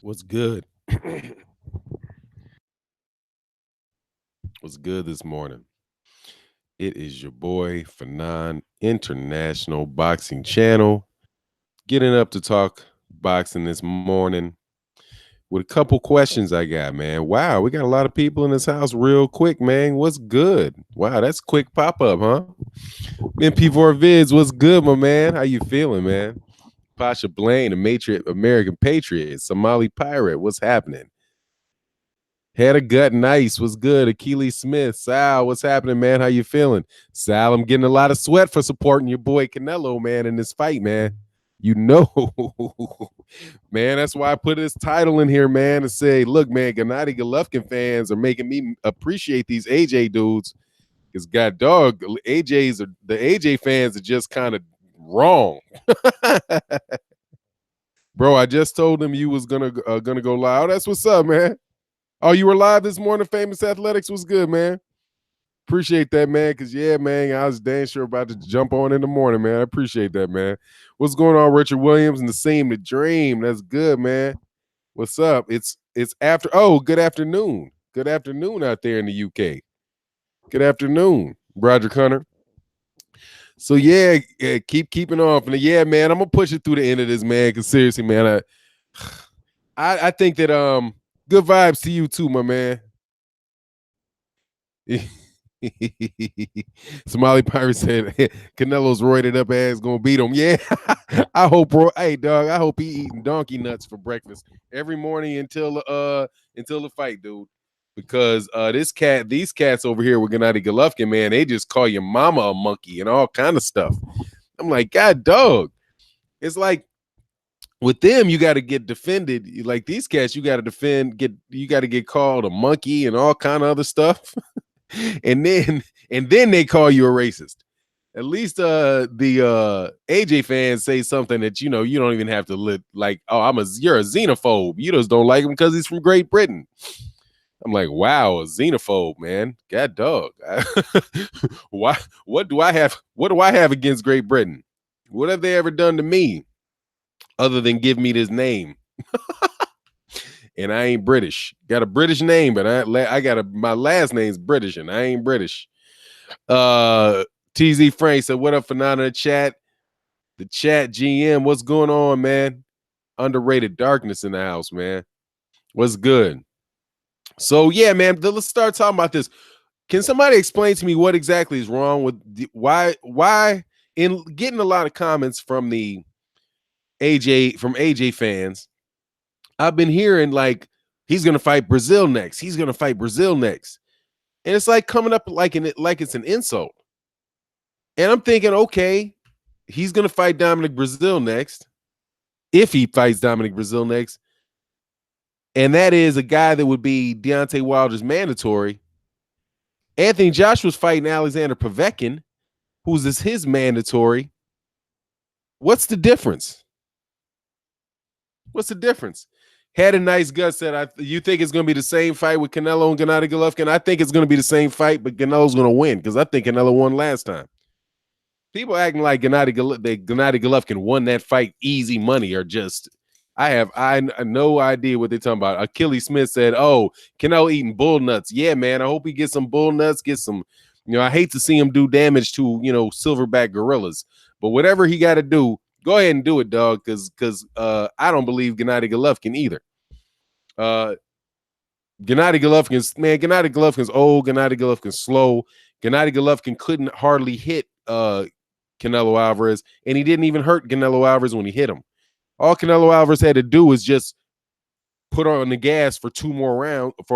What's good? What's good this morning? It is your boy Fanon International Boxing Channel. Getting up to talk boxing this morning with a couple questions I got, man. Wow, we got a lot of people in this house real quick, man. What's good? Wow, that's quick pop up, huh? MP4 Vids, what's good, my man? How you feeling, man? Pasha Blaine, the Matrix, American Patriot, Somali Pirate, what's happening? Had a gut nice. What's good? Achilles Smith. Sal, what's happening, man? How you feeling? Sal, I'm getting a lot of sweat for supporting your boy Canelo, man, in this fight, man. You know, man, that's why I put this title in here, man, to say, look, man, Gennady Golovkin fans are making me appreciate these AJ dudes. Because God dog, the AJ fans are just kind of wrong. Bro, I just told them you was gonna go live. Oh, that's what's up, man. Oh, you were live this morning. Famous Athletics was good, man. Appreciate that, man. Cause yeah, man, I was dang sure about to jump on in the morning, man. I appreciate that, man. What's going on, Richard Williams and the Same the Dream? That's good, man. What's up? It's after. Oh, good afternoon. Good afternoon out there in the UK. Good afternoon, Roger Connor. So yeah, keep keeping off, and yeah, man, I'm gonna push it through the end of this, man. Cause seriously, man, I think that good vibes to you too, my man. Somali Pirate said Canelo's roided up ass gonna beat him. Yeah, I hope, bro. Hey, dog, I hope he eating donkey nuts for breakfast every morning until the fight, dude. Because these cats over here with Gennady Golovkin, man, they just call your mama a monkey and all kind of stuff. I'm like, God, dog. It's like with them, you got to get defended. Like these cats, you got to you got to get called a monkey and all kind of other stuff. and then they call you a racist. At least the AJ fans say something that you don't even have to live like, oh, you're a xenophobe. You just don't like him because he's from Great Britain. I'm like, wow, a xenophobe, man. God dog. Why what do I have against Great Britain? What have they ever done to me other than give me this name? And I ain't British. Got a British name, but I got my last name's British, and I ain't British. TZ Frank said, "What up, Phenomena chat? The chat GM, what's going on, man? Underrated darkness in the house, man. What's good? So yeah, man. Let's start talking about this. Can somebody explain to me what exactly is wrong with why in getting a lot of comments from the AJ fans? I've been hearing like he's gonna fight Brazil next. He's gonna fight Brazil next, and it's like coming up like it's an insult. And I'm thinking, okay, he's gonna fight Dominic Brazil next. If he fights Dominic Brazil next, and that is a guy that would be Deontay Wilder's mandatory. Anthony Joshua's fighting Alexander Povetkin, who's his mandatory. What's the difference? What's the difference? Had a nice gut said, you think it's going to be the same fight with Canelo and Gennady Golovkin? I think it's going to be the same fight, but Canelo's going to win because I think Canelo won last time. People acting like Gennady Golovkin won that fight easy money or just I have no idea what they're talking about. Achilles Smith said, "Oh, Canelo eating bull nuts." Yeah, man. I hope he gets some bull nuts. Get some. I hate to see him do damage to silverback gorillas, but whatever he got to do, go ahead and do it, dog. Because I don't believe Gennady Golovkin either. Gennady Golovkin's old. Gennady Golovkin's slow. Gennady Golovkin couldn't hardly hit Canelo Alvarez, and he didn't even hurt Canelo Alvarez when he hit him. All Canelo Alvarez had to do was just put on the gas for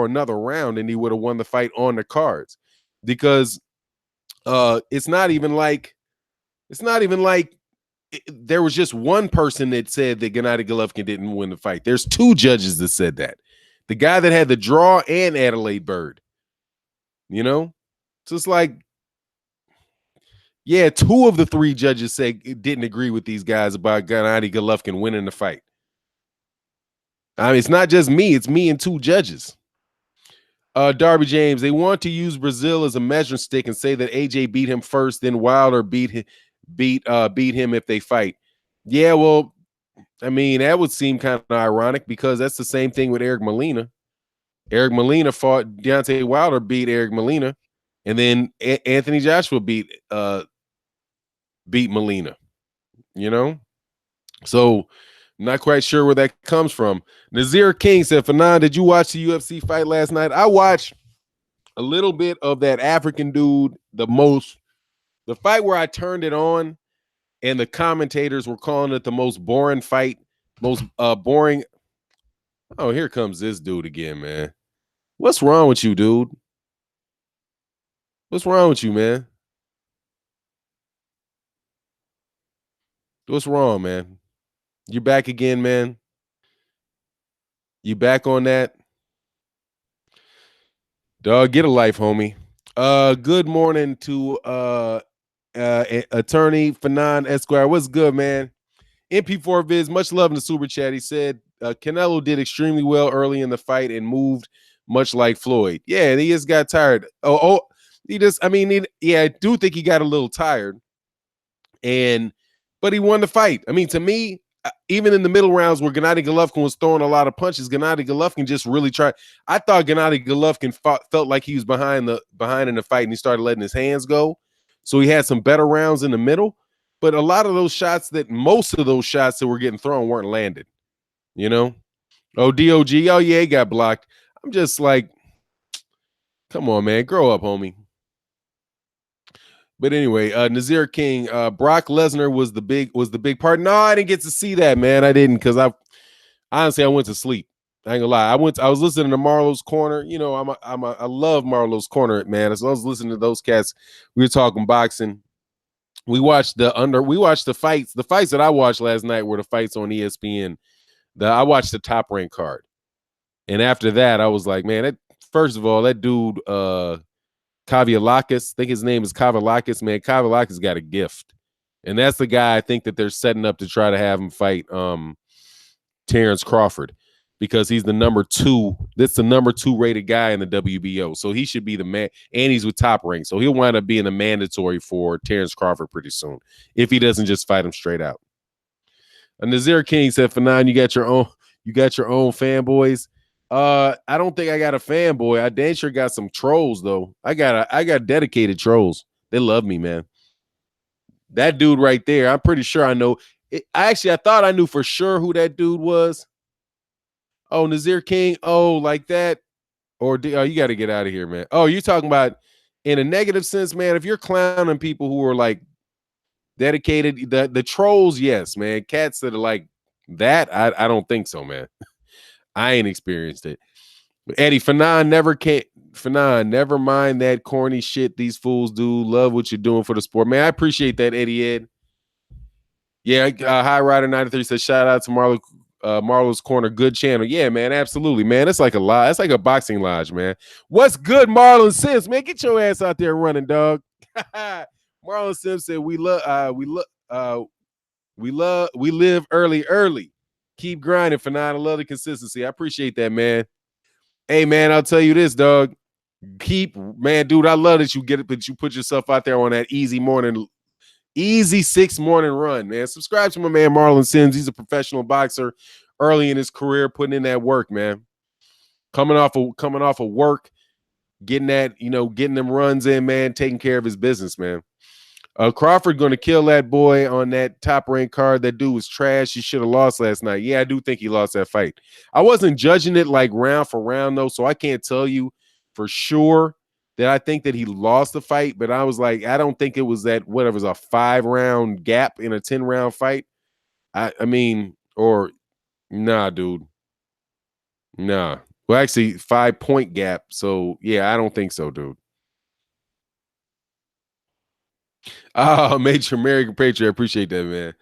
another round, and he would have won the fight on the cards. Because it's not even like there was just one person that said that Gennady Golovkin didn't win the fight. There's two judges that said that. The guy that had the draw and Adelaide Bird. So it's like, yeah, two of the three judges didn't agree with these guys about Gennady Golovkin winning the fight. I mean, it's not just me; it's me and two judges. Darby James, they want to use Brazil as a measuring stick and say that AJ beat him first, then Wilder beat him if they fight. Yeah, well, I mean, that would seem kind of ironic because that's the same thing with Eric Molina. Eric Molina fought Deontay Wilder, beat Eric Molina, and then Anthony Joshua beat Molina. You know, so not quite sure where that comes from. Nazir King said, "Fanon, did you watch the UFC fight last night?" I watched a little bit of that African dude. The fight where I turned it on, and the commentators were calling it the most boring fight, most boring. Oh, here comes this dude again, man. What's wrong with you, dude? What's wrong with you, man? What's wrong, man? You back again, man? You back on that? Dog, get a life, homie. Good morning to attorney Fanon Esquire. What's good, man? MP4 Viz, much love in the super chat. He said Canelo did extremely well early in the fight and moved much like Floyd. Yeah, and he just got tired. He just, I mean, I do think he got a little tired. But he won the fight. I mean, to me, even in the middle rounds where Gennady Golovkin was throwing a lot of punches, Gennady Golovkin just really tried. I thought Gennady Golovkin felt like he was behind in the fight, and he started letting his hands go. So he had some better rounds in the middle. But a lot of those shots most of those shots that were getting thrown weren't landed. You know? Oh, DOG. Oh, yeah, he got blocked. I'm just like, come on, man. Grow up, homie. But anyway, Nazir King, Brock Lesnar was the big part. No, I didn't get to see that, man. I didn't, because I went to sleep. I ain't gonna lie. I was listening to Marlo's Corner. You know, I love Marlo's Corner, man. As I was listening to those cats, we were talking boxing. We watched the fights. The fights that I watched last night were the fights on ESPN. I watched the Top Rank card. And after that, I was like, man, first of all, that dude, Kavialakis, I think his name is Kavialakis, man. Kavialakis got a gift. And that's the guy I think that they're setting up to try to have him fight Terrence Crawford, because he's the number 2. That's the number 2 rated guy in the WBO. So he should be the man, and he's with Top Rank. So he'll wind up being a mandatory for Terrence Crawford pretty soon, if he doesn't just fight him straight out. Nazir King said, "Fanon, you got your own fanboys." I don't think I got a fanboy. I damn sure got some trolls though. I got dedicated trolls. They love me, man. That dude right there, I'm pretty sure I know. I thought I knew for sure who that dude was. Oh, Nazir King. Oh, like that. Or you got to get out of here, man. Oh, you're talking about in a negative sense, man. If you're clowning people who are like dedicated, the trolls, yes, man. Cats that are like that, I don't think so, man. I ain't experienced it. Eddie, Fanon, never mind that corny shit these fools do. Love what you're doing for the sport, man. I appreciate that, Eddie Ed. Yeah, High Rider 93 says, shout out to Marlo's Corner, good channel. Yeah, man, absolutely, man. It's like a lodge. It's like a boxing lodge, man. What's good, Marlon Sims, man? Get your ass out there running, dog. Marlon Sims said, we live early. Keep grinding, Fanon. I love the consistency. I appreciate that, man. Hey, man, I'll tell you this, dog. Man, dude, I love that you get it, but you put yourself out there on that easy 6 morning run, man. Subscribe to my man Marlon Sims. He's a professional boxer early in his career, putting in that work, man. Coming off of work, getting them runs in, man, taking care of his business, man. Crawford going to kill that boy on that Top Rank card. That dude was trash. He should have lost last night. Yeah, I do think he lost that fight. I wasn't judging it like round for round, though, so I can't tell you for sure that I think that he lost the fight, but I was like, I don't think it was that, whatever, it was a 5-round gap in a 10-round fight. I mean, or nah, dude. Nah. Well, actually, 5-point gap. So, yeah, I don't think so, dude. Oh, Major American Patriot. I appreciate that, man.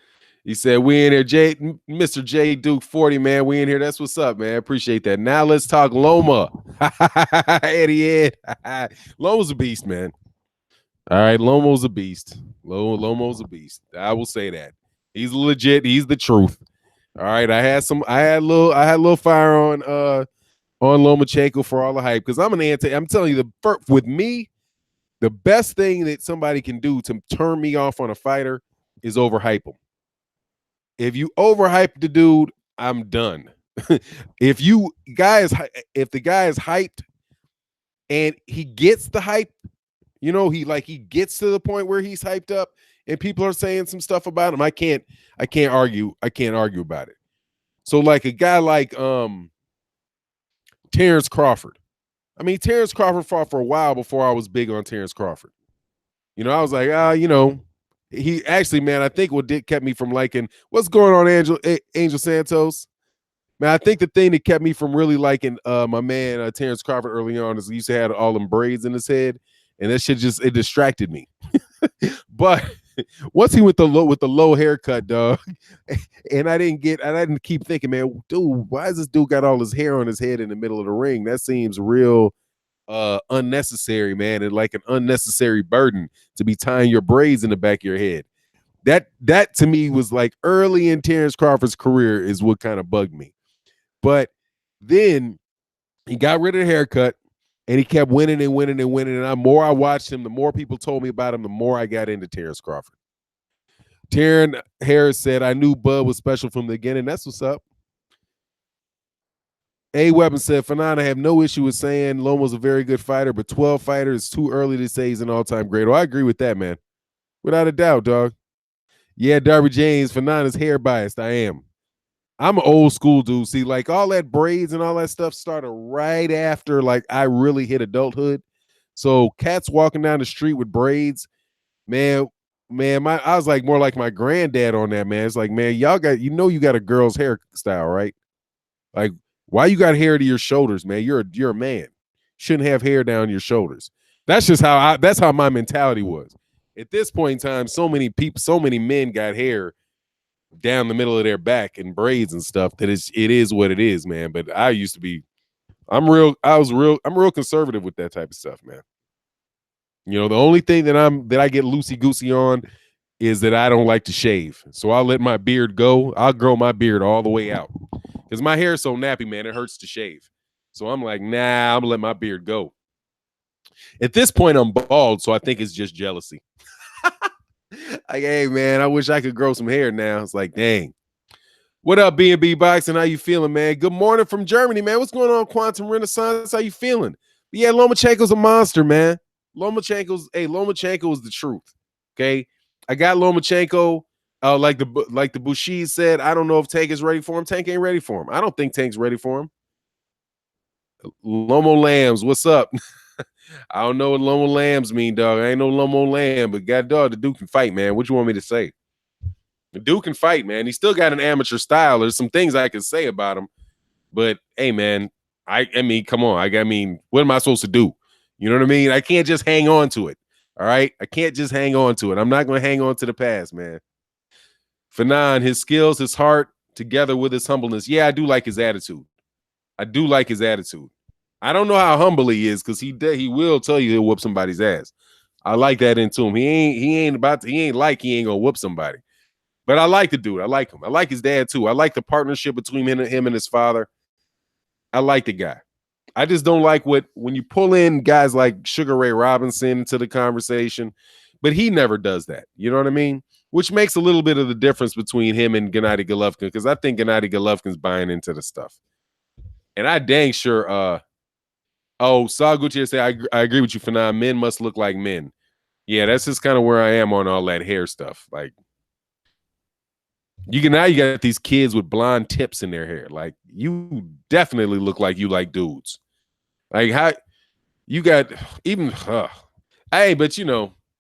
He said, we in here, Mr. J Duke 40, man. We in here. That's what's up, man. I appreciate that. Now let's talk Loma. Eddie Ed. Loma's a beast, man. All right, Lomo's a beast. Lomo's a beast. I will say that. He's legit. He's the truth. All right. I had a little fire on Lomachenko for all the hype, because I'm telling you, with me, the best thing that somebody can do to turn me off on a fighter is overhype him. If you overhype the dude, I'm done. if the guy is hyped and he gets the hype, he gets to the point where he's hyped up and people are saying some stuff about him. I can't argue. I can't argue about it. So like a guy like Terrence Crawford. I mean, Terrence Crawford fought for a while before I was big on Terrence Crawford. I was like, he actually, man, I think what kept me from liking what's going on, Angel Santos. Man, I think the thing that kept me from really liking my man Terrence Crawford early on is he used to have all them braids in his head, and that shit it distracted me. But once he went with the low haircut, dog, and I didn't keep thinking, man, dude, why is this dude got all his hair on his head in the middle of the ring? That seems real unnecessary, man, and like an unnecessary burden to be tying your braids in the back of your head. That to me was like early in Terrence Crawford's career is what kind of bugged me. But then he got rid of the haircut and he kept winning and winning and winning. And the more I watched him, the more people told me about him, the more I got into Terrence Crawford. Taryn Harris said, I knew Bud was special from the beginning. That's what's up. A Weapon said, Fanon, I have no issue with saying Loma's a very good fighter, but 12 fighters is too early to say he's an all-time great. Oh, I agree with that, man. Without a doubt, dog. Yeah, Darby James, Fanon is hair biased. I am. I'm an old school dude. See, like all that braids and all that stuff started right after like I really hit adulthood. So cats walking down the street with braids, man, I was like more like my granddad on that, man. It's like, man, y'all got you got a girl's hairstyle, right? Like, why you got hair to your shoulders, man? You're a man. Shouldn't have hair down your shoulders. That's just that's how my mentality was. At this point in time, so many men got hair down the middle of their back and braids and stuff that it is what it is, man. But I used to be, I'm real conservative with that type of stuff, man. The only thing that I get loosey goosey on is that I don't like to shave. So I'll let my beard go. I'll grow my beard all the way out because my hair is so nappy, man. It hurts to shave. So I'm like, nah, I'm gonna let my beard go. At this point, I'm bald, so I think it's just jealousy. Like, hey, man, I wish I could grow some hair now. It's like, dang. What up, B&B Boxing? How you feeling, man? Good morning from Germany, man. What's going on, Quantum Renaissance? How you feeling? But yeah, Lomachenko's a monster, man. Lomachenko is the truth. Okay, I got Lomachenko. Like the Bushido said, I don't know if Tank is ready for him. Tank ain't ready for him. I don't think Tank's ready for him. Lomo Lambs, what's up? I don't know what Lomo Lambs mean, dog. I ain't no Lomo Lamb, but god dog, the dude can fight, man. What you want me to say? The dude can fight, man. He still got an amateur style. There's some things I can say about him, but hey, man, I mean, come on. I mean, what am I supposed to do? You know what I mean? I can't just hang on to it. All right, I can't just hang on to it. I'm not going to hang on to the past, man. Fanon, his skills, his heart, together with his humbleness. Yeah, I do like his attitude. I do like his attitude. I don't know how humble he is because he will tell you he'll whoop somebody's ass. I like that into him. He ain't gonna whoop somebody. But I like the dude. I like him. I like his dad too. I like the partnership between him and his father. I like the guy. I just don't like when you pull in guys like Sugar Ray Robinson into the conversation, but he never does that. You know what I mean? Which makes a little bit of the difference between him and Gennady Golovkin, because I think Gennady Golovkin's buying into the stuff. And I dang sure Saul Gutierrez said, I agree with you, Fanon. Men must look like men. Yeah, that's just kind of where I am on all that hair stuff. Like, you got these kids with blonde tips in their hair. Like, you definitely look like you like dudes. Like, how you got even hey, but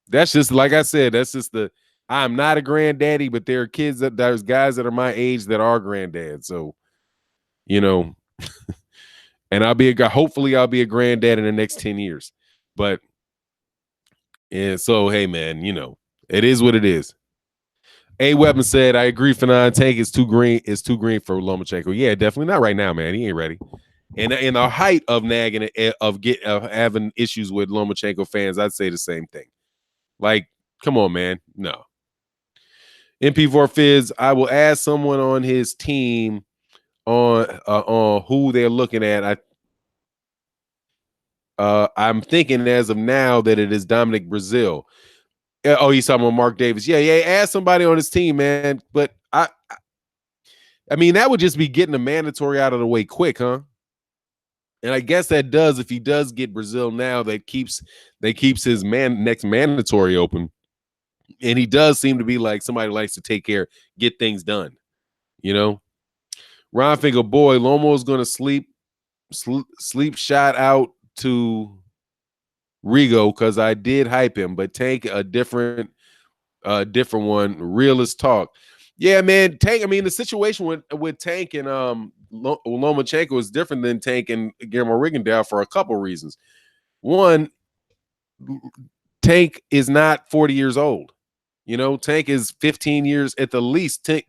that's just like I said, that's just I'm not a granddaddy, but there are there's guys that are my age that are granddads. So, and hopefully I'll be a granddad in the next 10 years. But and so hey man, it is what it is. A Weapon said, I agree, Fanon. Tank is too green for Lomachenko. Yeah, definitely not right now, man. He ain't ready. And in the height of nagging of having issues with Lomachenko fans, I'd say the same thing. Like, come on, man. No. MP4 Fizz, I will ask someone on his team on who they're looking at. I'm thinking as of now that it is Dominic Brazil. Oh, he's talking about Mark Davis. Yeah. Ask somebody on his team, man. But I mean, that would just be getting the mandatory out of the way quick, huh? And I guess that does, if he does get Brazil now, that keeps his next mandatory open. And he does seem to be like somebody who likes to take care, get things done. You know, Ron Finger boy, Lomo's gonna sleep shot out to Rigo because I did hype him, but Tank a different one. Realist talk. Yeah, man. Tank. I mean, the situation with Tank and Lomachenko is different than Tank and Guillermo Rigondeaux for a couple reasons. One, Tank is not 40 years old. You know, Tank is 15 years at the least. Tank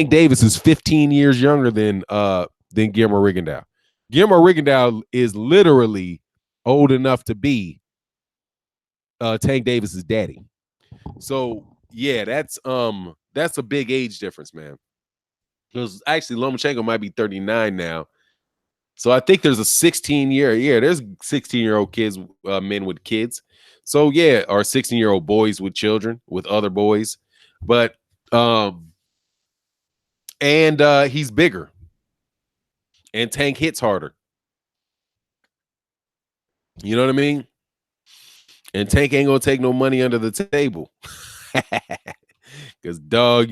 Davis is 15 years younger than Guillermo Rigondeaux. Guillermo Rigondeaux is literally old enough to be Tank Davis's daddy. So yeah, that's a big age difference, man. Because actually Lomachenko might be 39 now. So I think there's a 16-year, there's 16-year-old kids, men with kids. So yeah, or 16-year-old boys with children, with other boys. But he's bigger. And Tank hits harder. You know what I mean? And Tank ain't gonna take no money under the table. Cause dog,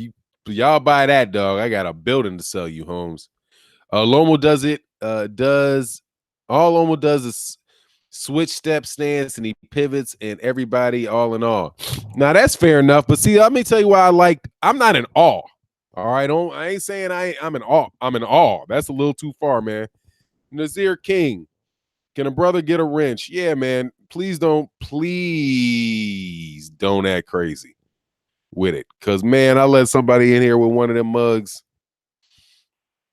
y'all buy that, dog. I got a building to sell you, Holmes. Lomo does it. All Lomo does is switch step stance and he pivots and everybody all in all. Now that's fair enough, but see, let me tell you why I'm not in awe. All right, I ain't saying I'm in awe. I'm in awe. That's a little too far, man. Nazir King, can a brother get a wrench? Yeah, man. Please don't act crazy with it. Cause man, I let somebody in here with one of them mugs.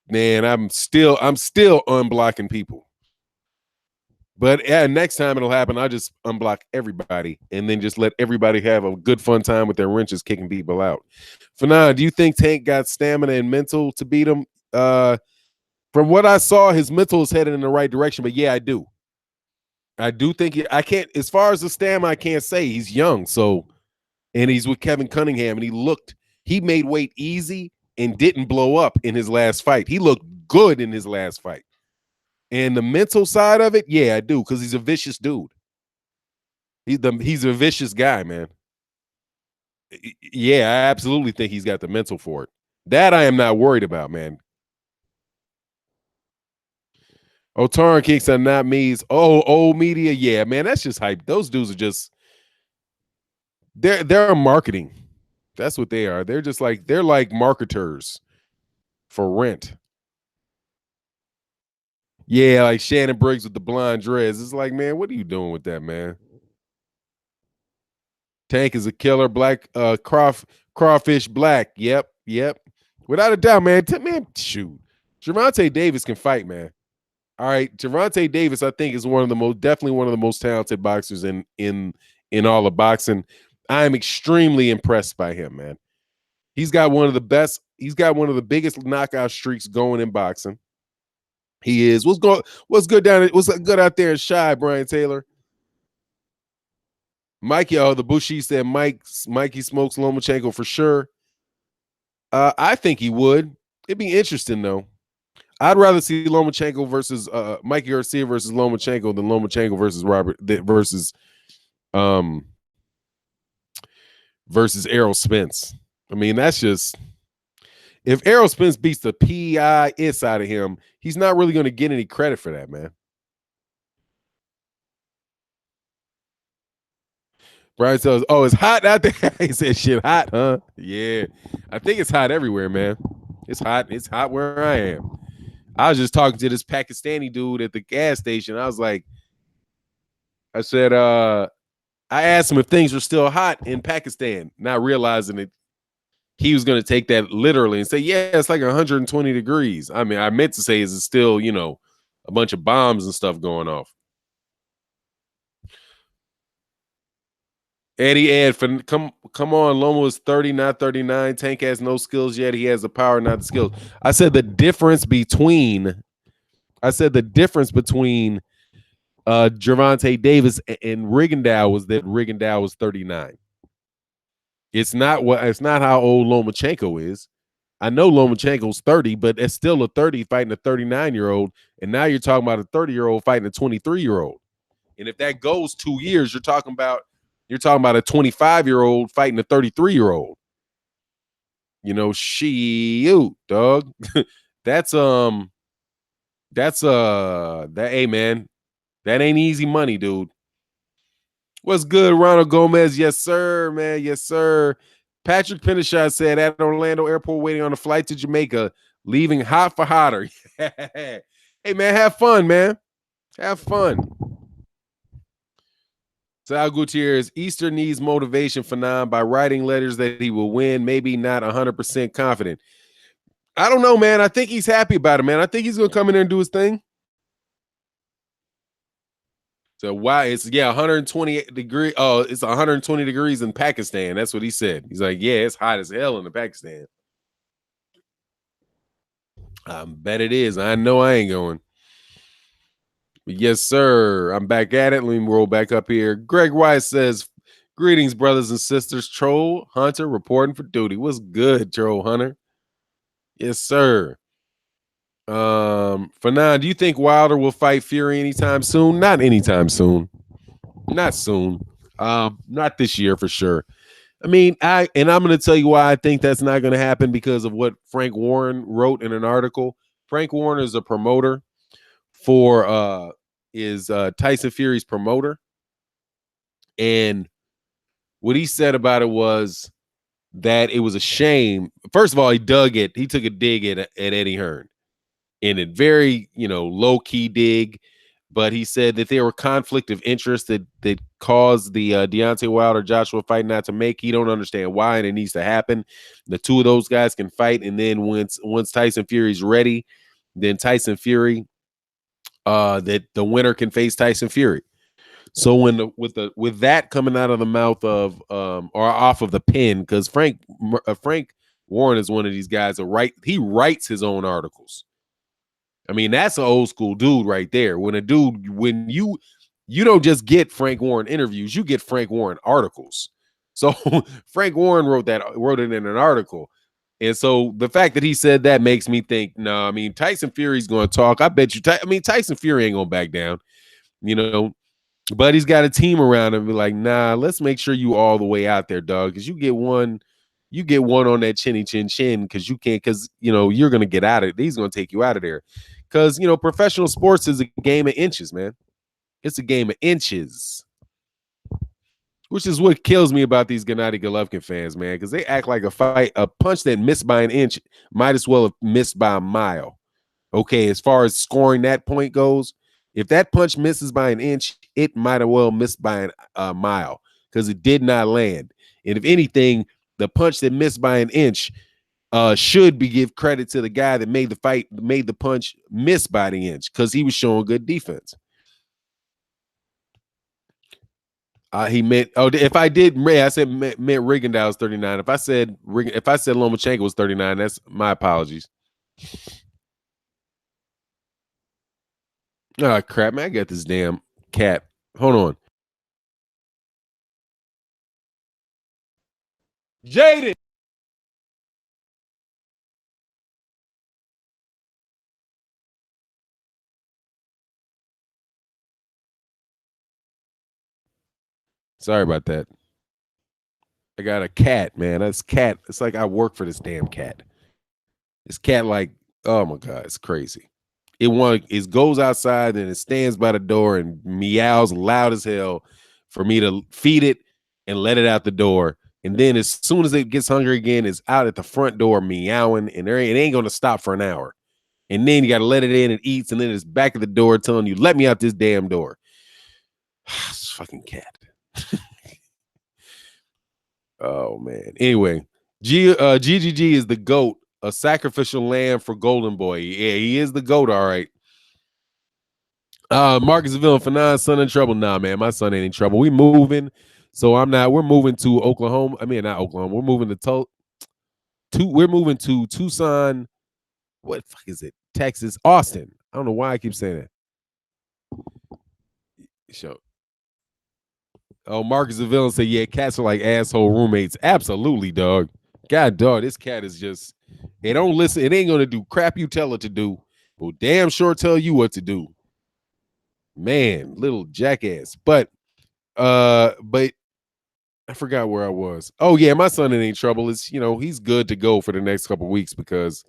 Man, I'm still unblocking people. But next time it'll happen, I'll just unblock everybody and then just let everybody have a good fun time with their wrenches kicking people out. Fanon, do you think Tank got stamina and mental to beat him? From what I saw, his mental is headed in the right direction. But yeah, I do. I do think I can't, as far as the stamina, I can't say. He's young, so, and he's with Kevin Cunningham, and he made weight easy and didn't blow up in his last fight. He looked good in his last fight. And the mental side of it, yeah, I do, because he's a vicious dude. He's a vicious guy, man. Yeah, I absolutely think he's got the mental for it. That I am not worried about, man. Otaran kicks are not me's. Oh, old media, yeah, man, that's just hype. Those dudes are just they're marketing. That's what they are. They're like marketers for rent. Yeah, like Shannon Briggs with the blonde dreads. It's like, man, what are you doing with that, man? Tank is a killer. Black crawfish black. Yep. Without a doubt, man. Man, shoot. Gervonta Davis can fight, man. All right. Gervonta Davis, I think, is definitely one of the most talented boxers in all of boxing. I am extremely impressed by him, man. He's got one of the biggest knockout streaks going in boxing. He is. What's good out there in Shy, Brian Taylor? Mikey, the Bushi said Mikey smokes Lomachenko for sure. I think he would. It'd be interesting though. I'd rather see Lomachenko versus Mikey Garcia versus Lomachenko than Lomachenko versus versus Errol Spence. I mean, that's just, if Errol Spence beats the PI inside of him, he's not really going to get any credit for that, man. Brian says, "Oh, it's hot out there." He said, "Shit, hot, huh?" Yeah, I think it's hot everywhere, man. It's hot. It's hot where I am. I was just talking to this Pakistani dude at the gas station. I said, I asked him if things were still hot in Pakistan, not realizing that he was going to take that literally and say, "Yeah, it's like 120 degrees." I mean, I meant to say, is it still, a bunch of bombs and stuff going off? Eddie Ed, come on. Lomo is 30, not 39. Tank has no skills yet. He has the power, not the skills. I said the difference between Gervonta Davis and Rigondeaux was that Rigondeaux was 39. It's not how old Lomachenko is. I know Lomachenko's 30, but it's still a 30 fighting a 39-year-old. And now you're talking about a 30-year-old fighting a 23-year-old. And if that goes 2 years, you're talking about a 25-year-old fighting a 33-year-old. You know, shoot, dog. that's hey man, that ain't easy money, dude. What's good, Ronald Gomez? Yes, sir, man. Yes, sir. Patrick Penishot said at Orlando Airport waiting on a flight to Jamaica, leaving hot for hotter. Hey, man, have fun, man. Have fun. Sal Gutierrez, Easter needs motivation for Nan by writing letters that he will win, maybe not 100% confident. I don't know, man. I think he's happy about it, man. I think he's going to come in there and do his thing. So why it's 120 degree. Oh, it's 120 degrees in Pakistan. That's what he said. He's like, yeah, it's hot as hell in the Pakistan. I bet it is. I know I ain't going. But yes, sir. I'm back at it. Let me roll back up here. Greg Wise says, greetings, brothers and sisters. Troll Hunter reporting for duty. What's good, Troll Hunter? Yes, sir. For now, do you think Wilder will fight Fury anytime soon? Not anytime soon. Not soon. Not this year for sure. I mean, I'm going to tell you why I think that's not going to happen because of what Frank Warren wrote in an article. Frank Warren is a promoter for Tyson Fury's promoter, and what he said about it was that it was a shame. First of all, he took a dig at Eddie Hearn, in a very low key dig. But he said that there were conflict of interest that caused the Deontay Wilder Joshua fight not to make. He don't understand why, and it needs to happen. The two of those guys can fight, and then once Tyson Fury's ready, then Tyson Fury, that the winner can face Tyson Fury. So with that coming out of the mouth of or off of the pen, because Frank Warren is one of these guys that he writes his own articles. I mean, that's an old school dude right there. When you don't just get Frank Warren interviews, you get Frank Warren articles. So Frank Warren wrote it in an article. And so the fact that he said that makes me think, no, I mean, Tyson Fury's going to talk. I bet you, Tyson Fury ain't going to back down, but he's got a team around him. Be like, nah, let's make sure you all the way out there, dog. Because you get one on that chinny chin chin because you can't, because you're gonna get out of it. He's gonna take you out of there. Because professional sports is a game of inches, man. It's a game of inches. Which is what kills me about these Gennady Golovkin fans, man, because they act like a punch that missed by an inch might as well have missed by a mile. Okay, as far as scoring that point goes, if that punch misses by an inch, it might have well missed by a mile because it did not land. And if anything, the punch that missed by an inch should be give credit to the guy that made the punch miss by the inch because he was showing good defense. He meant if I did, I said meant Rigondeaux was 39. If I said Lomachenko was 39, that's my apologies. Oh crap, man! I got this damn cat. Hold on, Jaden. Sorry about that. I got a cat, man. That's cat. It's like I work for this damn cat. This cat, like, oh my god, it's crazy. It goes outside and it stands by the door and meows loud as hell for me to feed it and let it out the door. And then as soon as it gets hungry again, it's out at the front door meowing, and it ain't gonna stop for an hour. And then you gotta let it in and eats, and then it's back at the door telling you, let me out this damn door. This fucking cat. Oh man. Anyway, GGG is the GOAT, a sacrificial lamb for Golden Boy. Yeah, he is the GOAT, all right. Marcus Villain for son in trouble. Nah, man, my son ain't in trouble. We moving. So we're moving to Oklahoma. I mean, not Oklahoma. We're moving to Tucson. What the fuck is it? Texas, Austin. I don't know why I keep saying that. Show. Oh, Marcus the Villain said, yeah, cats are like asshole roommates. Absolutely, dog. God dog, this cat is just, it don't listen. It ain't gonna do crap you tell it to do. Will damn sure tell you what to do. Man, little jackass. But I forgot where I was. Oh yeah, my son in any trouble. It's he's good to go for the next couple weeks because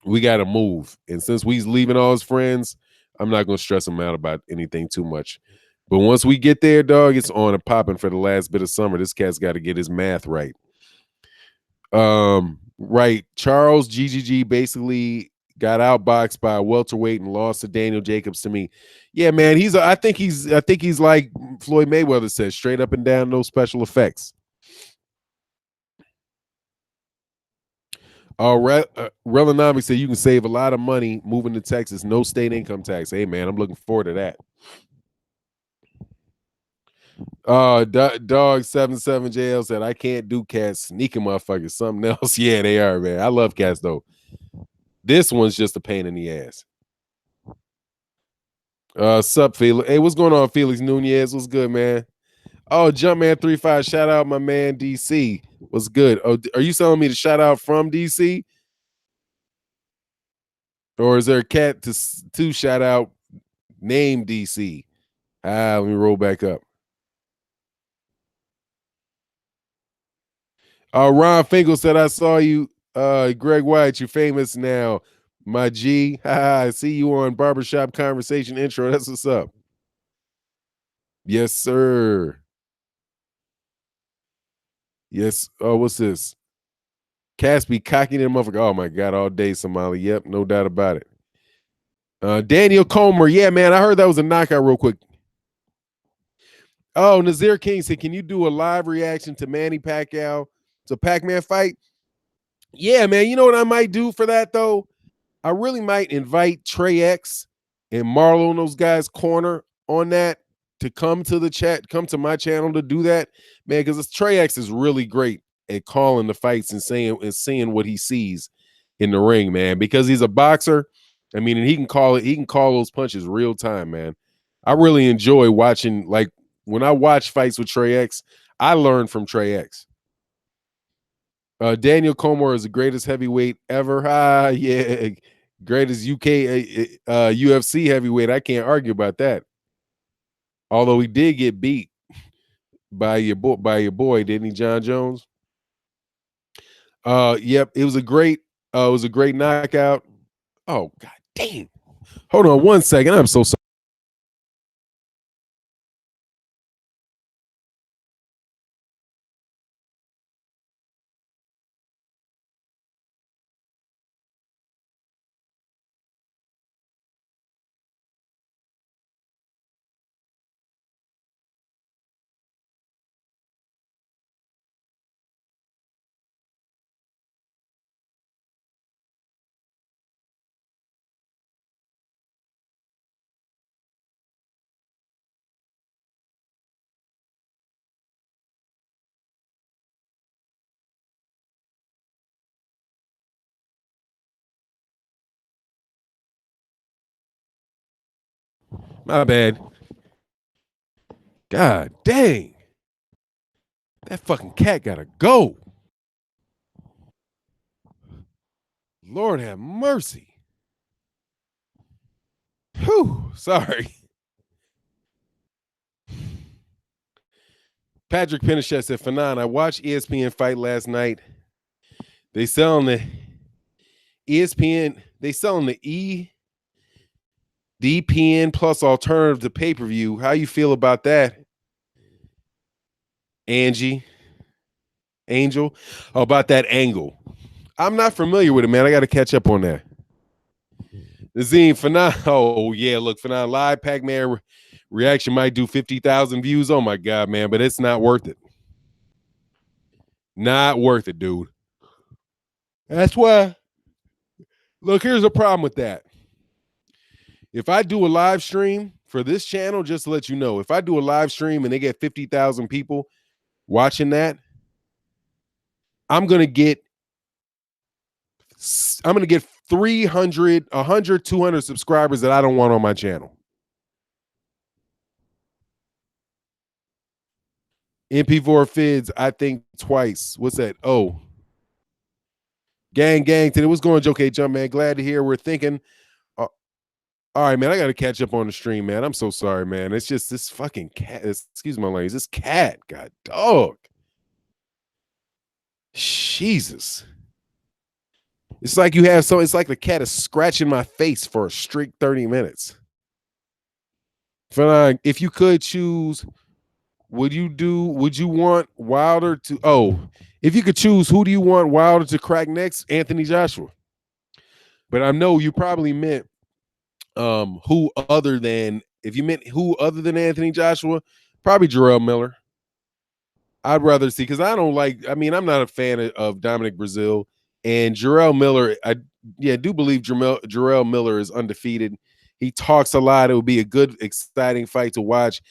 we got to move. And since we's leaving all his friends, I'm not gonna stress him out about anything too much. But once we get there, dog, it's on and popping for the last bit of summer. This cat's got to get his math right. Right. Charles GGG basically got outboxed by a welterweight and lost to Daniel Jacobs to me. Yeah, man. I think he's like Floyd Mayweather says, straight up and down, no special effects. Relonomics said you can save a lot of money moving to Texas, no state income tax. Hey man, I'm looking forward to that. Dog 77JL said I can't do cats, sneaking motherfuckers, something else. Yeah, they are, man. I love cats though. This one's just a pain in the ass. Sup, Felix? Hey, what's going on, Felix Nunez? What's good, man? Oh, Jumpman35, shout out my man DC. What's good? Oh, are you telling me to shout out from DC? Or is there a cat to shout out named DC? Let me roll back up. Ron Finkel said, I saw you. Greg White, you're famous now. My G. I see you on Barbershop Conversation intro. That's what's up. Yes, sir. Yes. Oh, what's this? Caspi cocking them motherfucker. Oh my God, all day, Somali. Yep, no doubt about it. Daniel Comer. Yeah, man. I heard that was a knockout real quick. Oh, Nazir King said, can you do a live reaction to Manny Pacquiao? It's a Pac-Man fight. Yeah, man. You know what I might do for that though? I really might invite Trey X and Marlo and those guys corner on that to come to the chat, come to my channel to do that, man. Because Trey X is really great at calling the fights and seeing what he sees in the ring, man. Because he's a boxer. I mean, and he can call it. He can call those punches real time, man. I really enjoy watching. Like when I watch fights with Trey X, I learn from Trey X. Daniel Comer is the greatest heavyweight ever. Yeah, greatest UK UFC heavyweight. I can't argue about that. Although he did get beat by your boy, didn't he, John Jones? Yep, it was a great knockout. Oh god dang. Hold on one second. I'm so sorry. My bad. God dang. That fucking cat gotta go. Lord have mercy. Whew, sorry. Patrick Pinochet said, Fanon, I watched ESPN fight last night. They selling the ESPN, they selling the DPN plus alternative to pay-per-view. How you feel about that? Angel. About that angle. I'm not familiar with it, man. I got to catch up on that. Nazim, Fanon. Oh, yeah. Look, Fanon, live Pac-Man reaction might do 50,000 views. Oh, my God, man. But it's not worth it. Not worth it, dude. That's why. Look, here's the problem with that. If I do a live stream for this channel, just to let you know, if I do a live stream and they get 50,000 people watching that, I'm going to get 300, 100, 200 subscribers that I don't want on my channel. MP4 Fids, I think twice. What's that? Oh, gang today. What's going, Joe K Jump, man? Glad to hear we're thinking. Uh, all right, man. I got to catch up on the stream, man. I'm so sorry, man. It's just this fucking cat. Excuse my language. This cat, god dog. Jesus. It's like you have it's like the cat is scratching my face for a strict 30 minutes. Fine. If you could choose, would you want Wilder to if you could choose, who do you want Wilder to crack next? Anthony Joshua. But I know you probably meant who other than if you meant who other than Anthony Joshua, probably Jarrell Miller. I'd rather see because I'm not a fan of Dominic Breazeal and Jarrell Miller. I do believe Jarrell Miller is undefeated. He talks a lot. It would be a good, exciting fight to watch.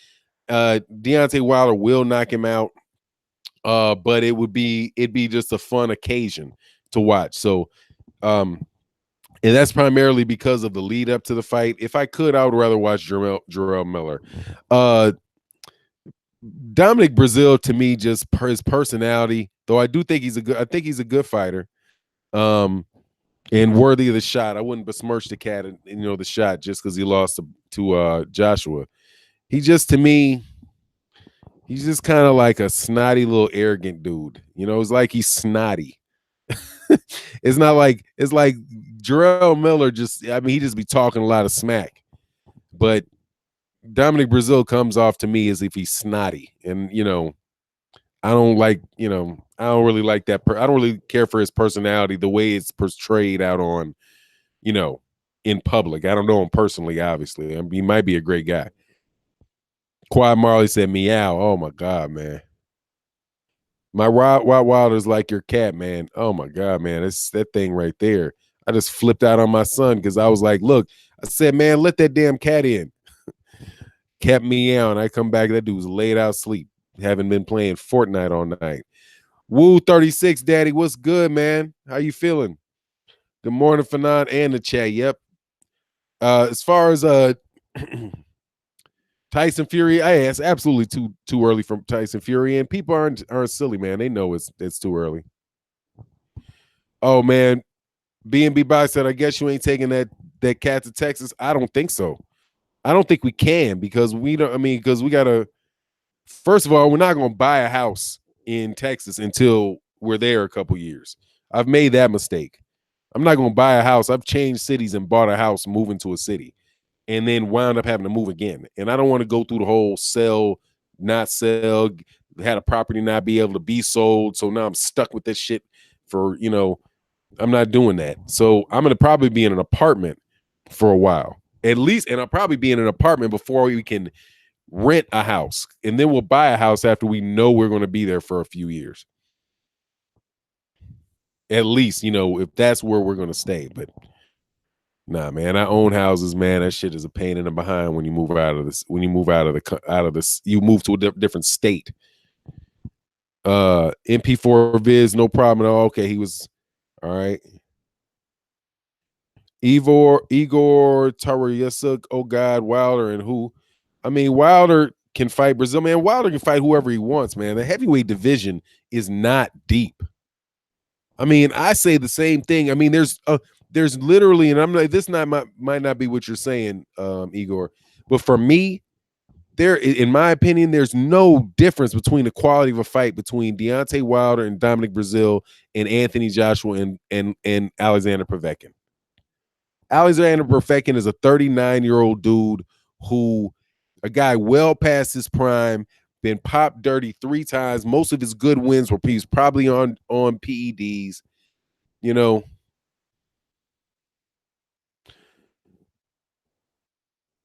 Deontay Wilder will knock him out, but it'd be just a fun occasion to watch. So, and that's primarily because of the lead up to the fight. If I could, I would rather watch Jarrell Miller. Dominic Breazeal, to me, just his personality, though I do think he's a good fighter, and worthy of the shot. I wouldn't besmirch the cat and the shot just because he lost to Joshua. He just, to me, he's just kind of like a snotty little arrogant dude. It's like he's snotty. It's like Jarrell Miller he just be talking a lot of smack. But Dominic Breazeal comes off to me as if he's snotty. And, I don't really like that. I don't really care for his personality, the way it's portrayed out on, in public. I don't know him personally, obviously. He might be a great guy. Quad Marley said meow. Oh my God, man. My Wilder's like your cat, man. Oh my God, man. It's that thing right there. I just flipped out on my son because I was like, look, I said, man, let that damn cat in. Kept meowing. I come back, that dude's laid out asleep. Haven't been playing Fortnite all night. Woo 36, Daddy. What's good, man? How you feeling? Good morning, Fanon and the chat. Yep. As far as Tyson Fury, it's absolutely too early from Tyson Fury, and people aren't silly, man. They know it's too early. Oh man, B&B Box said, I guess you ain't taking that cat to Texas. I don't think so. I don't think we can because we gotta. First of all, we're not gonna buy a house in Texas until we're there a couple years. I've made that mistake. I'm not gonna buy a house. I've changed cities and bought a house, moving to a city, and then wound up having to move again. And I don't want to go through the whole sell, not sell, had a property not be able to be sold. So now I'm stuck with this shit for, I'm not doing that. So I'm going to probably be in an apartment for a while, at least. And I'll probably be in an apartment before we can rent a house. And then we'll buy a house after we know we're going to be there for a few years. At least, if that's where we're going to stay. But nah, man, I own houses, man. That shit is a pain in the behind when you move out of this. When you move out of this, you move to a different state. MP4 Viz, no problem at all. Okay, he was all right. Igor Tarayasuk, oh God, Wilder and who? I mean, Wilder can fight Brazil, man. Wilder can fight whoever he wants, man. The heavyweight division is not deep. I mean, I say the same thing. I mean, there's literally, and I'm like, this might not be what you're saying, Igor, but for me, in my opinion, there's no difference between the quality of a fight between Deontay Wilder and Dominic Breazeal and Anthony Joshua and Alexander Povetkin. Alexander Povetkin is a 39-year-old dude a guy well past his prime, been popped dirty 3 times. Most of his good wins were he's probably on PEDs.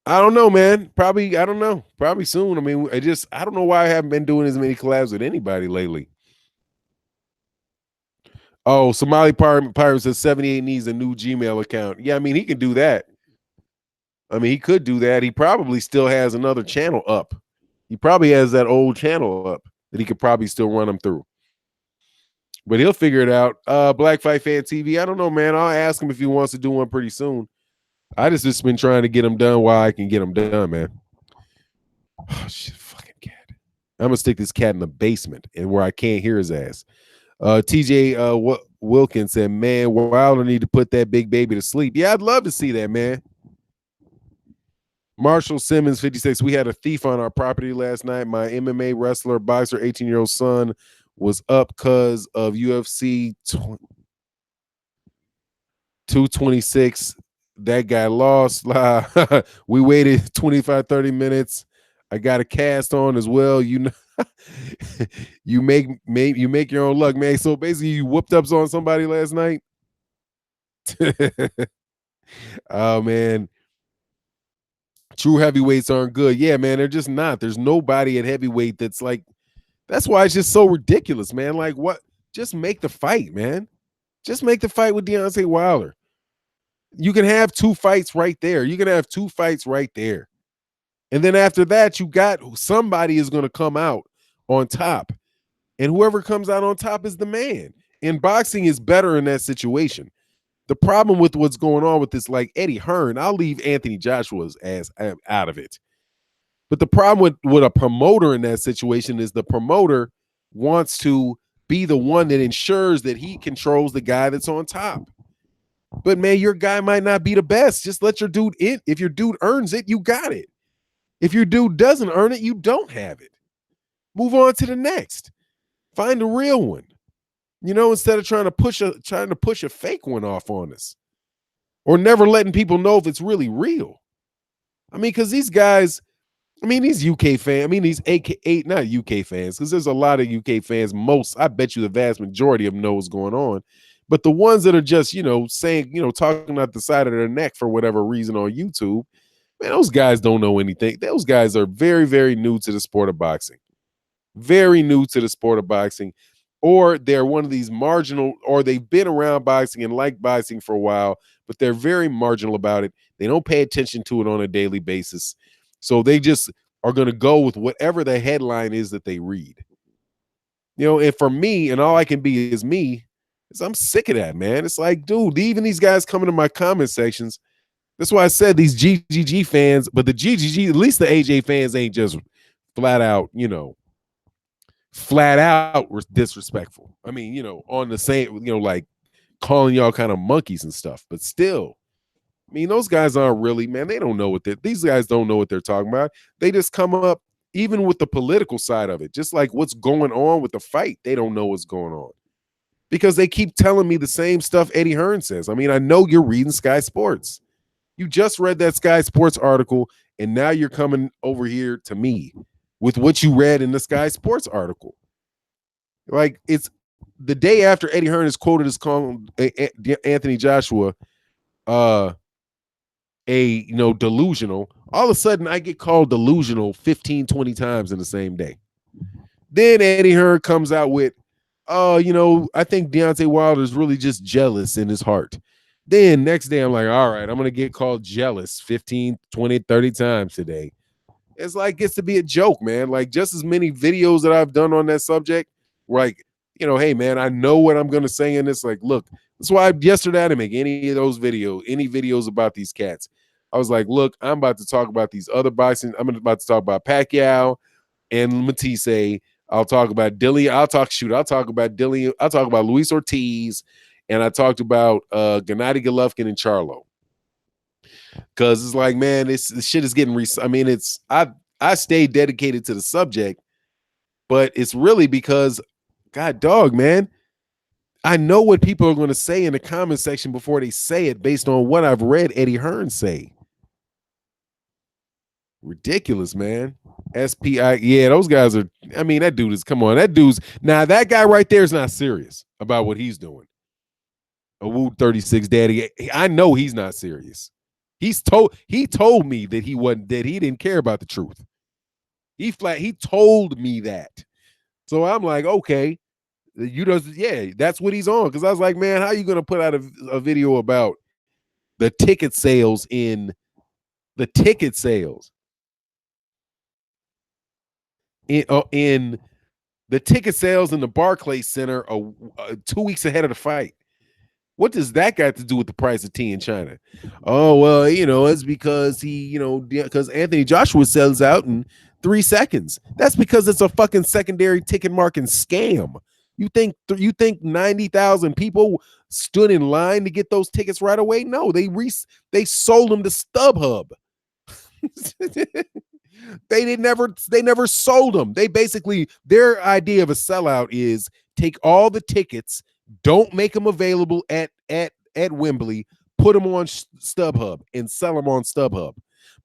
I don't know, man. Probably, I don't know. Probably soon. I mean, I don't know why I haven't been doing as many collabs with anybody lately. Oh, Somali Pirate says 78 needs a new Gmail account. Yeah, I mean, he can do that. I mean, he could do that. He probably still has another channel up. He probably has that old channel up that he could probably still run them through. But he'll figure it out. Black Fight Fan TV. I don't know, man. I'll ask him if he wants to do one pretty soon. I just been trying to get them done while I can get them done, man. Oh shit, fucking cat. I'm gonna stick this cat in the basement and where I can't hear his ass. TJ Wilkins said, "Man, Wilder need to put that big baby to sleep." Yeah, I'd love to see that, man. Marshall Simmons, 56. We had a thief on our property last night. My MMA wrestler, boxer, 18-year-old son was up because of UFC 226. That guy lost. We waited 25, 30 minutes. I got a cast on as well. You know, you make your own luck, man. So basically, you whooped up on somebody last night. Oh man, true heavyweights aren't good. Yeah, man, they're just not. There's nobody at heavyweight that's like. That's why it's just so ridiculous, man. Like, what? Just make the fight, man. Just make the fight with Deontay Wilder. You can have two fights right there. You can have two fights right there. And then after that, you got somebody is going to come out on top. And whoever comes out on top is the man. And boxing is better in that situation. The problem with what's going on with this, like Eddie Hearn, I'll leave Anthony Joshua's ass out of it. But the problem with a promoter in that situation is the promoter wants to be the one that ensures that he controls the guy that's on top. But man, your guy might not be the best. Just let your dude in. If your dude earns it, you got it. If your dude doesn't earn it, you don't have it. Move on to the next. Find a real one. You know, instead of trying to push a fake one off on us. Or never letting people know if it's really real. I mean, because these guys, I mean, these UK fans, I mean, these not UK fans, because there's a lot of UK fans. I bet you the vast majority of them know what's going on. But the ones that are just, saying, talking out the side of their neck for whatever reason on YouTube, man, those guys don't know anything. Those guys are very, very new to the sport of boxing. Very new to the sport of boxing. Or they're one of these marginal, or they've been around boxing and like boxing for a while, but they're very marginal about it. They don't pay attention to it on a daily basis. So they just are going to go with whatever the headline is that they read. And for me, and all I can be is me, is I'm sick of that, man. It's like, dude, even these guys coming to my comment sections. That's why I said these GGG fans, but the GGG, at least the AJ fans ain't just flat out disrespectful. I mean, on the same, like calling y'all kind of monkeys and stuff, but still, I mean, those guys aren't really, man, they don't know these guys don't know what they're talking about. They just come up, even with the political side of it, just like what's going on with the fight, they don't know what's going on. Because they keep telling me the same stuff Eddie Hearn says. I mean, I know you're reading Sky Sports. You just read that Sky Sports article, and now you're coming over here to me with what you read in the Sky Sports article. Like, it's the day after Eddie Hearn is quoted as calling Anthony Joshua delusional. All of a sudden, I get called delusional 15, 20 times in the same day. Then Eddie Hearn comes out with, I think Deontay Wilder is really just jealous in his heart. Then next day, I'm like, all right, I'm going to get called jealous 15, 20, 30 times today. It's like, gets to be a joke, man. Like, just as many videos that I've done on that subject, like, hey, man, I know what I'm going to say in this. Like, look, that's why yesterday I didn't make any videos about these cats. I was like, look, I'm about to talk about these other boxing. I'm about to talk about Pacquiao and Matisse. I'll talk about Dillian. I'll talk about Dillian. I'll talk about Luis Ortiz. And I talked about Gennady Golovkin and Charlo. Because it's like, man, this shit is getting I mean, I stay dedicated to the subject, but it's really because, God dog, man, I know what people are going to say in the comment section before they say it based on what I've read Eddie Hearn say. Ridiculous, man. SPI, yeah, those guys are, I mean, that guy right there is not serious about what he's doing. A Woo 36 daddy, I know he's not serious. He told me that he didn't care about the truth. He told me that. So I'm like, okay, that's what he's on. Because I was like, man, how are you going to put out a video about the ticket sales in the Barclays Center 2 weeks ahead of the fight? What does that got to do with the price of tea in China? Oh, well, it's because because Anthony Joshua sells out and 3 seconds. That's because it's a fucking secondary ticket marking scam. You think 90,000 people stood in line to get those tickets right away? No, they sold them to StubHub. They never sold them. They basically, their idea of a sellout is take all the tickets, don't make them available at Wembley, put them on StubHub and sell them on StubHub.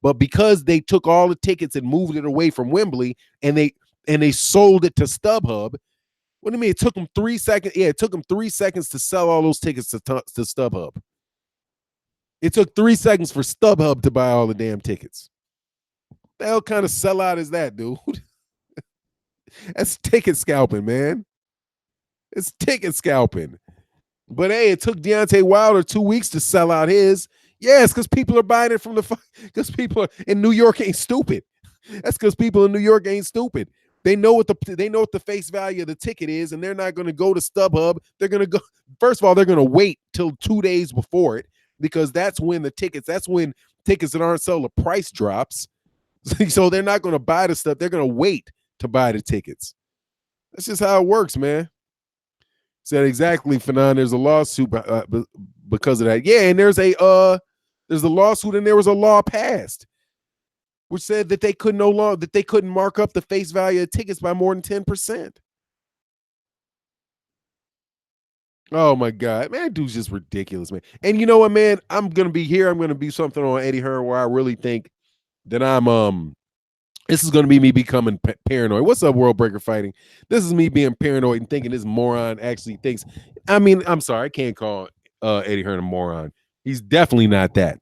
But because they took all the tickets and moved it away from Wembley and they sold it to StubHub, what do you mean? It took them 3 seconds. Yeah, it took them 3 seconds to sell all those tickets to StubHub. It took 3 seconds for StubHub to buy all the damn tickets. The hell kind of sellout is that, dude? That's ticket scalping, man. It's ticket scalping. But hey, it took Deontay Wilder 2 weeks to sell out his. Yes, because people are buying it from because people in New York ain't stupid. That's because people in New York ain't stupid. They know what the face value of the ticket is, and they're not going to go to StubHub. They're going to go. First of all, they're going to wait till 2 days before it because that's when tickets that aren't sold, the price drops. So they're not going to buy the stuff. They're going to wait to buy the tickets. That's just how it works, man. Said exactly, Fanon. There's a lawsuit because of that. Yeah, and there's a lawsuit, and there was a law passed which said that they couldn't mark up the face value of tickets by more than 10%. Oh my God, man, that dude's just ridiculous, man. And you know what, man? I'm gonna be something on Eddie Hearn where I really think that this is going to be me becoming paranoid. What's up, World Breaker Fighting? This is me being paranoid and thinking this moron actually thinks. I mean, I'm sorry, I can't call Eddie Hearn a moron. He's definitely not that.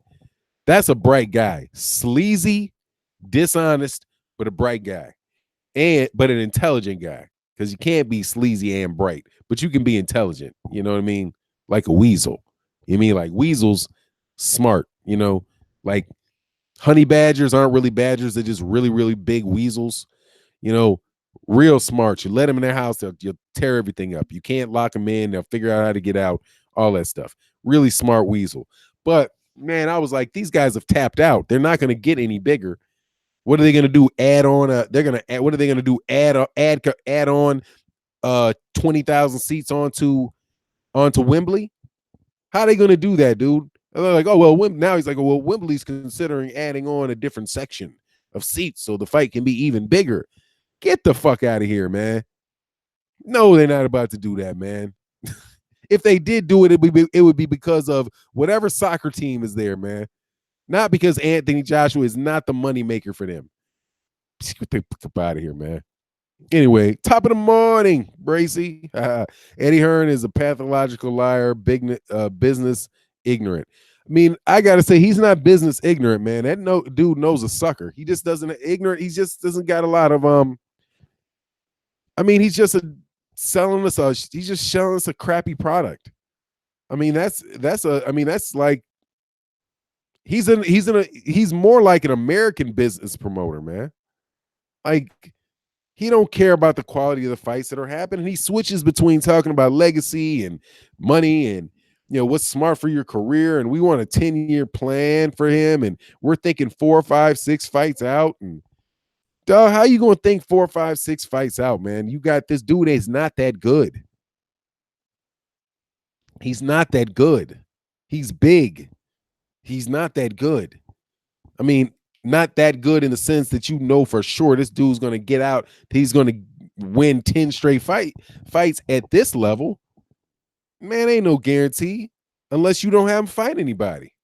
That's a bright guy, sleazy, dishonest, but a bright guy, but an intelligent guy. Because you can't be sleazy and bright, but you can be intelligent. You know what I mean? Like a weasel. You mean like weasels, smart. You know, like honey badgers aren't really badgers. They're just really, really big weasels. You know, real smart. You let them in their house, you'll tear everything up. You can't lock them in. They'll figure out how to get out, all that stuff. Really smart weasel. But, man, I was like, these guys have tapped out. They're not going to get any bigger. What are they going to do? What are they going to do? Add on 20,000 seats onto Wembley? How are they going to do that, dude? And they're like, oh, well, now he's like, oh, well, Wembley's considering adding on a different section of seats so the fight can be even bigger. Get the fuck out of here, man. No, they're not about to do that, man. If they did do it, it would be because of whatever soccer team is there, man. Not because Anthony Joshua is not the moneymaker for them. Get the fuck out of here, man. Anyway, top of the morning, Bracy. Eddie Hearn is a pathological liar, business ignorant. I mean, I gotta say, he's not business ignorant, man. That dude knows a sucker. He just doesn't ignorant. He just doesn't got a lot of I mean, he's just selling us a crappy product. I mean, that's like he's more like an American business promoter, man. Like, he don't care about the quality of the fights that are happening. He switches between talking about legacy and money and, you know, what's smart for your career. And we want a 10-year plan for him. And we're thinking 4, 5, 6 fights out. And dog, how you going to think 4, 5, 6 fights out, man? You got this dude that's not that good. He's not that good. He's big. He's not that good. I mean, not that good in the sense that you know for sure this dude's going to get out. He's going to win 10 straight fights at this level. Man, ain't no guarantee unless you don't have him fight anybody.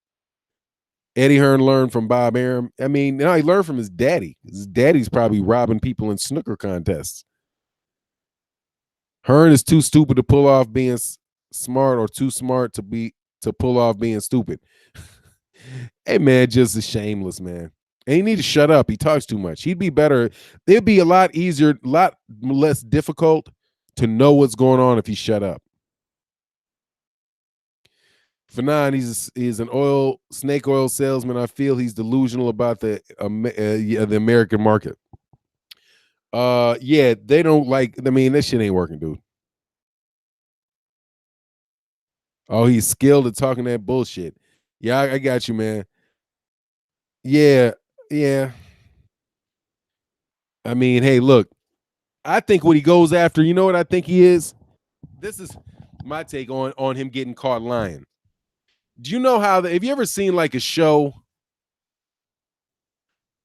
Eddie Hearn learned from Bob Arum. I mean, he learned from his daddy. His daddy's probably robbing people in snooker contests. Hearn is too stupid to pull off being smart or too smart to pull off being stupid. Hey, man, just a shameless, man. And he need to shut up. He talks too much. He'd be better. It'd be a lot easier, a lot less difficult to know what's going on if he shut up. Fanon, he's an snake oil salesman. I feel he's delusional about the American market. Yeah, they don't like. I mean, that shit ain't working, dude. Oh, he's skilled at talking that bullshit. Yeah, I got you, man. Yeah, yeah. I mean, hey, look, I think what he goes after, you know what I think he is? This is my take on him getting caught lying. Do you know how have you ever seen like a show?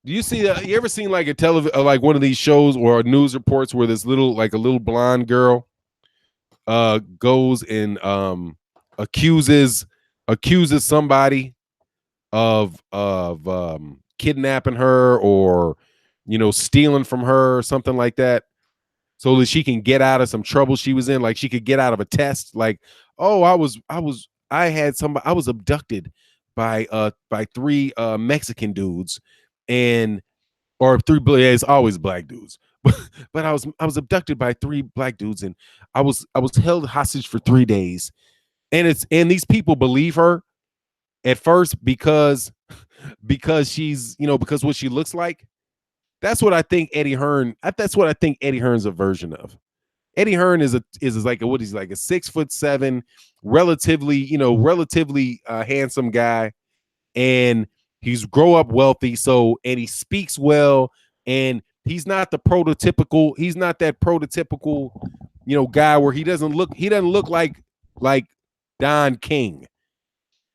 Do you see that? You ever seen like a television, like one of these shows or news reports where this little, like a little blonde girl, goes and accuses somebody of kidnapping her or stealing from her or something like that, so that she can get out of some trouble she was in, like she could get out of a test, like, oh, I was abducted by three Mexican dudes, and or three, yeah, it's always black dudes. But I was abducted by three black dudes, and I was held hostage for 3 days. And these people believe her at first because she's, because what she looks like. That's what I think Eddie Hearn. That's what I think Eddie Hearn's a version of. Eddie Hearn is like what he's like, a 6'7", relatively handsome guy, and he's grow up wealthy. So, and he speaks well, and he's not the prototypical. He's not that prototypical, guy where he doesn't look like Don King.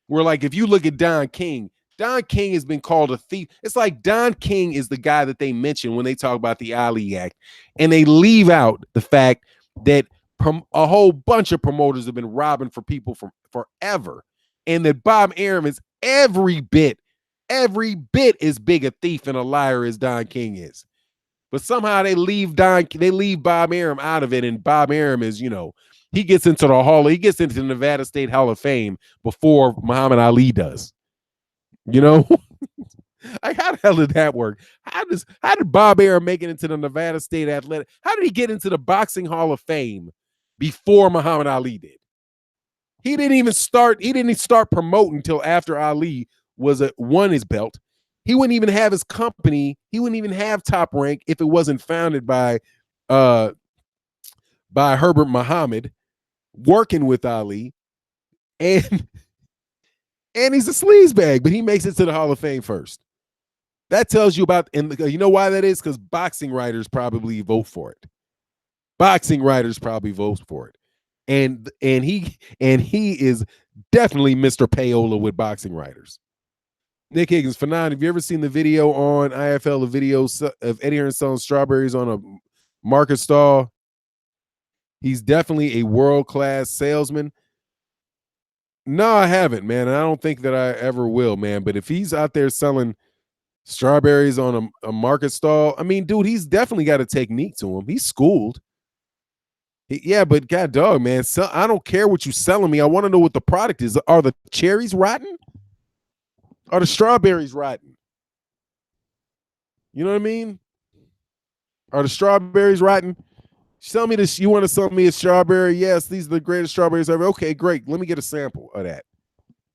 Where, like, if you look at Don King has been called a thief. It's like Don King is the guy that they mention when they talk about the Ali Act, and they leave out the fact that a whole bunch of promoters have been robbing for people from forever, and that Bob Arum is every bit as big a thief and a liar as Don King is. But somehow they leave Bob Arum out of it, and Bob Arum is, he gets into the Nevada State Hall of Fame before Muhammad Ali does. Like, how the hell did that work? How did Bob Arum make it into the Nevada State Athletic? How did he get into the Boxing Hall of Fame before Muhammad Ali did? He didn't even start promoting until after Ali won his belt. He wouldn't even have his company. He wouldn't even have Top Rank if it wasn't founded by Herbert Muhammad, working with Ali, and he's a sleazebag, but he makes it to the Hall of Fame first. That tells you about, and you know why that is? Because boxing writers probably vote for it. Boxing writers probably vote for it, and he is definitely Mr. Payola with boxing writers. Nick Higgins, Fanon, have you ever seen the video on IFL, the video of Eddie Hearn selling strawberries on a market stall? He's definitely a world-class salesman. No, I haven't, man. And I don't think that I ever will, man. But if he's out there selling strawberries on a market stall, I mean, dude, he's definitely got a technique to him. He's schooled. Yeah, but god dog, man, I don't care what you're selling me. I want to know what the product is. Are the cherries rotten? Are the strawberries rotten? You know what I mean? Are the strawberries rotten? Sell me this. You want to sell me a strawberry? Yes, these are the greatest strawberries ever. Okay, great. Let me get a sample of that,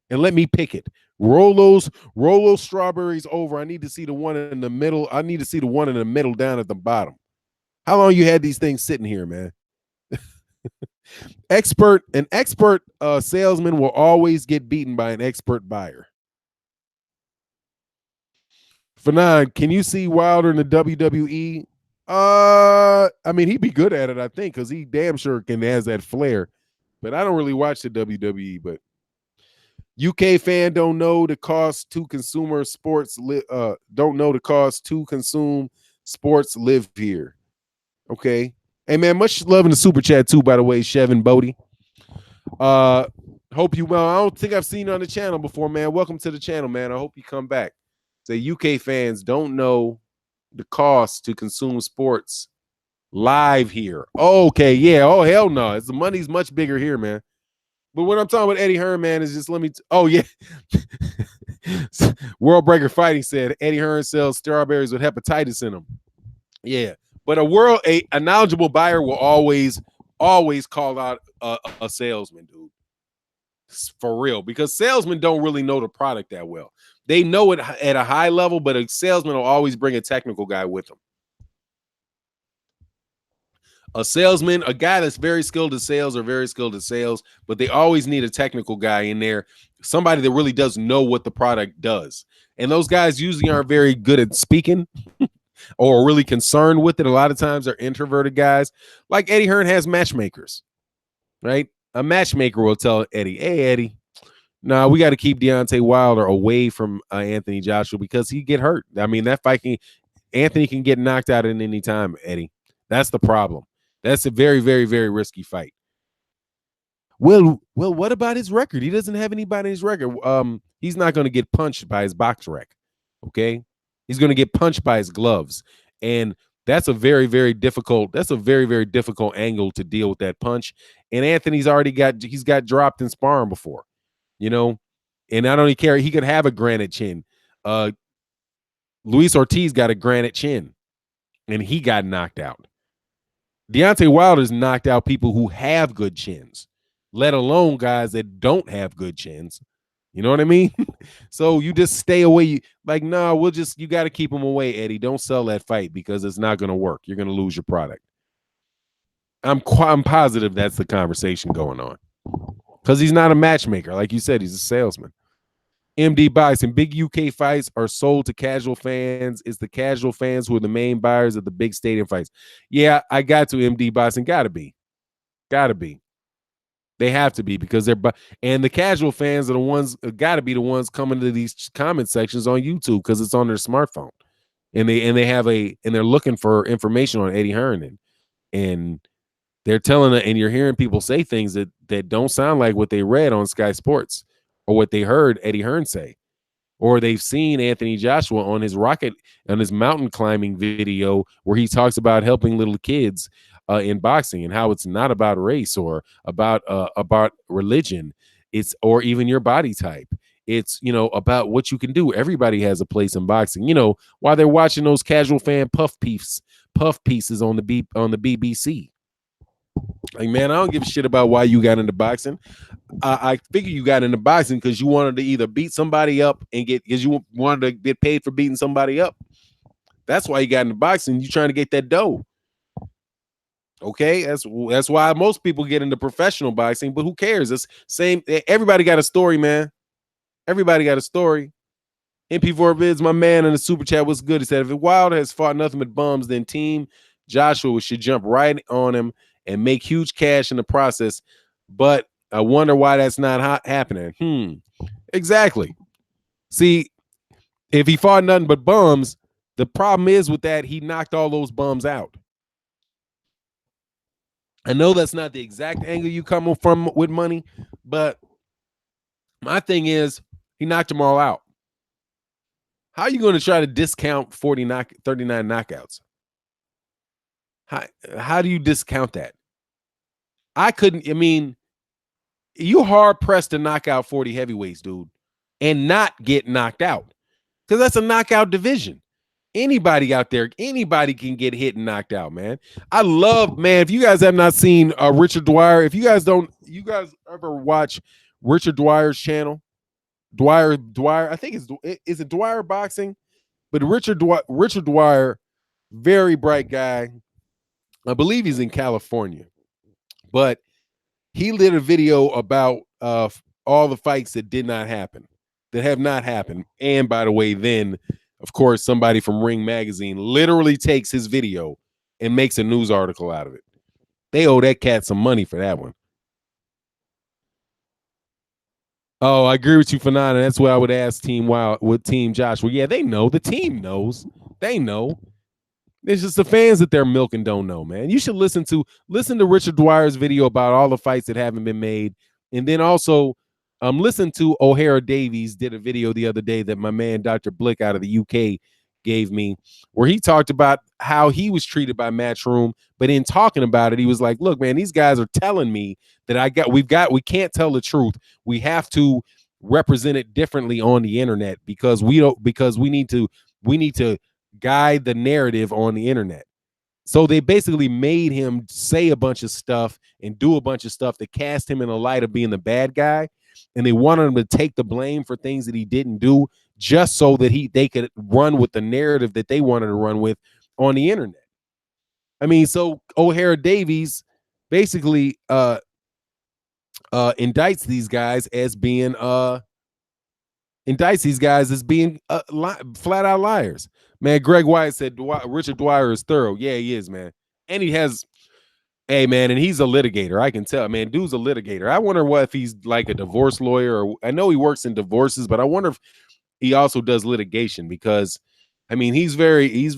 and let me pick it. Roll those strawberries over. I need to see the one in the middle. I need to see the one in the middle down at the bottom. How long you had these things sitting here, man? An expert salesman will always get beaten by an expert buyer. Fanon, can you see Wilder in the WWE? I mean, he'd be good at it, I think, because he damn sure has that flair. But I don't really watch the WWE. But UK fan don't know the cost to consumer sports. Don't know the cost to consume sports. Live here. Okay. Hey man, much love in the super chat too. By the way, Chevin Bodie. Hope you well. I don't think I've seen you on the channel before, man. Welcome to the channel, man. I hope you come back. The UK fans don't know the cost to consume sports live here. Okay, yeah. Oh hell no, the money's much bigger here, man. But what I'm talking about Eddie Hearn, man, is just oh yeah. World Breaker Fighting said Eddie Hearn sells strawberries with hepatitis in them. Yeah, but a knowledgeable buyer will always call out a salesman, dude. For real, because salesmen don't really know the product that well. They know it at a high level, but a salesman will always bring a technical guy with them. A salesman, a guy that's very skilled at sales or very skilled at sales, but they always need a technical guy in there, somebody that really does know what the product does. And those guys usually aren't very good at speaking. or really concerned with it. A lot of times they're introverted guys. Like Eddie Hearn has matchmakers, right? A matchmaker will tell Eddie, hey, Eddie, nah, we got to keep Deontay Wilder away from Anthony Joshua because he get hurt. I mean, that fight Anthony can get knocked out at any time, Eddie. That's the problem. That's a very, very, very risky fight. Well, what about his record? He doesn't have anybody in his record. He's not going to get punched by his box rec. Okay, he's going to get punched by his gloves, and that's a very, very difficult. That's a very, very difficult angle to deal with that punch. And Anthony's already got dropped in sparring before, you know. And I don't even care. He could have a granite chin. Luis Ortiz got a granite chin, and he got knocked out. Deontay Wilder's knocked out people who have good chins, let alone guys that don't have good chins. You know what I mean? So you just stay away. Like, no, you got to keep him away, Eddie. Don't sell that fight because it's not going to work. You're going to lose your product. I'm positive that's the conversation going on because he's not a matchmaker. Like you said, he's a salesman. MD Boxing, big UK fights are sold to casual fans. It's the casual fans who are the main buyers of the big stadium fights. Yeah, I got to MD Boxing. Gotta be. They have to be because and the casual fans are the ones, gotta be the ones coming to these comment sections on YouTube because it's on their smartphone. And they're looking for information on Eddie Hearn and they're telling it, and you're hearing people say things that don't sound like what they read on Sky Sports or what they heard Eddie Hearn say, or they've seen Anthony Joshua on his mountain climbing video where he talks about helping little kids in boxing and how it's not about race or about religion, or even your body type. It's, about what you can do. Everybody has a place in boxing. While they're watching those casual fan puff pieces on the BBC. Like, man, I don't give a shit about why you got into boxing. I figure you got into boxing because you wanted to either beat somebody up because you wanted to get paid for beating somebody up. That's why you got into boxing. You trying to get that dough. Okay, that's why most people get into professional boxing. But who cares? It's same. Everybody got a story, man. Everybody got a story. MP4 Vids, my man in the super chat, was good. He said, if Wilder has fought nothing but bums, then Team Joshua should jump right on him and make huge cash in the process. But I wonder why that's not happening. Exactly. See, if he fought nothing but bums, the problem is with that, he knocked all those bums out. I know that's not the exact angle you come from with money, but my thing is he knocked them all out. How are you going to try to discount 39 knockouts? How do you discount that? You hard pressed to knock out 40 heavyweights, dude, and not get knocked out. Because that's a knockout division. Anybody out there, anybody can get hit and knocked out, man. I love, man, if you guys have not seen Richard Dwyer, if you guys ever watch Richard Dwyer's channel, Dwyer, I think is it Dwyer Boxing? But Richard Dwyer, very bright guy. I believe he's in California. But he did a video about all the fights that did not happen, that have not happened. And by the way, then, of course, somebody from Ring Magazine literally takes his video and makes a news article out of it. They owe that cat some money for that one. Oh, I agree with you, Fanana. That's what I would ask Team Josh. Well, yeah, they know. The team knows. They know. It's just the fans that they're milking don't know, man. You should listen to Richard Dwyer's video about all the fights that haven't been made. And then also listen to O'Hara Davies did a video the other day that my man Dr. Blick out of the UK gave me, where he talked about how he was treated by Matchroom. But in talking about it, he was like, look, man, these guys are telling me that we can't tell the truth. We have to represent it differently on the internet because we need to guide the narrative on the internet. So they basically made him say a bunch of stuff and do a bunch of stuff that cast him in a light of being the bad guy. And they wanted him to take the blame for things that he didn't do just so that they could run with the narrative that they wanted to run with on the internet. I mean, so O'Hara Davies basically indicts these guys as being flat out liars. Man, Greg Wyatt said Richard Dwyer is thorough. Yeah, he is, man. And he has, hey, man, and he's a litigator. I can tell, man. Dude's a litigator. I wonder what if he's like a divorce lawyer, or I know he works in divorces, but I wonder if he also does litigation because, I mean, he's very, his,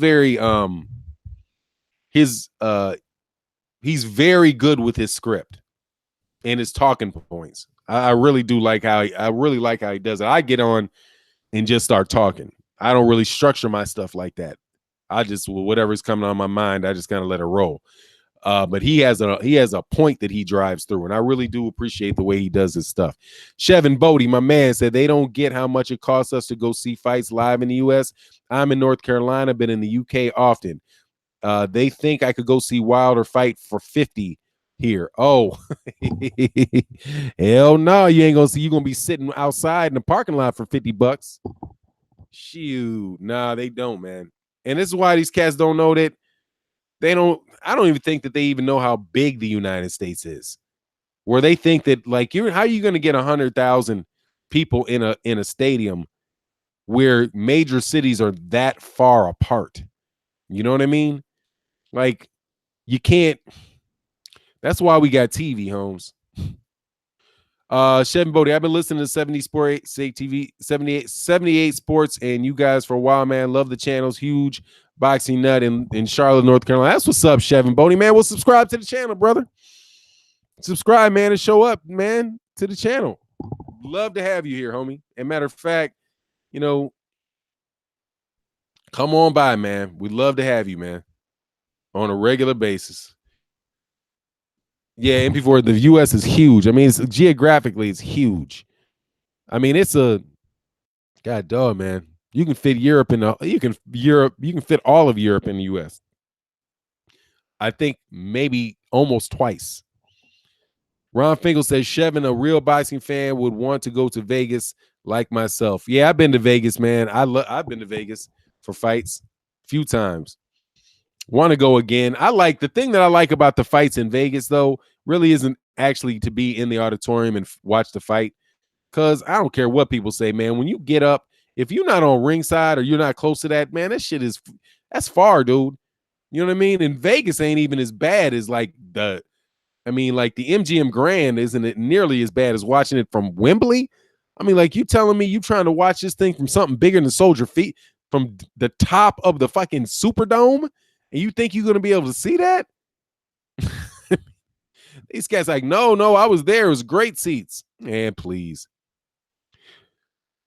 he's very good with his script and his talking points. I really do like I really like how he does it. I get on and just start talking. I don't really structure my stuff like that. I just, whatever's coming on my mind, I just kind of let it roll. But he has a point that he drives through, and I really do appreciate the way he does his stuff. Chevin Bodie, my man, said they don't get how much it costs us to go see fights live in the U.S. I'm in North Carolina, been in the U.K. often. They think I could go see Wilder fight for 50 here. Oh, hell no, you ain't gonna see. You're gonna be sitting outside in the parking lot for $50. Shoot, nah, they don't, man. And this is why these cats don't know that they don't. I don't even think that they even know how big the United States is. Where they think that like how are you going to get 100,000 people in a stadium where major cities are that far apart? You know what I mean? Like you can't. That's why we got TV, Holmes. Chevin Bodie, I've been listening to 70 Sport Say TV 78 Sports and you guys for a while, man. Love the channels. Huge boxing nut in Charlotte, North Carolina. That's what's up, Chevin Bodie, man. We'll subscribe to the channel, brother. Subscribe, man, and show up, man, to the channel. Love to have you here, homie. And matter of fact, you know, come on by, man. We'd love to have you, man, on a regular basis. Yeah, MP4, the US is huge. I mean, geographically, it's huge. I mean, it's a god dog, man. You can fit Europe you can fit all of Europe in the US. I think maybe almost twice. Ron Finkel says Chevin, a real boxing fan, would want to go to Vegas like myself. Yeah, I've been to Vegas, man. I've been to Vegas for fights a few times. Want to go again. I like the thing that I like about the fights in Vegas, though, really isn't actually to be in the auditorium and watch the fight. Because I don't care what people say, man. When you get up, if you're not on ringside or you're not close to that, man, that's far, dude. You know what I mean? And Vegas ain't even as bad as like the MGM Grand isn't it nearly as bad as watching it from Wembley. I mean, like you telling me you trying to watch this thing from something bigger than Soldier Field, from the top of the fucking Superdome, and you think you're gonna be able to see that? These guys like, no, I was there. It was great seats. Man, please.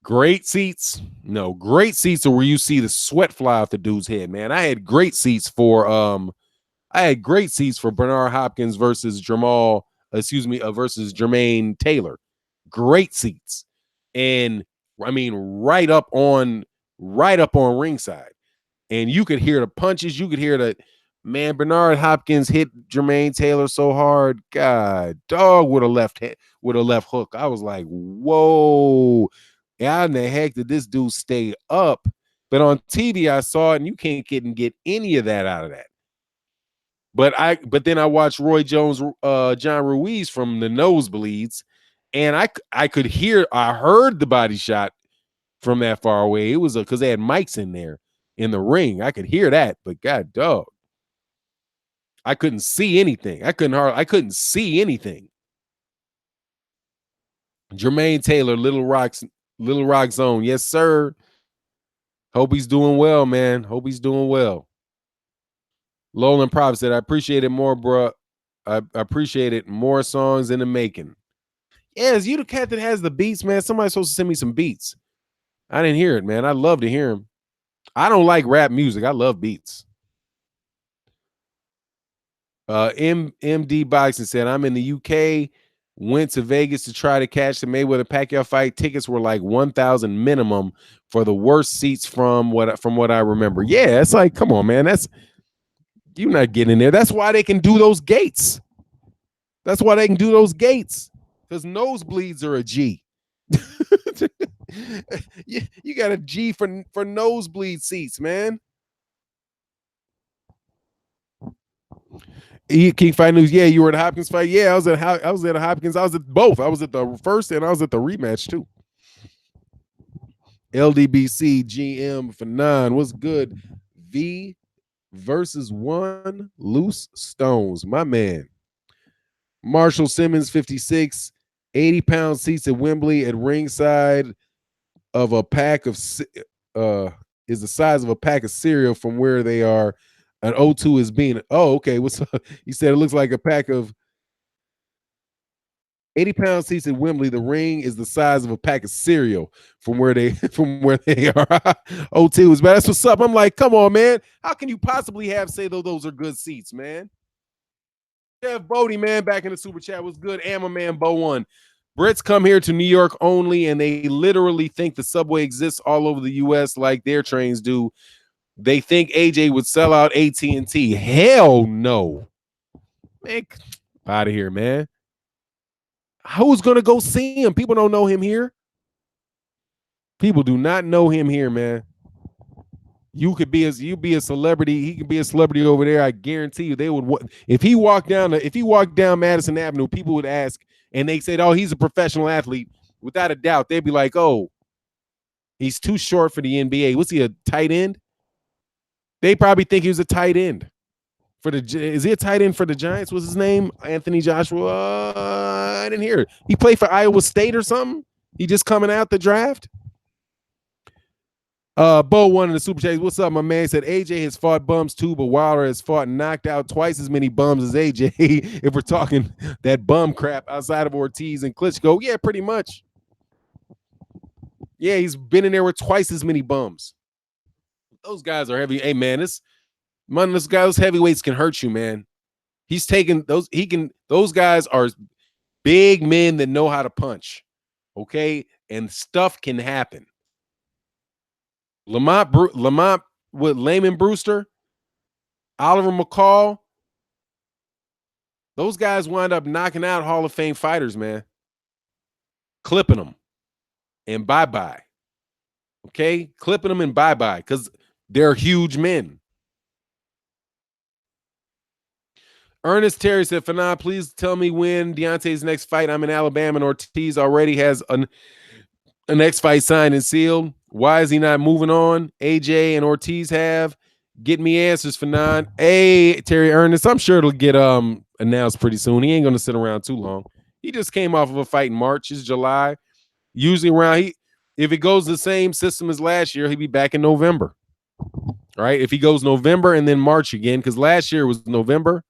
Great seats. No, great seats are where you see the sweat fly off the dude's head, man. I had great seats for Bernard Hopkins versus versus Jermaine Taylor. Great seats. And I mean right up on ringside. And you could hear the punches, you could hear the man. Bernard Hopkins hit Jermaine Taylor so hard. God, dog with a left hook. I was like, whoa. How in the heck did this dude stay up? But on TV, I saw it, and you can't get any of that out of that. But then I watched Roy Jones, John Ruiz from the nosebleeds, and I heard the body shot from that far away. It was because they had mics in there in the ring. I could hear that, but god dog, I couldn't see anything. I couldn't see anything. Jermaine Taylor, Little Rock Zone. Yes, sir. Hope he's doing well, man. Hope he's doing well. Lowland Prop said, I appreciate it more, bro. I appreciate it. More songs in the making. Yeah, is you the cat that has the beats, man? Somebody's supposed to send me some beats. I didn't hear it, man. I'd love to hear him. I don't like rap music. I love beats. MD Boxing said, I'm in the UK, went to Vegas to try to catch the Mayweather Pacquiao fight. Tickets were like 1,000 minimum for the worst seats from what I remember. Yeah, it's like, come on, man. You're not getting in there. That's why they can do those gates. Because nosebleeds are a G. you got a G for nosebleed seats, man. King Fight News. Yeah, you were at Hopkins fight. Yeah, I was at Hopkins. I was at both. I was at the first and I was at the rematch too. LDBC GM for 9. What's good? V versus 1 loose stones. My man. Marshall Simmons, 56, 80-pound seats at Wembley at ringside of a pack of is the size of a pack of cereal from where they are. An O2 is being. Oh, okay. What's up? He said it looks like a pack of 80-pound seats at Wembley. The ring is the size of a pack of cereal from where they are. O2 is bad. That's what's up. I'm like, come on, man. How can you possibly say those are good seats, man? Jeff Bodie, man, back in the super chat was good. And my man Bo one. Brits come here to New York only, and they literally think the subway exists all over the U.S. like their trains do. They think AJ would sell out AT&T. Hell no. Man, out of here, man. Who's going to go see him? People don't know him here. People do not know him here, man. You be a celebrity. He could be a celebrity over there. I guarantee you, they would. If he walked down Madison Avenue, people would ask, and they said, "Oh, he's a professional athlete." Without a doubt, they'd be like, "Oh, he's too short for the NBA. Was he a tight end?" They probably think he was a tight end for the. Is he a tight end for the Giants? Was his name Anthony Joshua? I didn't hear it. He played for Iowa State or something. He just coming out the draft. Bo one in the super chat. What's up, my man? He said AJ has fought bums too, but Wilder has fought and knocked out twice as many bums as AJ. If we're talking that bum crap outside of Ortiz and Klitschko, yeah, pretty much. Yeah, he's been in there with twice as many bums. Those guys are heavy. Hey, man, those heavyweights can hurt you, man. He's taking those. Those guys are big men that know how to punch. Okay, and stuff can happen. Lamont with Layman Brewster, Oliver McCall, those guys wind up knocking out Hall of Fame fighters, man. Clipping them and bye-bye. Okay? Clipping them and bye-bye because they're huge men. Ernest Terry said, Fanon, please tell me when Deontay's next fight. I'm in Alabama and Ortiz already has an next fight signed and sealed. Why is he not moving on? AJ and Ortiz have. Get me answers, Fanon. Hey, Terry Ernest, I'm sure it'll get announced pretty soon. He ain't going to sit around too long. He just came off of a fight in March. It's July. Usually if it goes the same system as last year, he'll be back in November. All right? If he goes November and then March again, because last year was November.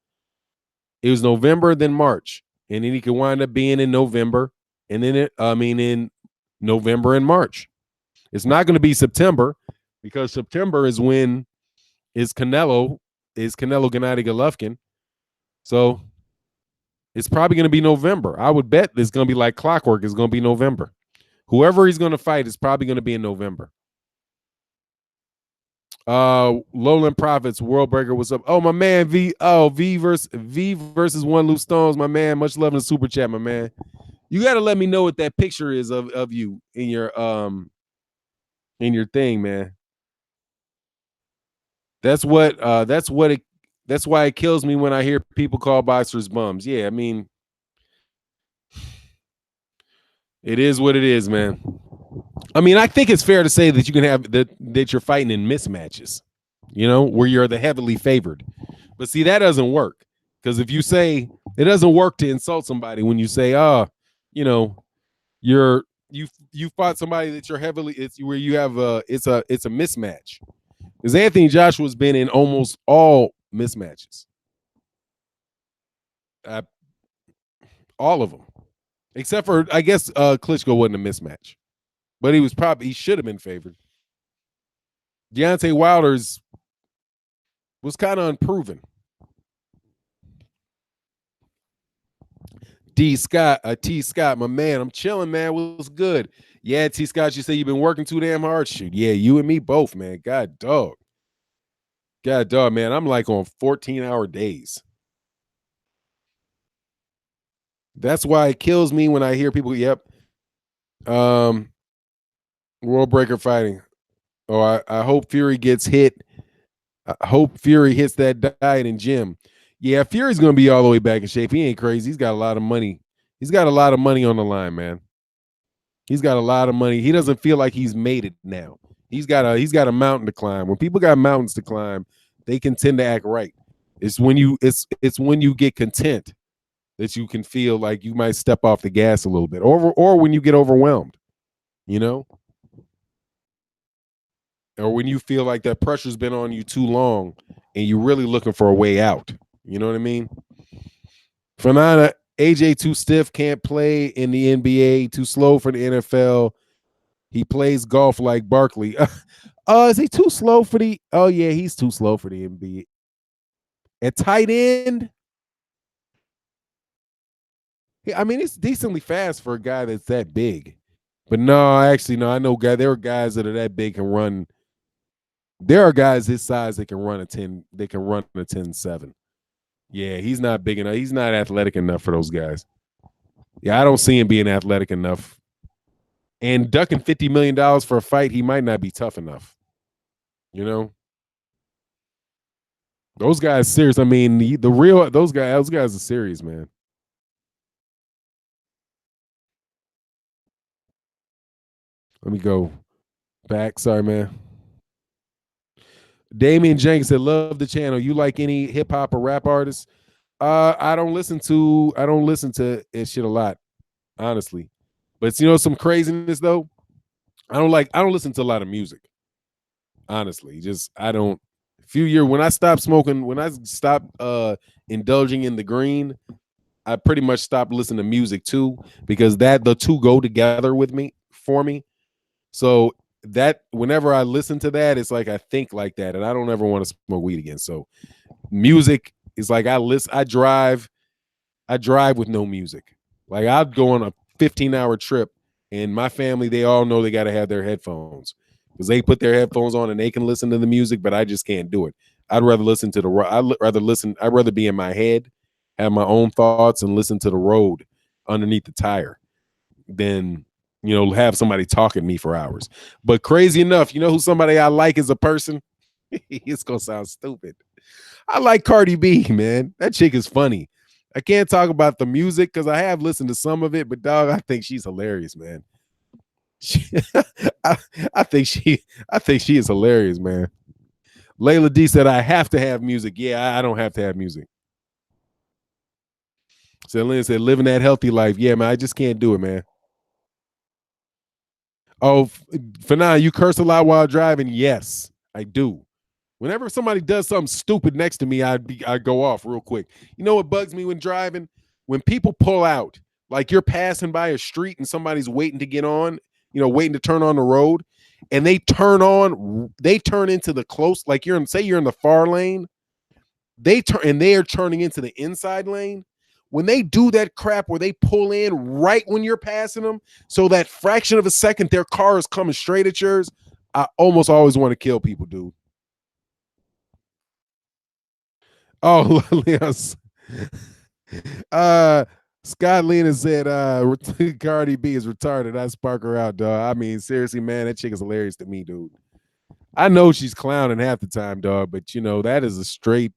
It was November, then March. And then he could wind up being in November. And then in November and March. It's not going to be September because September is when Canelo Gennady Golovkin. So it's probably going to be November. I would bet it's going to be like clockwork. It's going to be November. Whoever he's going to fight is probably going to be in November. Lowland Profits, World Breaker, what's up? Oh, my man, V versus 1 loose stones, my man. Much love in the super chat, my man. You got to let me know what that picture is of you in your thing, man. That's why it kills me when I hear people call boxers bums. Yeah, I mean, it is what it is, man. I mean, I think it's fair to say that you can have that you're fighting in mismatches, where you're the heavily favored. But see, that doesn't work. Because if you say it doesn't work to insult somebody when you say, you fought somebody that you're heavily, it's where you have it's a mismatch. Because Anthony Joshua's been in almost all mismatches. All of them. Except for, I guess, Klitschko wasn't a mismatch. But he should have been favored. Deontay Wilder's was kind of unproven. T. Scott, my man. I'm chilling, man. What's good? Yeah, T. Scott, you say you've been working too damn hard. Shoot. Yeah, you and me both, man. God dog, man. I'm like on 14-hour days. That's why it kills me when I hear people, yep. World Breaker fighting. Oh, I hope Fury gets hit. I hope Fury hits that diet in gym. Yeah, Fury's going to be all the way back in shape. He ain't crazy. He's got a lot of money. He's got a lot of money on the line, man. He's got a lot of money. He doesn't feel like he's made it now. He's got a mountain to climb. When people got mountains to climb, they can tend to act right. It's when you get content that you can feel like you might step off the gas a little bit, or when you get overwhelmed, you know, or when you feel like that pressure's been on you too long, and you're really looking for a way out. You know what I mean? Fanana, AJ too stiff, can't play in the NBA, too slow for the NFL. He plays golf like Barkley. Is he too slow for the? Oh yeah, he's too slow for the NBA. At tight end, I mean, it's decently fast for a guy that's that big. But no, actually, no. I know there are guys that are that big can run. There are guys his size that can run a 10. They can run a 10-7. Yeah, he's not big enough. He's not athletic enough for those guys. Yeah, I don't see him being athletic enough. And ducking $50 million for a fight, he might not be tough enough. You know, those guys serious. I mean, the real those guys are serious, man. Let me go back. Sorry, man. Damian Jenkins said, "Love the channel. You like any hip hop or rap artists?" I don't listen to it shit a lot, honestly. But some craziness though. I don't listen to a lot of music, honestly. Just I don't. A few years when I stopped smoking, when I stopped indulging in the green, I pretty much stopped listening to music too, because the two go together with me for me. So that whenever I listen to that, it's like I think like that, and I don't ever want to smoke weed again. So music is like I drive with no music. Like I'd go on a 15-hour trip, and my family, they all know they got to have their headphones because they put their headphones on and they can listen to the music, but I just can't do it. I'd rather listen to the. I'd rather be in my head, have my own thoughts, and listen to the road underneath the tire than have somebody talk at me for hours. But crazy enough, who somebody I like as a person? It's gonna sound stupid. I like Cardi B, man. That chick is funny. I can't talk about the music because I have listened to some of it, but dog, I think she's hilarious, man. She, I, I think she, I think she is hilarious, man. Layla D said, "I have to have music." Yeah, I don't have to have music. So Lynn said, "Living that healthy life." Yeah, man, I just can't do it, man. Oh, for now, you curse a lot while driving. Yes, I do. Whenever somebody does something stupid next to me, I go off real quick. You know what bugs me when driving? When people pull out, like you're passing by a street and somebody's waiting to get on, waiting to turn on the road, and they turn into the close, like you're in the far lane, they are turning into the inside lane. When they do that crap where they pull in right when you're passing them, so that fraction of a second their car is coming straight at yours, I almost always want to kill people, dude. Oh, Leos. uh Scott Lena said Cardi B is retarded. I spark her out, dog. I mean, seriously, man, that chick is hilarious to me, dude. I know she's clowning half the time, dog, but that is a straight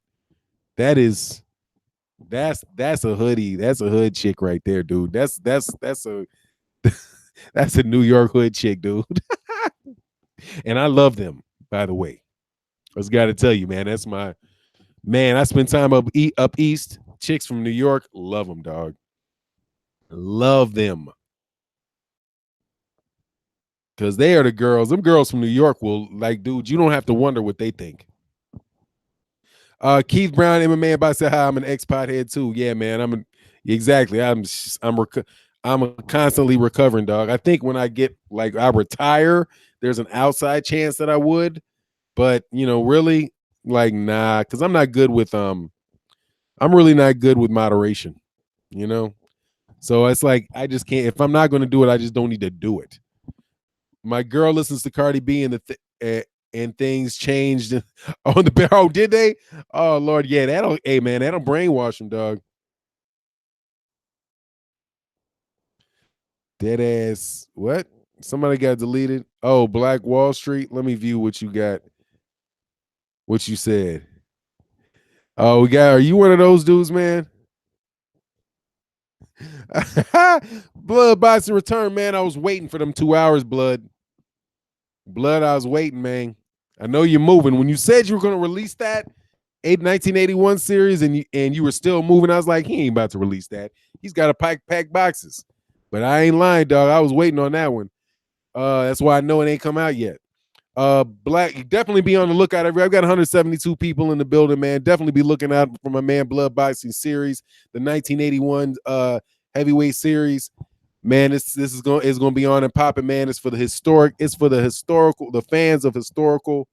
that is that's a hoodie. That's a hood chick right there, dude. That's a that's a New York hood chick, dude. And I love them, by the way. I just gotta tell you, man, that's my man. I spend time up east. Chicks from New York, love them, dog. Love them. Because they are the girls. Them girls from New York will like, dude, you don't have to wonder what they think. Keith Brown, MMA about to say hi. I'm an ex pothead too. Yeah, man. Exactly. I'm constantly recovering, dog. I think when I get like I retire, there's an outside chance that I would, but really, like nah, because I'm really not good with moderation. You know, so it's like I just can't. If I'm not going to do it, I just don't need to do it. My girl listens to Cardi B and things changed on the bed. Oh, did they? Oh Lord, yeah. That'll hey man, that'll brainwash them, dog. Dead ass. What? Somebody got deleted. Oh, Black Wall Street. Let me view what you got. What you said. Oh, we got. Are you one of those dudes, man? Blood boxing return, man. I was waiting for them 2 hours, blood. Blood, I was waiting, man. I know you're moving. When you said you were going to release that 1981 series and you were still moving, I was like, he ain't about to release that. He's got to pack boxes. But I ain't lying, dog. I was waiting on that one. That's why I know it ain't come out yet. Black, definitely be on the lookout. I've got 172 people in the building, man. Definitely be looking out for my man Blood Boxing Series, the 1981 heavyweight series. Man, this is going to be on and popping, man. It's for the historical, the fans of historical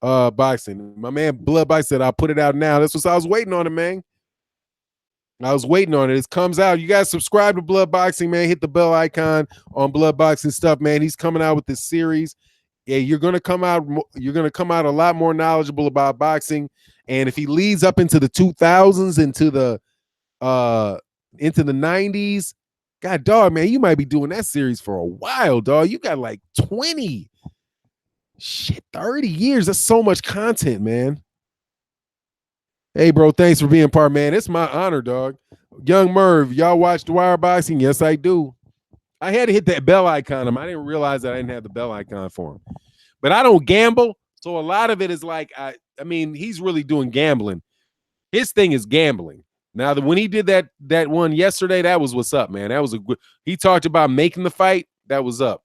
boxing. My man Blood Boxing said, I'll put it out now. That's what I was waiting on it, man. I was waiting on it. It comes out. You guys subscribe to Blood Boxing, man. Hit the bell icon on Blood Boxing stuff, man. He's coming out with this series. Yeah, you're gonna come out a lot more knowledgeable about boxing. And if he leads up into the 2000s, into the 90s, God, dog, man, you might be doing that series for a while, dog. You got like 20, 30 years. That's so much content, man. Hey, bro, thanks for being part, man. It's my honor, dog. Young Merv, y'all watch The Wire Boxing? Yes, I do. I had to hit that bell icon. I didn't realize that I didn't have the bell icon for him. But I don't gamble, so a lot of it is like, I mean, he's really doing gambling. His thing is gambling. Now, when he did that one yesterday, that was what's up, man. That was a good. He talked about making the fight. That was up.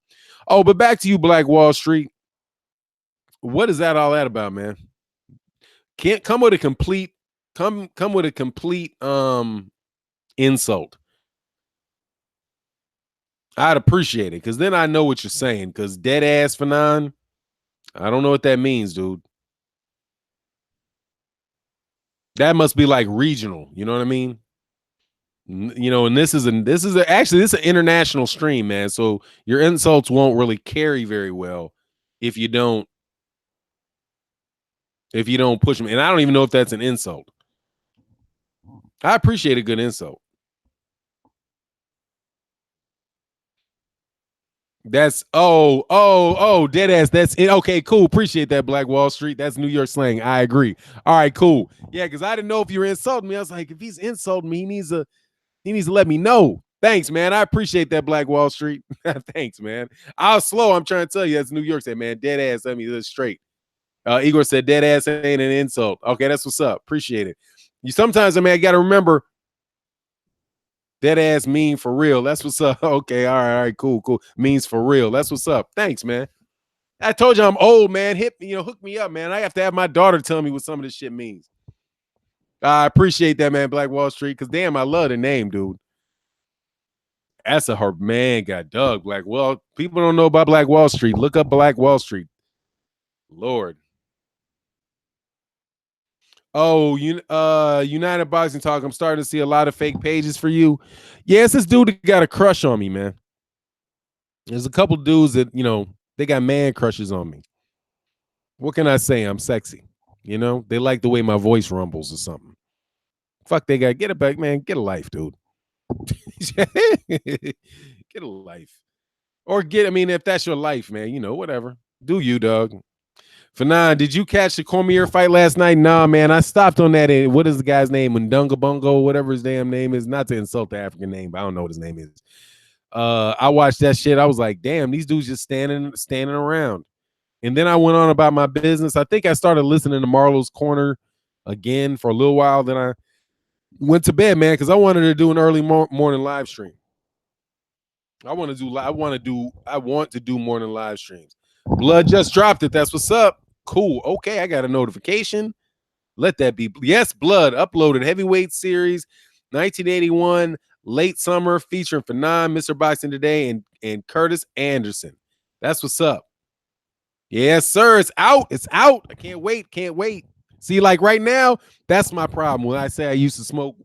Oh, but back to you, Black Wall Street. What is that all that about, man? Can't come with a complete insult. I'd appreciate it because then I know what you're saying. Because dead ass Fanon, I don't know what that means, dude. That must be like regional. You know what I mean? You know, and this is an international stream, man. So your insults won't really carry very well if you don't push them. And I don't even know if that's an insult. I appreciate a good insult. That's dead ass. That's it. Okay, cool. Appreciate that, Black Wall Street. That's New York slang. I agree. All right, cool. Yeah, because I didn't know if you were insulting me. I was like, if he's insulting me, he needs to let me know. Thanks, man. I appreciate that, Black Wall Street. Thanks, man. I was slow. I'm trying to tell you, that's New York said, man. Dead ass. I mean, that's straight. Igor said, dead ass ain't an insult. Okay, that's what's up. Appreciate it. You sometimes, I mean, I got to remember. Dead ass mean for real. That's what's up. Okay, all right, cool. Means for real. That's what's up. Thanks, man. I told you I'm old, man. Hook me up, man. I have to have my daughter tell me what some of this shit means. I appreciate that, man, Black Wall Street, because damn, I love the name, dude. That's her man got Doug Black. Well, people don't know about Black Wall Street. Look up Black Wall Street. Lord. Oh, United Boxing Talk. I'm starting to see a lot of fake pages for you. Yeah, it's this dude that got a crush on me, man. There's a couple dudes that, they got man crushes on me. What can I say? I'm sexy. They like the way my voice rumbles or something. Fuck, they got get it back, man. Get a life, dude. Get a life. Or if that's your life, man, whatever. Do you, dog? Fanon, did you catch the Cormier fight last night? Nah, man. I stopped on that. What is the guy's name? Mundunga Bungo, whatever his damn name is. Not to insult the African name, but I don't know what his name is. I watched that shit. I was like, damn, these dudes just standing around. And then I went on about my business. I think I started listening to Marlo's Corner again for a little while. Then I went to bed, man, because I wanted to do an early morning live stream. I want to do morning live streams. Blood just dropped it. That's what's up. Cool. Okay, I got a notification. Let that be. Yes, Blood uploaded heavyweight series 1981 late summer featuring Fanon, Mr. Boxing Today, and Curtis Anderson. That's what's up. Yes, sir. It's out. It's out. I can't wait. Can't wait. See, like right now, that's my problem. When I say I used to smoke,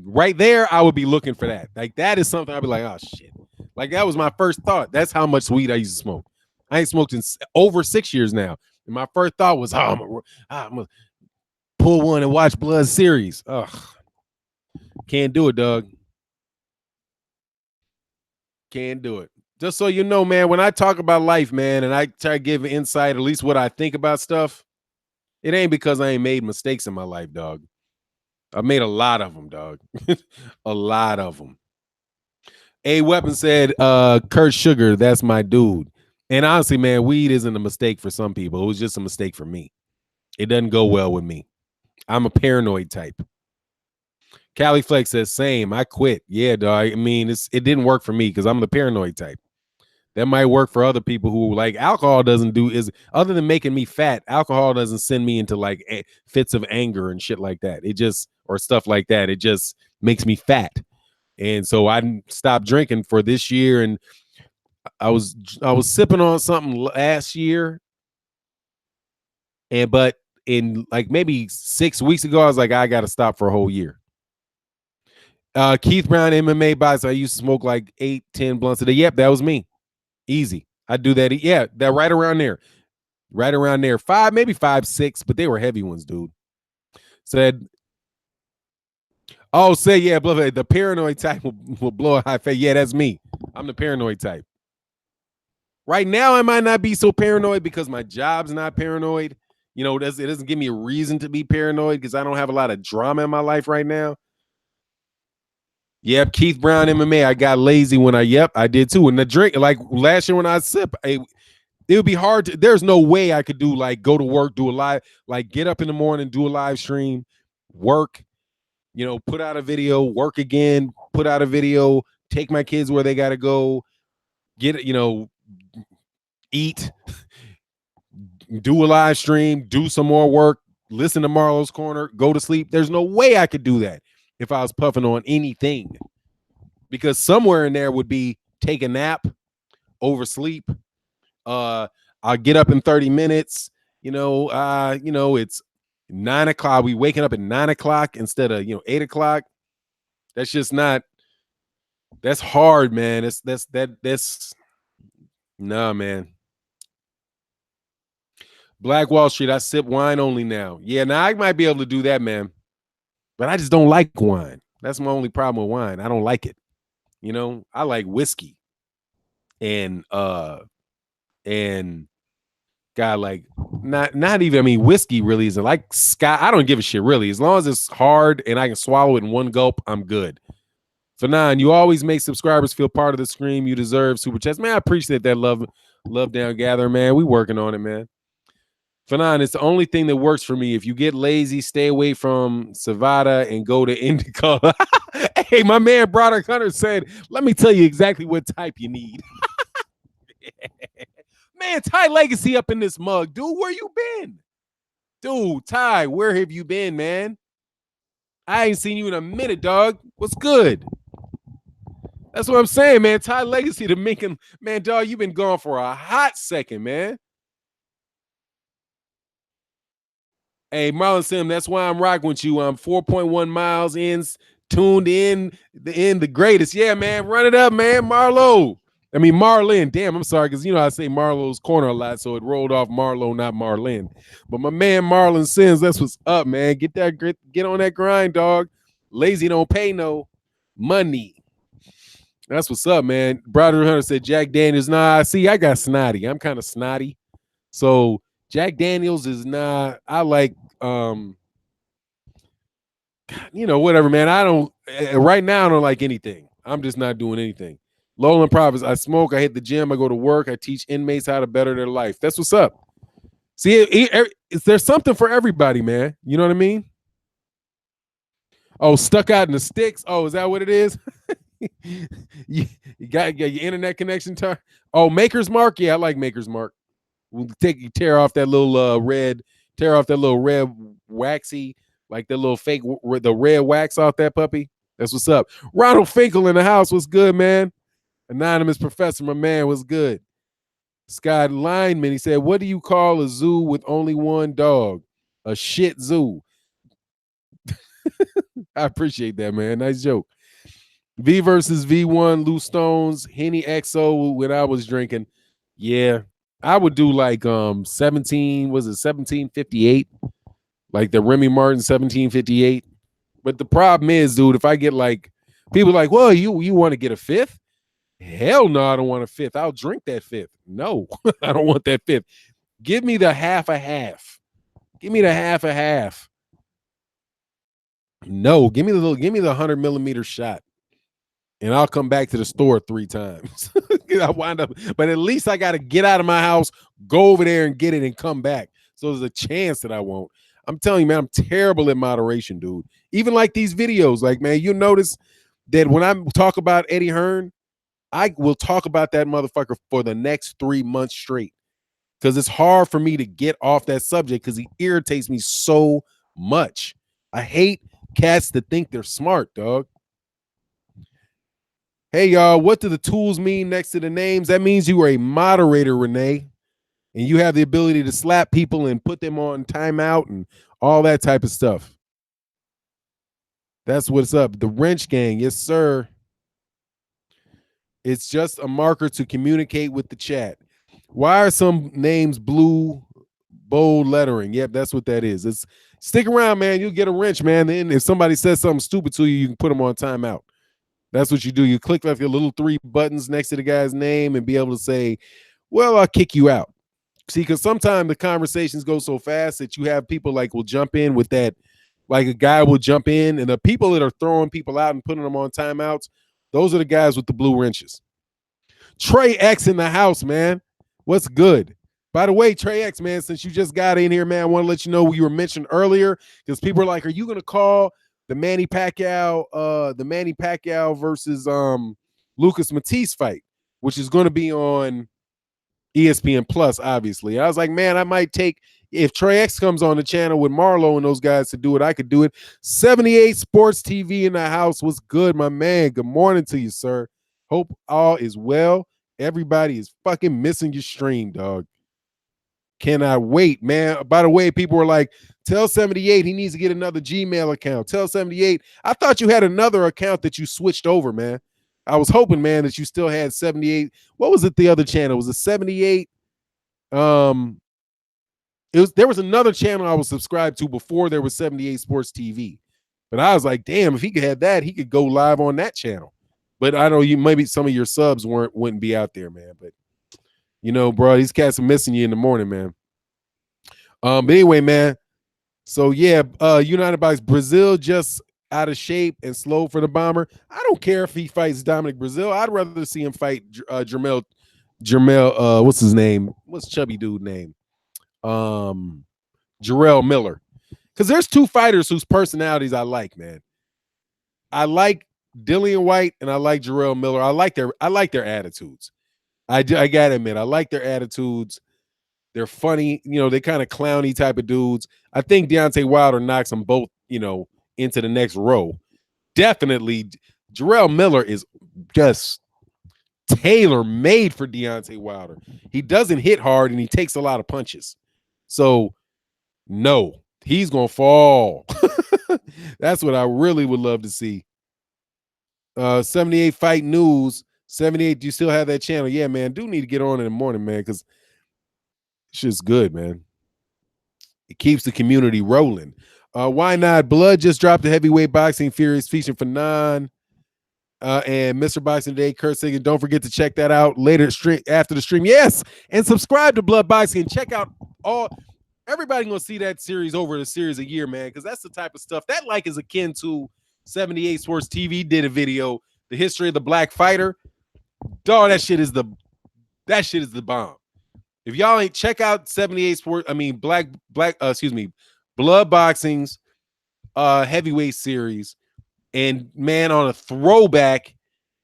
right there, I would be looking for that. Like that is something I'd be like, oh shit. Like that was my first thought. That's how much weed I used to smoke. I ain't smoked in over 6 years now. And my first thought was, I'm gonna pull one and watch Blood series. Ugh. Can't do it, Doug. Can't do it. Just so you know, man, when I talk about life, man, and I try to give insight, at least what I think about stuff, it ain't because I ain't made mistakes in my life, dog. I made a lot of them, dog. A lot of them. A Weapon said, Kurt Sugar, that's my dude. And honestly, man, weed isn't a mistake for some people. It was just a mistake for me. It doesn't go well with me. I'm a paranoid type. Cali Flex says, same. I quit. Yeah, dog. I mean, it didn't work for me because I'm the paranoid type. That might work for other people who like alcohol doesn't do is other than making me fat, alcohol doesn't send me into like fits of anger and shit like that. It just or stuff like that. It just makes me fat. And so I stopped drinking for this year and I was sipping on something last year but in like maybe 6 weeks ago I was like I got to stop for a whole year. Keith Brown MMA buys. I used to smoke like 8-10 blunts a day. Yep, that was me. Easy. I do that. Yeah, that right around there. Right around there. 5, maybe 5, 6, but they were heavy ones, dude. Said, oh, say yeah, the paranoid type will blow a high face. Yeah, that's me. I'm the paranoid type. Right now, I might not be so paranoid because my job's not paranoid. You know, it doesn't give me a reason to be paranoid because I don't have a lot of drama in my life right now. Yep, Keith Brown MMA. I got lazy when I did too. And the drink, like last year when I sip, it would be hard to, there's no way I could do like go to work, do a live, like get up in the morning, do a live stream, work, you know, put out a video, work again, put out a video, take my kids where they got to go, get, you know, eat, do a live stream, do some more work, listen to Marlo's Corner, go to sleep. There's no way I could do that if I was puffing on anything, because somewhere in there would be take a nap, oversleep. I'll get up in 30 minutes. It's 9 o'clock. We waking up at 9 o'clock instead of 8 o'clock. That's just not. That's hard, man. That's nah, man. Black Wall Street. I sip wine only now. Yeah, now I might be able to do that, man. But I just don't like wine. That's my only problem with wine. I don't like it. You know, I like whiskey and God, like not even. I mean, whiskey really isn't like Scott. I don't give a shit really. As long as it's hard and I can swallow it in one gulp, I'm good. Fanon, you always make subscribers feel part of the stream. You deserve super chats, man. I appreciate that love down gather, man. We working on it, man. Fanon, it's the only thing that works for me. If you get lazy, stay away from Savada and go to Indica. Hey, my man Broderick Hunter said, let me tell you exactly what type you need. Man, Ty Legacy up in this mug. Dude, where you been? Dude, Ty, where have you been, man? I ain't seen you in a minute, dog. What's good? That's what I'm saying, man. Ty Legacy to making, man, dog, you've been gone for a hot second, man. Hey, Marlon Sim, that's why I'm rocking with you. I'm 4.1 miles in, tuned in, the greatest. Yeah, man, run it up, man. Marlin. Damn, I'm sorry, because I say Marlo's Corner a lot, so it rolled off Marlo, not Marlin. But my man Marlon Sims, that's what's up, man. Get on that grind, dog. Lazy don't pay no money. That's what's up, man. Brother Hunter said Jack Daniels. Nah, see, I got snotty. I'm kind of snotty. So Jack Daniels is not. I like whatever, man. I don't right now. I don't like anything. I'm just not doing anything. Lowland Prophets. I smoke. I hit the gym. I go to work. I teach inmates how to better their life. That's what's up. See, there's something for everybody, man. You know what I mean? Oh, stuck out in the sticks. Oh, is that what it is? you got your internet connection. Oh, Maker's Mark. Yeah, I like Maker's Mark. We'll tear off that little red waxy, like the little fake the red wax off that puppy. That's what's up. Ronald Finkel in the house. What's good, man? Anonymous Professor, my man, was good. Scott Lineman, he said, what do you call a zoo with only one dog? A shit zoo. I appreciate that, man. Nice joke. V versus V1, Lou Stones, Henny XO when I was drinking. Yeah, I would do like 1758? Like the Remy Martin 1758. But the problem is, dude, if I get like people like, well, you want to get a fifth? Hell no, I don't want a fifth. I'll drink that fifth. No, I don't want that fifth. Give me the half a half. Give me the half a half. No, give me the 100 millimeter shot, and I'll come back to the store 3 times. I wind up, but at least I got to get out of my house, go over there and get it, and come back. So there's a chance that I won't. I'm telling you, man, I'm terrible at moderation, dude. Even like these videos, like, man, you notice that when I talk about Eddie Hearn, I will talk about that motherfucker for the next 3 months straight, because it's hard for me to get off that subject because he irritates me so much. I hate cats that think they're smart, dog. Hey, y'all, what do the tools mean next to the names? That means you are a moderator, Renee, and you have the ability to slap people and put them on timeout and all that type of stuff. That's what's up. The Wrench Gang, yes, sir. It's just a marker to communicate with the chat. Why are some names blue, bold lettering? Yep, that's what that is. It's stick around, man. You'll get a wrench, man. Then if somebody says something stupid to you, you can put them on timeout. That's what you do. You click like the little 3 buttons next to the guy's name and be able to say, well, I'll kick you out. See, because sometimes the conversations go so fast that you have people like will jump in with that, like a guy will jump in, and the people that are throwing people out and putting them on timeouts, those are the guys with the blue wrenches. Trey X in the house, man. What's good? By the way, Trey X, man, since you just got in here, man, I want to let you know you were mentioned earlier because people are like, are you going to call the Manny Pacquiao versus Lucas Matisse fight, which is going to be on ESPN Plus, obviously. I was like, man, I might take, if Trey X comes on the channel with Marlo and those guys to do it, I could do it. 78 Sports TV in the house. What's good, my man? Good morning to you, sir. Hope all is well. Everybody is fucking missing your stream, dog. Cannot wait, man. By the way, people were like, tell 78 he needs to get another Gmail account. Tell 78. I thought you had another account that you switched over, man. I was hoping, man, that you still had 78. What was it, the other channel? Was it 78? There was another channel I was subscribed to before there was 78 Sports TV. But I was like, damn, if he could have that, he could go live on that channel. But I know you maybe some of your subs wouldn't be out there, man. But you know, bro, these cats are missing you in the morning, man. But anyway, man. So yeah, United Box Brazil just out of shape and slow for the bomber. I don't care if he fights Dominic Brazil. I'd rather see him fight Jermel. What's his name? What's chubby dude name? Jarrell Miller. Because there's 2 fighters whose personalities I like, man. I like Dillian White and I like Jarrell Miller. I like their attitudes. I gotta admit, I like their attitudes. They're funny, you know, they kind of clowny type of dudes. I think Deontay Wilder knocks them both, you know, into the next row. Definitely, Jarrell Miller is just tailor-made for Deontay Wilder. He doesn't hit hard and he takes a lot of punches. So, no, he's going to fall. That's what I really would love to see. 78 Fight News. 78, do you still have that channel? Yeah, man, do need to get on in the morning, man, because shit's good, man. It keeps the community rolling. Why not? Blood just dropped a heavyweight boxing Furious featuring Fanon and Mr. Boxing Today, Kurt Sagan. Don't forget to check that out later after the stream. Yes, and subscribe to Blood Boxing and check out all. Everybody gonna see that series over the series a year, man, because that's the type of stuff that like is akin to 78 Sports TV did a video, the history of the black fighter. Dog, that shit is the bomb. If y'all ain't check out 78 Sports, I mean Blood Boxing's heavyweight series, and man, on a throwback,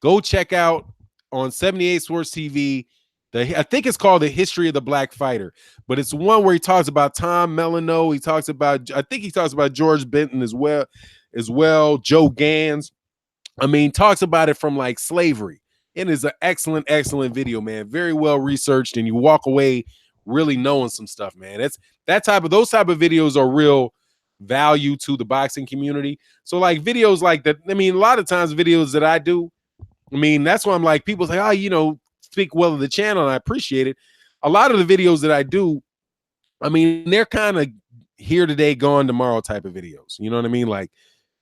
go check out on 78 Sports TV. I think it's called The History of the Black Fighter, but it's one where he talks about Tom Melano. I think he talks about George Benton as well, Joe Gans. I mean, talks about it from like slavery. It is an excellent video, man. Very well researched, and you walk away really knowing some stuff, man. Those type of videos are real value to the boxing community. So like videos like that, I mean, a lot of times videos that I do, I mean, that's why I'm like, people say, oh, you know, speak well of the channel, and I appreciate it. A lot of the videos that I do, I mean, they're kind of here today, gone tomorrow type of videos. You know what I mean? Like,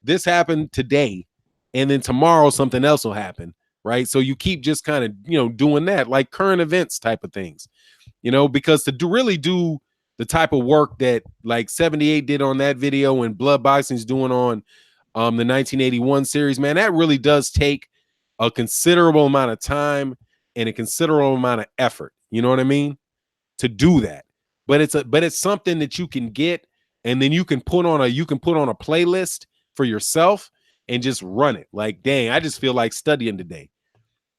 this happened today, and then tomorrow something else will happen, right? So you keep just kind of, you know, doing that, like current events type of things, you know, because to really do the type of work that like 78 did on that video and Blood Boxing's doing on The 1981 series, man, that really does take a considerable amount of time and a considerable amount of effort. You know what I mean? To do that. But it's something that you can get, and then you can put on a playlist for yourself and just run it. Like, dang, I just feel like studying today.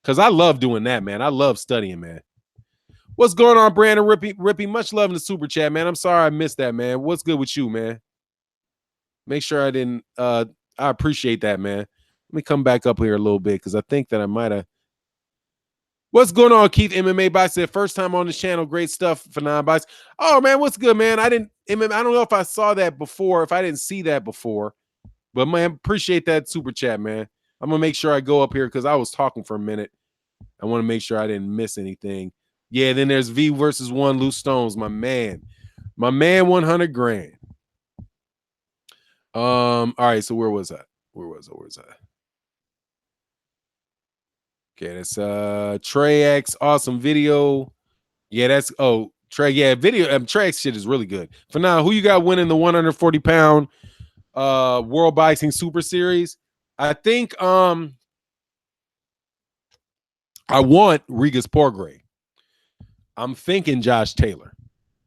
Cause I love doing that, man. I love studying, man. What's going on, Brandon Rippy? Much love in the super chat, man. I'm sorry I missed that, man. What's good with you, man? Make sure I didn't I appreciate that, man. Let me come back up here a little bit because I think that I might have. What's going on, Keith? MMA Box said first time on this channel. Great stuff for non-box. Oh man, what's good, man? I don't know if I saw that before, if I didn't see that before, but man, appreciate that super chat, man. I'm gonna make sure I go up here because I was talking for a minute. I want to make sure I didn't miss anything. Yeah, then there's V versus 1 Loose Stones, my man. My man, 100 grand. All right, so where was I? Where's that? Okay, that's Trey X, awesome video. Yeah, that's Trey. Yeah, video. Trey X shit is really good. For now, who you got winning the 140-pound World Boxing Super Series? I think I want Regis Porgray. I'm thinking Josh Taylor.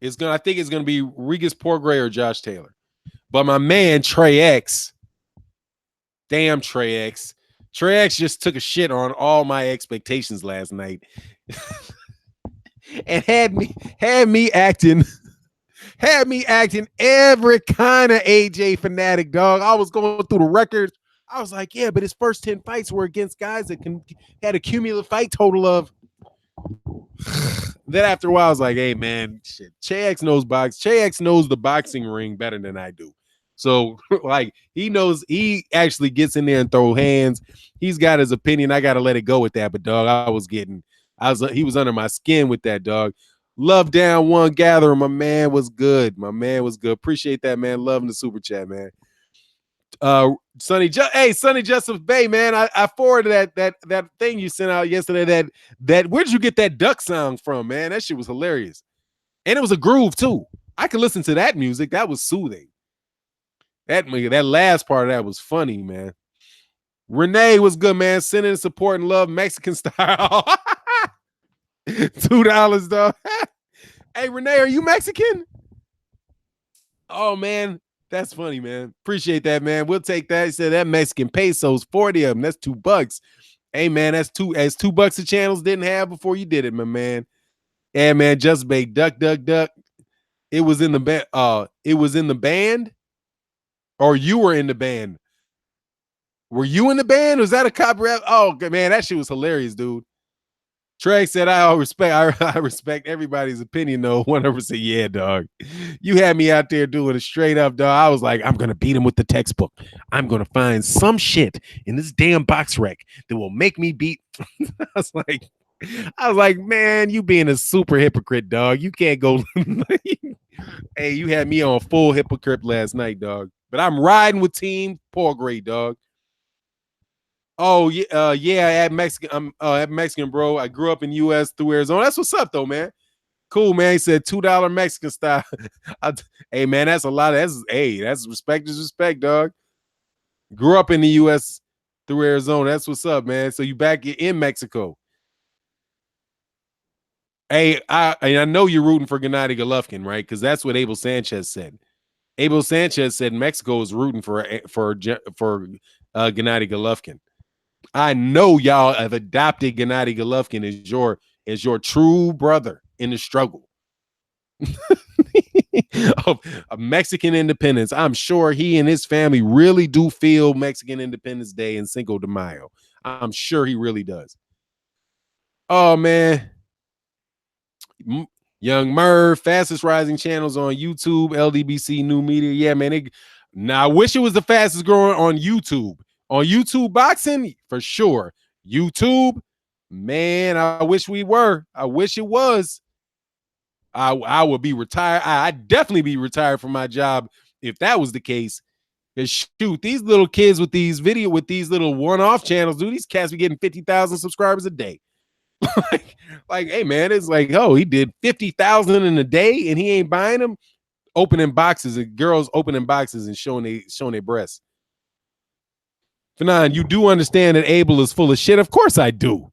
I think it's gonna be Regis Porgray or Josh Taylor. But my man Trey X, damn Trey X. Trey X just took a shit on all my expectations last night. And had me acting every kind of AJ fanatic, dog. I was going through the records. I was like, yeah, but his first 10 fights were against guys that had a cumulative fight total of. Then after a while, I was like, hey, man, shit. Che-X knows the boxing ring better than I do. So, like, he actually gets in there and throw hands. He's got his opinion. I got to let it go with that. But, dog, he was under my skin with that, dog. Love down one gathering. My man was good. Appreciate that, man. Loving the super chat, man. Sonny Joseph Bay, man. I forwarded that thing you sent out yesterday. That where'd you get that duck sound from, man? That shit was hilarious. And it was a groove too. I could listen to that music. That was soothing. That last part of that was funny, man. Renee was good, man. Sending support and love Mexican style. $2, dog. Hey, Renee, are you Mexican? Oh, man. That's funny, man. Appreciate that, man. We'll take that. He said that Mexican pesos, 40 of them. That's $2. Hey, man, that's $2 the channels didn't have before you did it, my man. Yeah, man, just bake duck, duck, duck. It was in the band. It was in the band, or you were in the band. Were you in the band? Was that a copyright? Oh, man, that shit was hilarious, dude. Trey said, I respect everybody's opinion, though. 100%. Yeah, dog. You had me out there doing it straight up, dog. I was like, I'm going to beat him with the textbook. I'm going to find some shit in this damn box rec that will make me beat. I was like, man, you being a super hypocrite, dog. You can't go. Hey, you had me on full hypocrite last night, dog. But I'm riding with Team Porgray, dog. Oh yeah, at Mexican, bro. I grew up in U.S. through Arizona. That's what's up, though, man. Cool, man. He said $2 Mexican style. Hey, man, that's a lot. That's respect is respect, dog. Grew up in the U.S. through Arizona. That's what's up, man. So you back in Mexico. Hey, I know you're rooting for Gennady Golovkin, right? Because that's what Abel Sanchez said. Abel Sanchez said Mexico is rooting for Gennady Golovkin. I know y'all have adopted Gennady Golovkin as your true brother in the struggle of Mexican independence. I'm sure he and his family really do feel Mexican Independence Day and Cinco de Mayo. I'm sure he really does. Oh, man. Young Merv, fastest rising channels on YouTube, LDBC New Media. Yeah, man. Now, I wish it was the fastest growing on YouTube. On YouTube boxing, for sure. YouTube, man, I wish we were. I wish it was. I would be retired. I'd definitely be retired from my job if that was the case. Because shoot, these little kids with these little one-off channels, dude, these cats be getting 50,000 subscribers a day. like, hey, man, it's like, oh, he did 50,000 in a day and he ain't buying them. Opening boxes and girls opening boxes and showing their breasts. Fanon, you do understand that Abel is full of shit? Of course I do.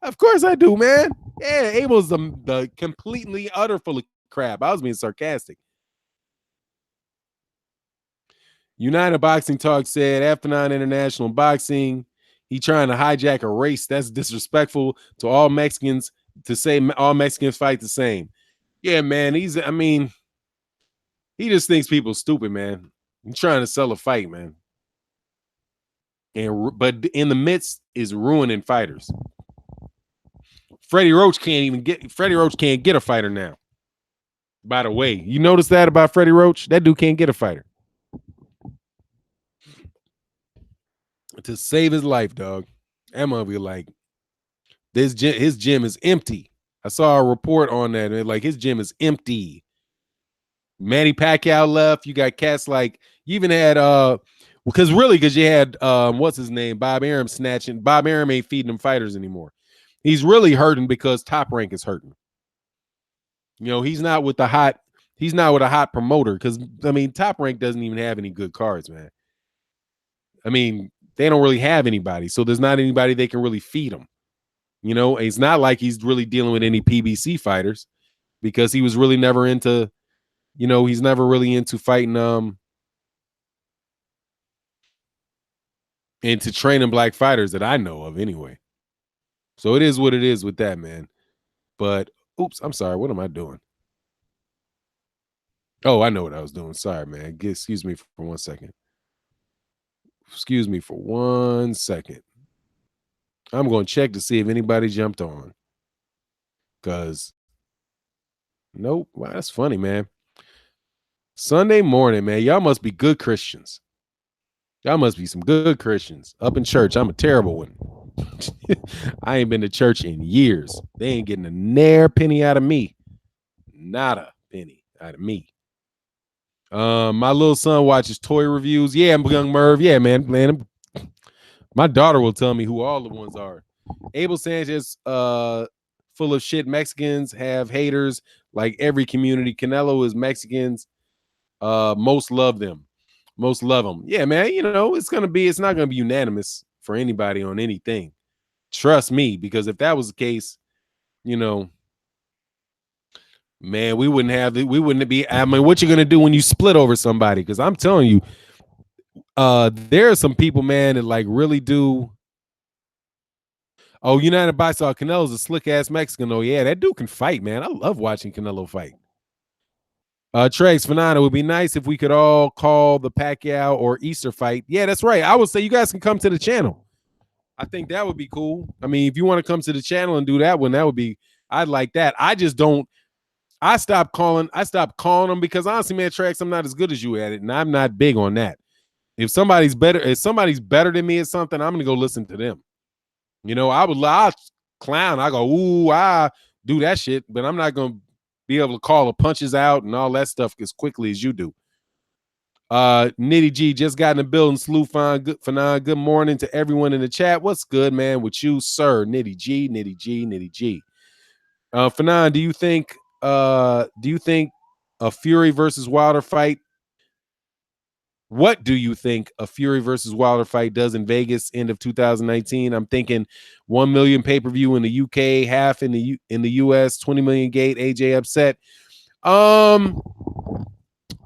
Of course I do, man. Yeah, Abel's the completely utter full of crap. I was being sarcastic. United Boxing Talk said F9 International Boxing, he trying to hijack a race. That's disrespectful to all Mexicans to say all Mexicans fight the same. Yeah, man. He just thinks people stupid, man. He's trying to sell a fight, man. But in the midst is ruining fighters. Freddie Roach can't get a fighter now. By the way, you notice that about Freddie Roach? That dude can't get a fighter. To save his life, dog. That mother be like, his gym is empty. I saw a report on that. Like, his gym is empty. Manny Pacquiao left. You got cats like, you even had because you had what's his name? Bob Arum snatching. Bob Arum ain't feeding them fighters anymore. He's really hurting because Top Rank is hurting. You know, he's not with a hot promoter, because I mean, Top Rank doesn't even have any good cards, man. I mean, they don't really have anybody, so there's not anybody they can really feed him. You know, it's not like he's really dealing with any PBC fighters, because he was really never into, you know, he's never really into fighting into training black fighters that I know of anyway. So it is what it is with that, man. But oops, I'm sorry. What am I doing? Oh, I know what I was doing. Sorry, man. Excuse me for 1 second. Excuse me for 1 second. I'm going to check to see if anybody jumped on. Because, nope. Wow, that's funny, man. Sunday morning, man. Y'all must be good Christians. Y'all must be some good Christians. Up in church, I'm a terrible one. I ain't been to church in years. They ain't getting a near penny out of me. Not a penny out of me. My little son watches toy reviews. Yeah, young Merv. Yeah, man. My daughter will tell me who all the ones are. Abel Sanchez, full of shit. Mexicans have haters like every community. Canelo is Mexicans. Most love them. Most love them. Yeah, man. You know, it's not gonna be unanimous for anybody on anything. Trust me, because if that was the case, you know, man, we wouldn't be. I mean, what you gonna do when you split over somebody? Because I'm telling you, there are some people, man, that like really do. Oh, United Boxing Canelo's a slick ass Mexican. Oh yeah, that dude can fight, man. I love watching Canelo fight. Trex Fanana, would be nice if we could all call the Pacquiao or Easter fight. Yeah, that's right. I would say you guys can come to the channel. I think that would be cool. I mean, if you want to come to the channel and do that one, that would be. I'd like that. I just don't. I stopped calling them because honestly, man, Trex, I'm not as good as you at it, and I'm not big on that. If somebody's better than me at something, I'm gonna go listen to them. You know, I'll clown. I go, ooh, I do that shit, but I'm not gonna be able to call the punches out and all that stuff as quickly as you do. Nitty G just got in the building. Salute Fanon. Good morning to everyone in the chat. What's good, man, with you, sir? Nitty G. Fanon, do you think a Fury versus Wilder fight? What do you think a Fury versus Wilder fight does in Vegas end of 2019? I'm thinking 1 million pay-per-view in the UK, half in the US, 20 million gate, AJ upset.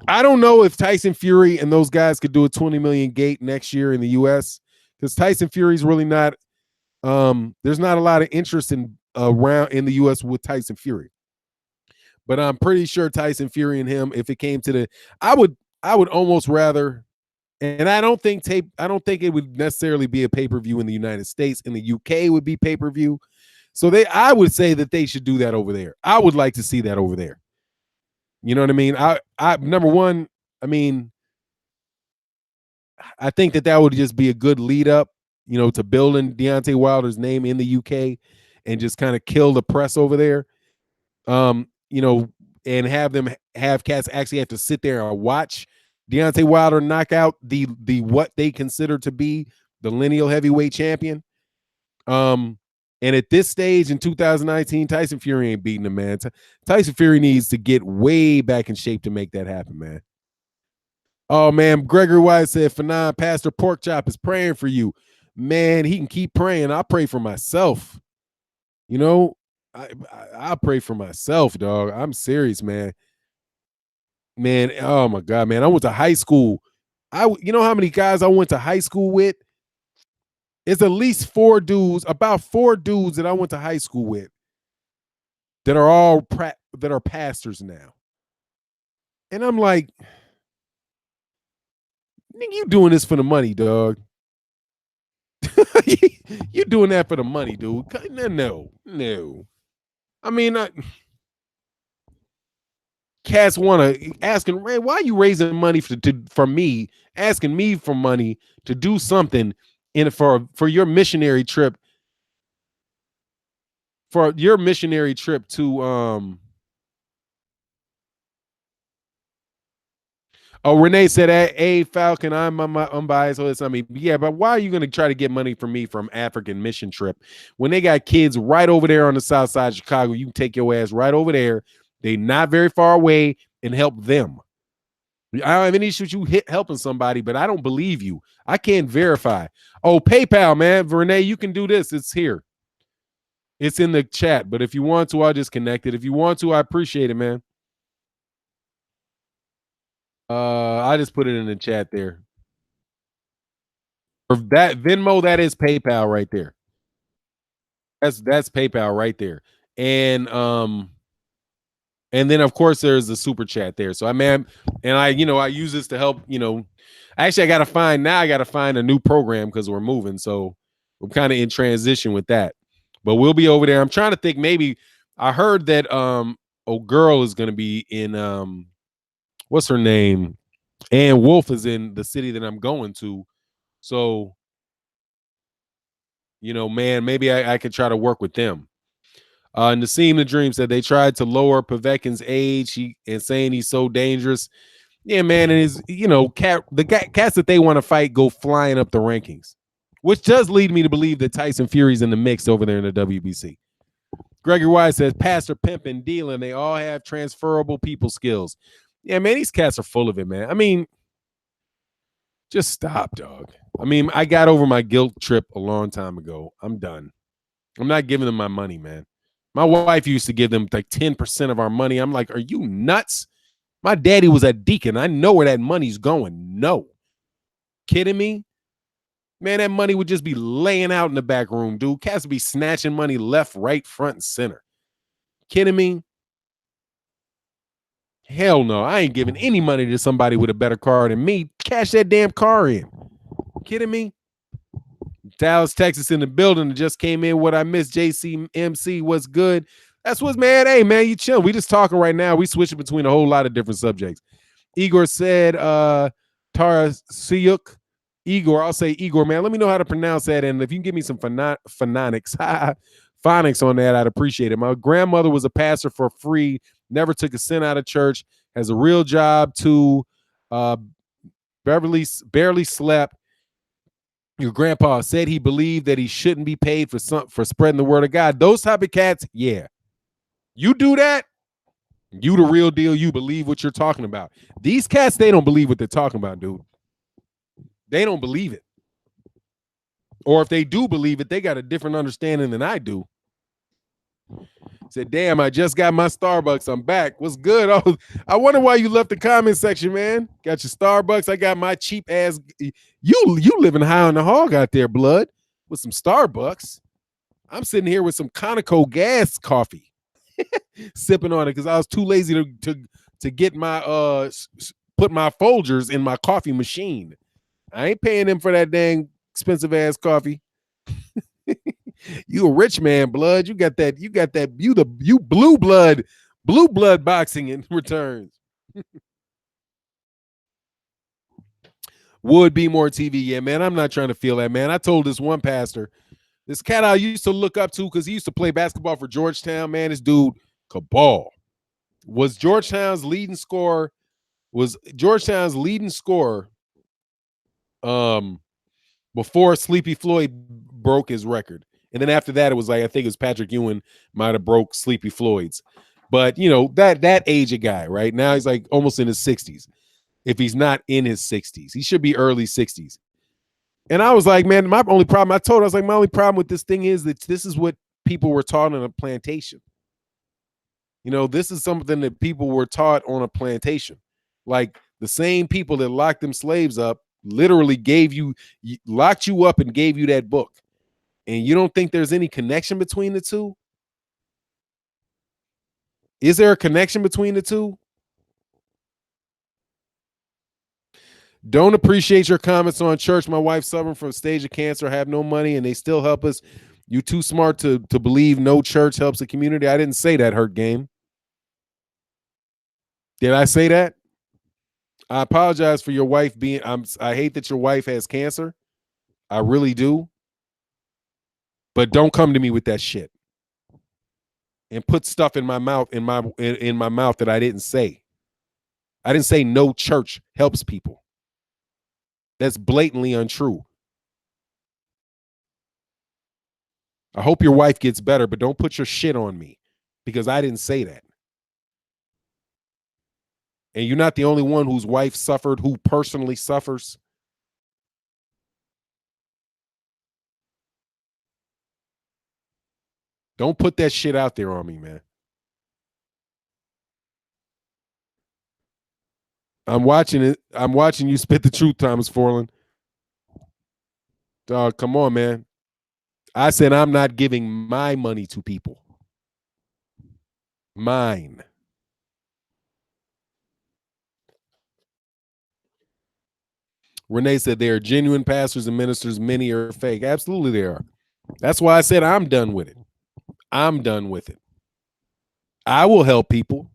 I don't know if Tyson Fury and those guys could do a 20 million gate next year in the US, because Tyson Fury's really not there's not a lot of interest in around in the US with Tyson Fury. But I'm pretty sure Tyson Fury and him, if it came to I would almost rather. And I don't think it would necessarily be a pay-per-view in the United States. In the UK would be pay-per-view. So I would say that they should do that over there. I would like to see that over there. You know what I mean? I number one, I mean, I think that would just be a good lead up, you know, to building Deontay Wilder's name in the UK and just kind of kill the press over there. You know, and have cats actually have to sit there and watch Deontay Wilder knock out the what they consider to be the lineal heavyweight champion. And at this stage in 2019, Tyson Fury ain't beating him, man. Tyson Fury needs to get way back in shape to make that happen, man. Oh man, Gregory White said, Fanon, Pastor Porkchop is praying for you. Man, he can keep praying. I pray for myself. You know, I pray for myself, dog. I'm serious, man. Man, oh my God, man. I went to high school. You know how many guys I went to high school with? It's at least about four dudes that I went to high school with that are all that are pastors now. And I'm like, nigga, you doing this for the money, dog. You doing that for the money, dude. No. I mean, cats want to asking, Ray, why are you raising money for me, asking me for money to do something for your missionary trip, to Oh, Renee said, "Hey, Falcon, I'm unbiased. So it's, I mean, yeah, but why are you going to try to get money from me from African mission trip when they got kids right over there on the south side of Chicago? You can take your ass right over there. They not very far away and help them. I don't have any issue with you helping somebody, but I don't believe you. I can't verify. Oh, PayPal, man, Renee, you can do this. It's here. It's in the chat. But if you want to, I'll just connect it. If you want to, I appreciate it, man. I just put it in the chat there. For that Venmo, that is PayPal right there. That's PayPal right there. And then of course there's the super chat there. So I use this to help, actually I gotta find a new program because we're moving. So I'm kind of in transition with that. But we'll be over there. I'm trying to think, maybe I heard that girl is gonna be in what's her name? Ann Wolf is in the city that I'm going to. So, man, maybe I could try to work with them. Nassim the Dream said they tried to lower Povetkin's age and saying he's so dangerous. Yeah, man, and the cats that they want to fight go flying up the rankings, which does lead me to believe that Tyson Fury's in the mix over there in the WBC. Gregory Wise says Pastor Pimp and Dealing, they all have transferable people skills. Yeah, man, these cats are full of it, man. I mean, just stop, dog. I mean, I got over my guilt trip a long time ago. I'm done. I'm not giving them my money, man. My wife used to give them like 10% of our money. I'm like, are you nuts? My daddy was a deacon. I know where that money's going. No. Kidding me? Man, that money would just be laying out in the back room, dude. Cats would be snatching money left, right, front, and center. Kidding me? Hell no. I ain't giving any money to somebody with a better car than me. Cash that damn car in. Kidding me? Dallas, Texas in the building that just came in. What I missed, JCMC, what's good? That's what's, man. Hey, man, you chill. We just talking right now. We switching between a whole lot of different subjects. Igor said, Tara Siyuk. Igor, I'll say Igor, man. Let me know how to pronounce that. And if you can give me some phonics on that, I'd appreciate it. My grandmother was a pastor for free, never took a cent out of church, has a real job too, barely slept. Your grandpa said he believed that he shouldn't be paid for spreading the word of God. Those type of cats, yeah. You do that, you the real deal. You believe what you're talking about. These cats, they don't believe what they're talking about, dude. They don't believe it. Or if they do believe it, they got a different understanding than I do. Said, damn, I just got my Starbucks. I'm back. What's good? Oh, I wonder why you left the comment section, man. Got your Starbucks. I got my cheap ass. You living high on the hog out there, blood, with some Starbucks. I'm sitting here with some Conoco gas coffee, sipping on it because I was too lazy to get my put my Folgers in my coffee machine. I ain't paying them for that dang expensive ass coffee. You a rich man, blood. You got that. You blue blood boxing in returns. Would be more TV. Yeah, man. I'm not trying to feel that, man. I told this one pastor, this cat I used to look up to because he used to play basketball for Georgetown. Man, this dude, cabal. Was Georgetown's leading scorer before Sleepy Floyd broke his record. And then after that, it was like, I think it was Patrick Ewing might have broke Sleepy Floyd's. But, that age of guy, right? Now he's like almost in his 60s. if he's not in his 60s. He should be early 60s. And I was like, man, my only problem, I was like, my only problem with this thing is that this is what people were taught on a plantation. This is something that people were taught on a plantation. Like the same people that locked them slaves up literally locked you up and gave you that book. And you don't think there's any connection between the two? Is there a connection between the two? Don't appreciate your comments on church. My wife suffering from a stage of cancer, have no money, and they still help us. You too smart to believe no church helps the community. I didn't say that, Hurt Game. Did I say that? I apologize for your wife being. I hate that your wife has cancer. I really do. But don't come to me with that shit and put stuff in my mouth in my mouth that I didn't say. I didn't say no church helps people. That's blatantly untrue. I hope your wife gets better, but don't put your shit on me because I didn't say that. And you're not the only one whose wife suffered, who personally suffers. Don't put that shit out there on me, man. I'm watching it. I'm watching you spit the truth, Thomas Forland. Dog, come on, man. I said I'm not giving my money to people. Mine. Renee said they are genuine pastors and ministers. Many are fake. Absolutely they are. That's why I said I'm done with it. I'm done with it. I will help people.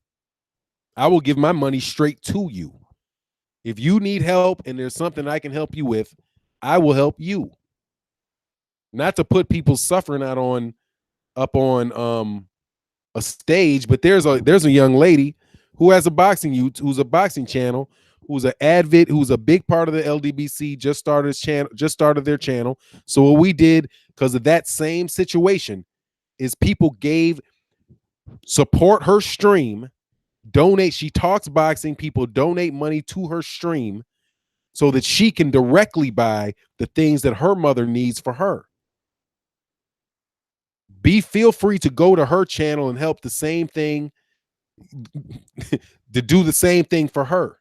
I will give my money straight to you. If you need help and there's something I can help you with, I will help you. Not to put people's suffering out up on a stage, but there's a young lady who has who's a boxing channel, who's an advocate, who's a big part of the LDBC, just started their channel. So what we did, because of that same situation, is people support her stream, donate. She talks boxing, people donate money to her stream so that she can directly buy the things that her mother needs for her. Feel free to go to her channel and help the same thing, to do the same thing for her.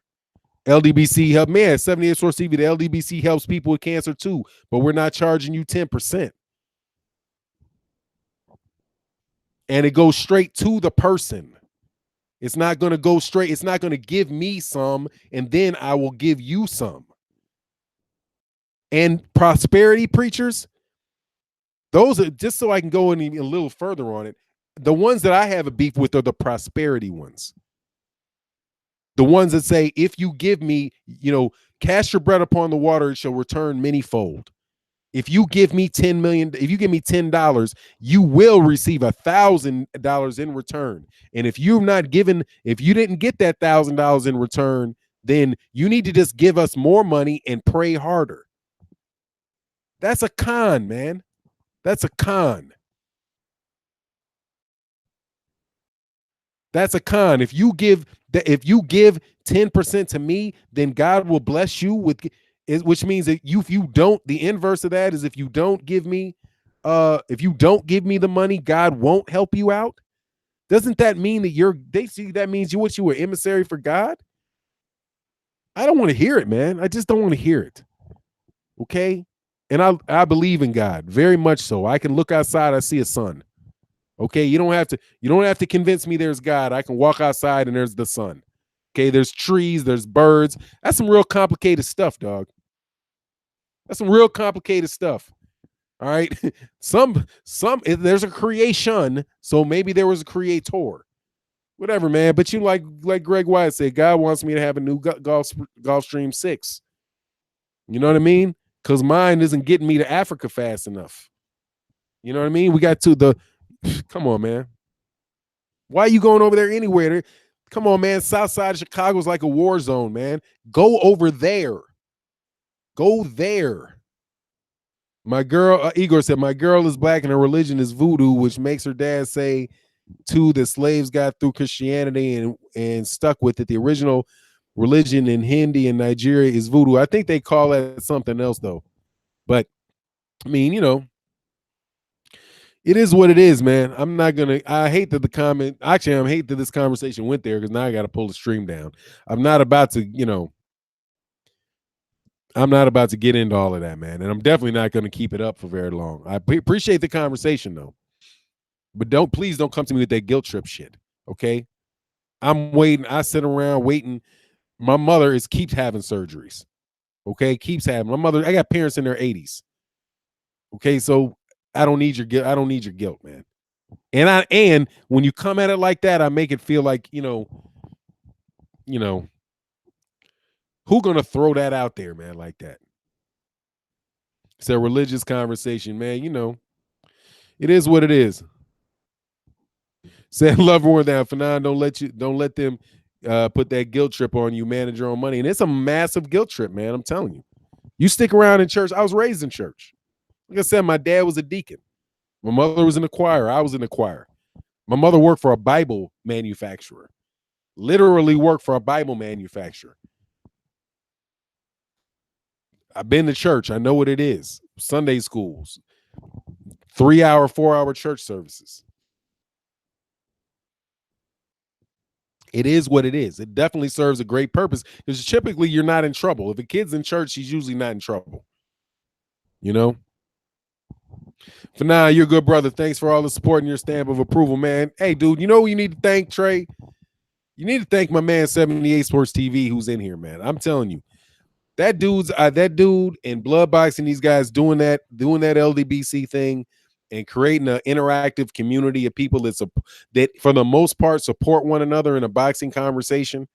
LDBC help, man, 78 Source TV, the LDBC helps people with cancer too, but we're not charging you 10%. And it goes straight to the person. It's not going to go straight. It's not going to give me some and then I will give you some. And prosperity preachers, those are, just so I can go in a little further on it, the ones that I have a beef with are the prosperity ones. The ones that say, if you give me, cast your bread upon the water, it shall return manyfold. If you give me $10 million, if you give me $10, you will receive $1,000 in return. And if you didn't get that $1,000 in return, then you need to just give us more money and pray harder. That's a con, man. That's a con. That's a con. If you give 10% to me, then God will bless you with, which means that if you don't, the inverse of that is if you don't give me the money, God won't help you out. Doesn't that mean that that means you were emissary for God? I don't want to hear it, man. I just don't want to hear it. Okay. And I believe in God very much so. I can look outside, I see a sun. Okay, you don't have to convince me there's God. I can walk outside and there's the sun. Okay, there's trees, there's birds. That's some real complicated stuff, dog. That's some real complicated stuff. All right. There's a creation, so maybe there was a creator. Whatever, man. But you like Greg Wyatt said, God wants me to have a new Gulfstream 6. You know what I mean? Because mine isn't getting me to Africa fast enough. You know what I mean? We got to come on, man. Why are you going over there anywhere? Come on, man. South side of Chicago is like a war zone, man. Go over there. Go there. My girl, Igor said, my girl is black and her religion is voodoo, which makes her dad say, too, that slaves got through Christianity and stuck with it. The original religion in Hindi and Nigeria is voodoo. I think they call that something else though. But I mean, it is what it is, man. I'm not gonna. I hate that the comment. Actually, I hate that this conversation went there because now I got to pull the stream down. I'm not about to, I'm not about to get into all of that, man. And I'm definitely not going to keep it up for very long. I appreciate the conversation though, but please don't come to me with that guilt trip shit. Okay, I'm waiting. I sit around waiting. My mother keeps having surgeries. Okay, keeps having. My mother. I got parents in their 80s. Okay, so I don't need your guilt. I don't need your guilt, man. And when you come at it like that, I make it feel like you know, who gonna throw that out there, man, like that? It's a religious conversation, man. It is what it is. Said love more than Fanon. Don't let them put that guilt trip on you, manage your own money. And it's a massive guilt trip, man. I'm telling you. You stick around in church. I was raised in church. Like I said, my dad was a deacon. My mother was in the choir. I was in the choir. My mother worked for a Bible manufacturer. Literally worked for a Bible manufacturer. I've been to church. I know what it is. Sunday schools, 3-hour, 4-hour church services. It is what it is. It definitely serves a great purpose because typically you're not in trouble. If a kid's in church, he's usually not in trouble. For now, you're a good brother. Thanks for all the support and your stamp of approval, man. Hey, dude, you know who you need to thank, Trey? You need to thank my man 78 Sports TV who's in here, man. I'm telling you. That dude and Blood Boxing, these guys doing that LDBC thing and creating an interactive community of people that for the most part support one another in a boxing conversation.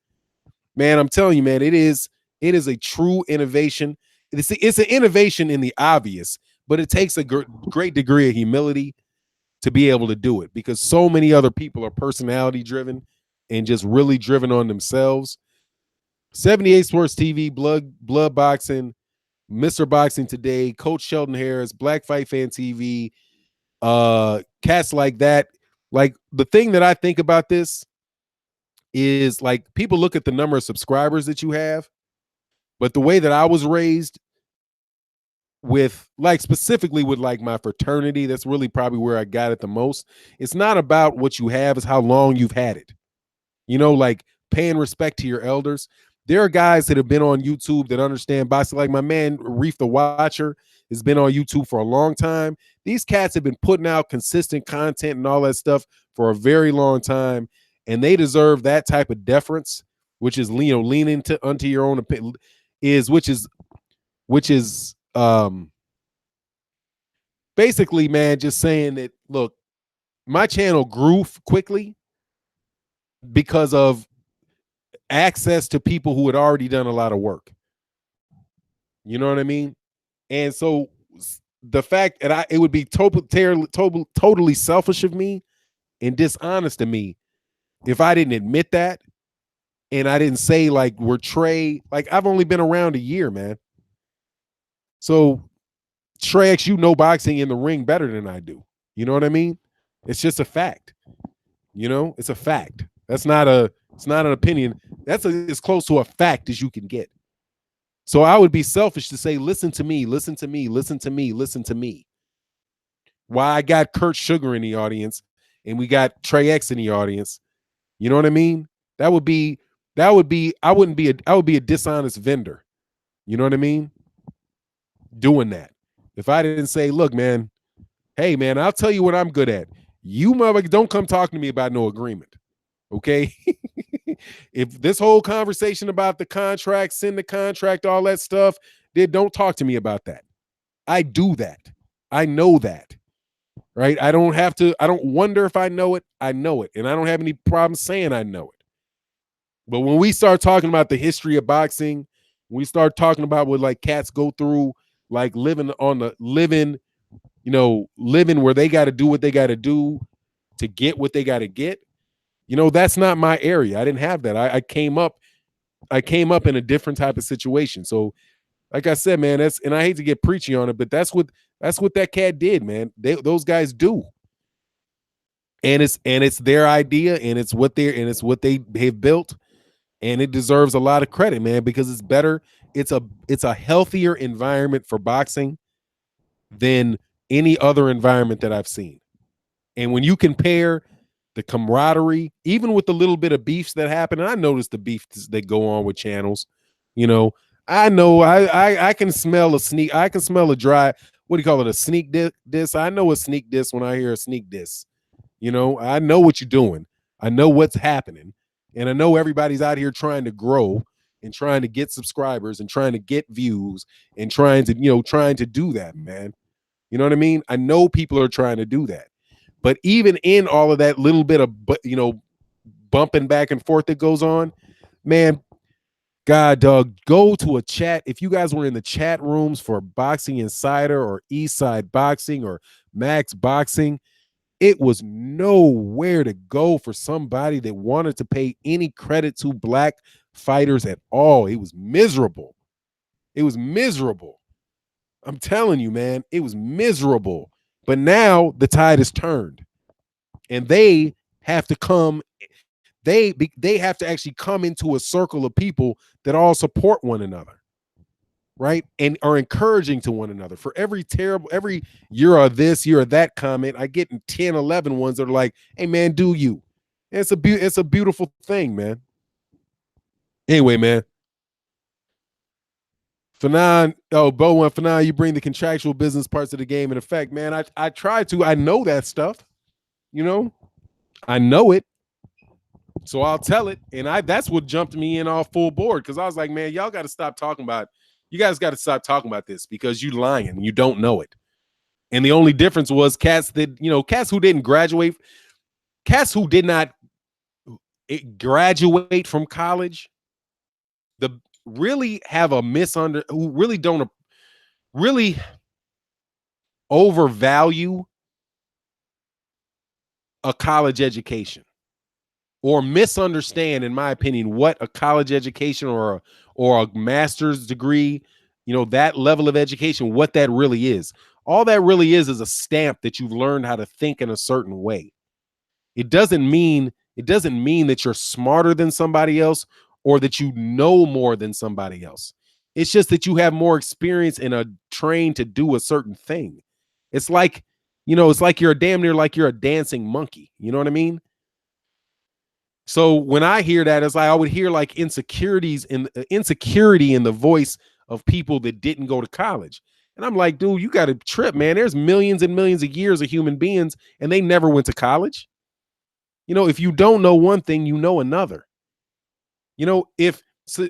Man, I'm telling you, man, it is a true innovation. It's an innovation in the obvious, but it takes a great degree of humility to be able to do it because so many other people are personality driven and just really driven on themselves. 78 Sports TV, Blood Boxing, Mr. Boxing Today, Coach Sheldon Harris, Black Fight Fan TV, cats like that. Like the thing that I think about this is like people look at the number of subscribers that you have, but the way that I was raised with like specifically with like my fraternity, that's really probably where I got it the most. It's not about what you have, it's how long you've had it. Like paying respect to your elders. There are guys that have been on YouTube that understand boxing. Like my man Reef the Watcher has been on YouTube for a long time. These cats have been putting out consistent content and all that stuff for a very long time, and they deserve that type of deference, which is leaning unto your own opinion, which is basically, man, just saying that. Look, my channel grew quickly because of access to people who had already done a lot of work. You know what I mean? And so the fact that it would be totally selfish of me and dishonest of me if I didn't admit that and I didn't say like we're Trey. Like I've only been around a year, man. So Trey, boxing in the ring better than I do. You know what I mean? It's just a fact. It's a fact. It's not an opinion. That's as close to a fact as you can get. So I would be selfish to say, listen to me, listen to me, listen to me, listen to me. Why I got Kurt Sugar in the audience and we got Trey X in the audience. You know what I mean? I would be a dishonest vendor. You know what I mean? Doing that. If I didn't say, look, man, hey man, I'll tell you what I'm good at. You motherfucker don't come talking to me about no agreement. Okay. If this whole conversation about the contract, send the contract, all that stuff, don't talk to me about that. I do that. I know that. Right. I don't wonder if I know it. I know it. And I don't have any problem saying I know it. But when we start talking about the history of boxing, we start talking about what like cats go through, like living where they got to do what they got to do to get what they got to get. That's not my area. I didn't have that. I came up in a different type of situation. So, like I said, man, and I hate to get preachy on it, but that's what that cat did, man. Those guys do, and it's their idea, and it's what they have built, and it deserves a lot of credit, man, because it's better. It's a healthier environment for boxing than any other environment that I've seen. And when you compare the camaraderie, even with the little bit of beefs that happen, and I noticed the beefs that go on with channels, you know, I know I can smell a sneak, I can smell a dry, what do you call it, a sneak diss? I know a sneak diss when I hear a sneak diss. You know, I know what you're doing. I know what's happening. And I know everybody's out here trying to grow and trying to get subscribers and trying to get views and trying to, trying to do that, man. You know what I mean? I know people are trying to do that. But even in all of that little bit of, bumping back and forth that goes on, man, God, dog, go to a chat. If you guys were in the chat rooms for Boxing Insider or Eastside Boxing or Max Boxing, it was nowhere to go for somebody that wanted to pay any credit to black fighters at all. It was miserable. It was miserable. I'm telling you, man, it was miserable. But now the tide has turned, and they have to come. They have to actually come into a circle of people that all support one another, right? And are encouraging to one another. For every you're a this, you're a that comment, I get 10, 11 ones that are like, hey man, do you? And it's a beautiful thing, man. Anyway, man. Fanon, you bring the contractual business parts of the game in effect, man. I try to. I know that stuff, I know it. So I'll tell it. And that's what jumped me in off full board, because I was like, man, y'all got to stop talking about, you guys got to stop talking about this because you lying and you don't know it. And the only difference was cats who didn't graduate, cats who did not graduate from college, the really have a who really don't really overvalue a college education, or misunderstand, in my opinion, what a college education or a master's degree, that level of education, what that really is. All that really is a stamp that you've learned how to think in a certain way. It doesn't mean that you're smarter than somebody else or that you know more than somebody else. It's just that you have more experience and are trained to do a certain thing. It's like, you're damn near like you're a dancing monkey. You know what I mean? So when I hear that, it's like I would hear like insecurity in the voice of people that didn't go to college. And I'm like, dude, you got to trip, man. There's millions and millions of years of human beings, and they never went to college. If you don't know one thing, you know another. If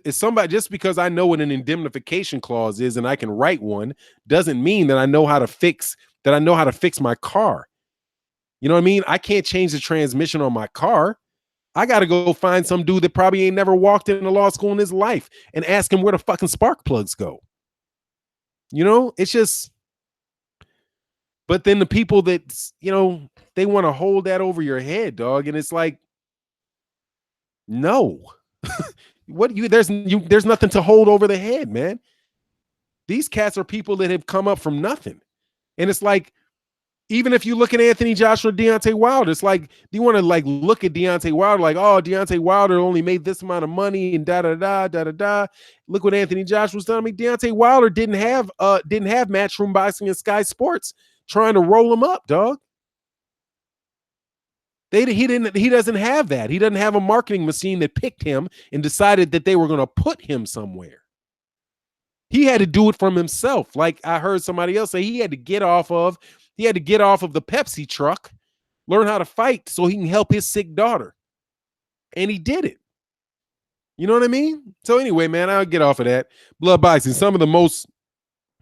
somebody, just because I know what an indemnification clause is and I can write one, doesn't mean that I know how to fix my car. You know what I mean? I can't change the transmission on my car. I got to go find some dude that probably ain't never walked into law school in his life and ask him where the fucking spark plugs go. It's just, but then the people that, they want to hold that over your head, dog. And it's like, no, there's nothing to hold over the head, man. These cats are people that have come up from nothing. And it's like, even if you look at Anthony Joshua, Deontay Wilder, it's like, do you want to like look at Deontay Wilder like, oh, Deontay Wilder only made this amount of money and da da da da da da. Look what Anthony Joshua's telling me. Deontay Wilder didn't have Matchroom Boxing and Sky Sports trying to roll him up, dog. He doesn't have that. He doesn't have a marketing machine that picked him and decided that they were going to put him somewhere. He had to do it from himself. Like I heard somebody else say, he had to get off of the Pepsi truck, learn how to fight so he can help his sick daughter. And he did it. You know what I mean? So anyway, man, I'll get off of that. Blood boxing, some of the most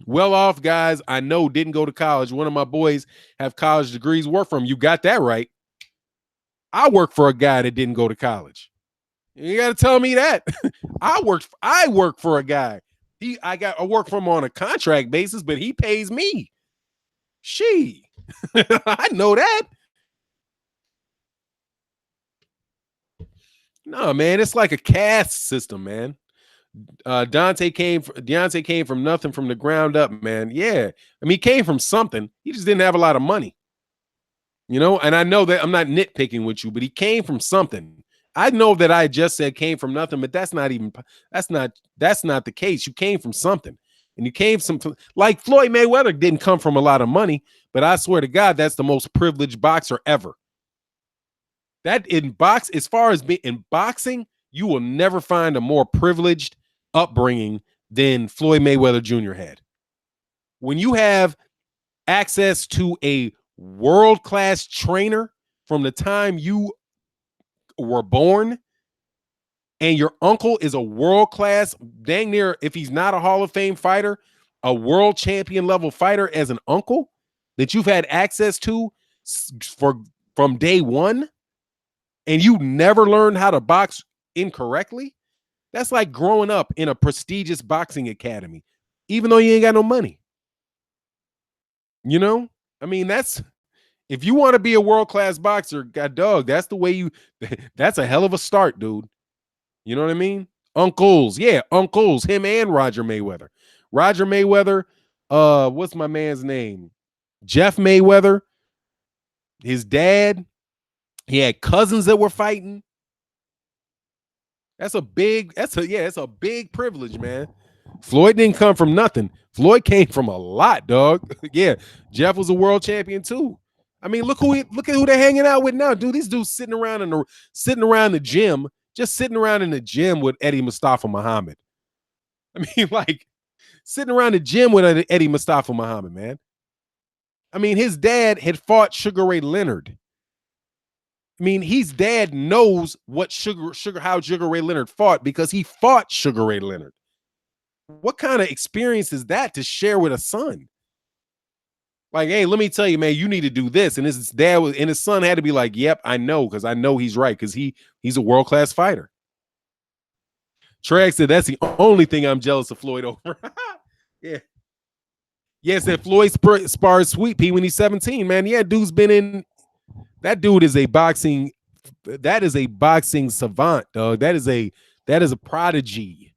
well-off guys I know didn't go to college. One of my boys have college degrees. Work for him. You got that right. I work for a guy that didn't go to college. You got to tell me that. I work for a guy. I work for him on a contract basis, but he pays me. I know that. No, man, it's like a caste system, man. Deontay came from nothing, from the ground up, man. Yeah. I mean, he came from something. He just didn't have a lot of money. And I know that I'm not nitpicking with you, but he came from something. I know that I just said came from nothing, but that's not the case. You came from something. And you came from like Floyd Mayweather didn't come from a lot of money, but I swear to God, that's the most privileged boxer ever. That as far as in boxing, you will never find a more privileged upbringing than Floyd Mayweather Jr. had. When you have access to a world-class trainer from the time you were born, and your uncle is a world-class, dang near, if he's not a Hall of Fame fighter, a world champion level fighter as an uncle that you've had access to from day one, and you never learned how to box incorrectly, that's like growing up in a prestigious boxing academy, even though you ain't got no money. You know? I mean, if you want to be a world-class boxer, god dog, that's the way that's a hell of a start, dude. You know what I mean? Uncles, him and Roger Mayweather. Roger Mayweather, what's my man's name? Jeff Mayweather, his dad, he had cousins that were fighting. It's a big privilege, man. Floyd didn't come from nothing. Floyd came from a lot, dog. Yeah, Jeff was a world champion too. I mean, look at who they're hanging out with now, dude. These dudes sitting around in the gym, just sitting around in the gym with Eddie Mustafa Muhammad. I mean, like sitting around the gym with Eddie Mustafa Muhammad, man. I mean, his dad had fought Sugar Ray Leonard. I mean, his dad knows what how Sugar Ray Leonard fought because he fought Sugar Ray Leonard. What kind of experience is that to share with a son? Like, hey, let me tell you, man, you need to do this. And his dad and his son had to be like, yep, I know, because I know he's right, because he's a world-class fighter. Trey said that's the only thing I'm jealous of Floyd over. Yeah. Yes, that Floyd sparred Sweet Pea when he's 17, man. Yeah, dude's been in. That dude is a boxing savant, dog. That is a prodigy.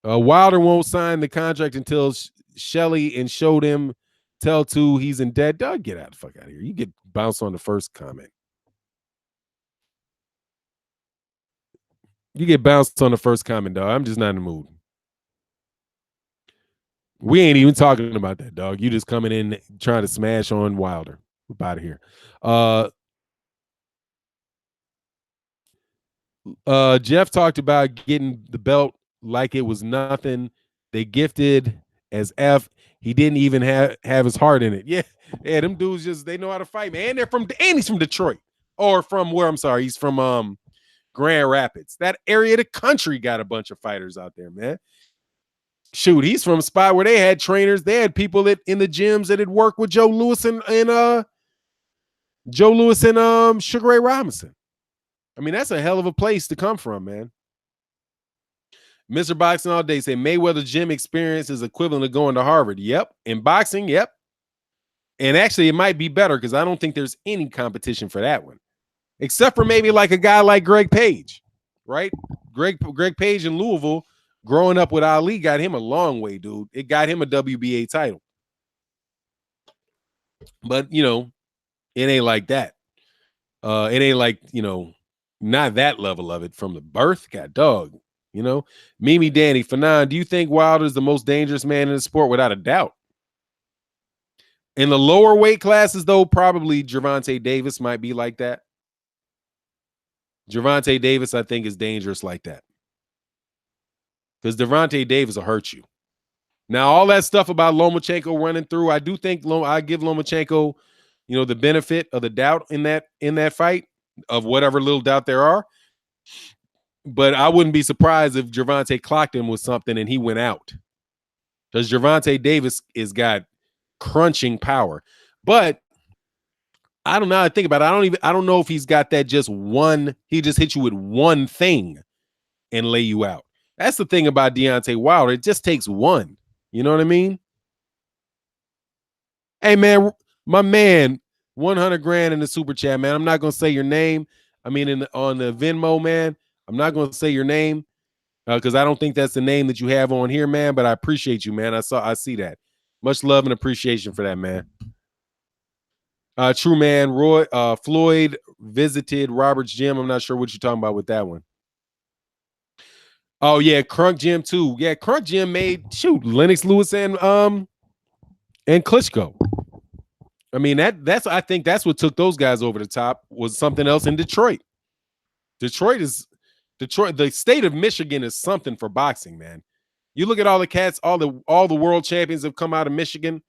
Wilder won't sign the contract until Shelley and showed him tell to he's in debt. Dog, get out the fuck out of here. You get bounced on the first comment. You get bounced on the first comment, dog. I'm just not in the mood. We ain't even talking about that, dog. You just coming in trying to smash on Wilder. We're out of here. Jeff talked about getting the belt like it was nothing. They gifted as F. He didn't even have his heart in it. Yeah, them dudes they know how to fight, man. And he's from Detroit. Or from where, I'm sorry, he's from Grand Rapids. That area of the country got a bunch of fighters out there, man. Shoot, he's from a spot where they had trainers. They had people in the gyms that had worked with Joe Louis and Sugar Ray Robinson. I mean, that's a hell of a place to come from, man. Mr. Boxing All Day say Mayweather's gym experience is equivalent to going to Harvard. Yep. In boxing, yep. And actually, it might be better because I don't think there's any competition for that one, except for maybe like a guy like Greg Page, right? Greg Page in Louisville, growing up with Ali, got him a long way, dude. It got him a WBA title. But, you know, it ain't like that. It ain't like, you know, not that level of it from the birth. God dog, you know. Mimi Danny, Fanon, do you think Wilder's the most dangerous man in the sport? Without a doubt. In the lower weight classes, though, probably Gervonta Davis might be like that. Gervonta Davis, I think, is dangerous like that. Because Gervonta Davis will hurt you. Now, all that stuff about Lomachenko running through, I do think I give Lomachenko, you know, the benefit of the doubt in that fight, of whatever little doubt there are. But I wouldn't be surprised if Gervonta clocked him with something and he went out. Because Gervonta Davis has got crunching power. But I don't know how to think about it. I don't know if he's got that he just hit you with one thing and lay you out. That's the thing about Deontay Wilder. It just takes one. You know what I mean? Hey, man, my man, 100 grand in the super chat, man. I'm not going to say your name. I mean, on the Venmo, man, I'm not going to say your name because I don't think that's the name that you have on here, man. But I appreciate you, man. I see that. Much love and appreciation for that, man. True man. Roy Floyd visited Robert's gym. I'm not sure what you're talking about with that one. Oh yeah, Crunk Gym too. Yeah, Crunk Gym made Lennox Lewis and Klitschko. I mean that's I think that's what took those guys over the top was something else in Detroit. Detroit. The state of Michigan is something for boxing, man. You look at all the cats, all the world champions have come out of Michigan.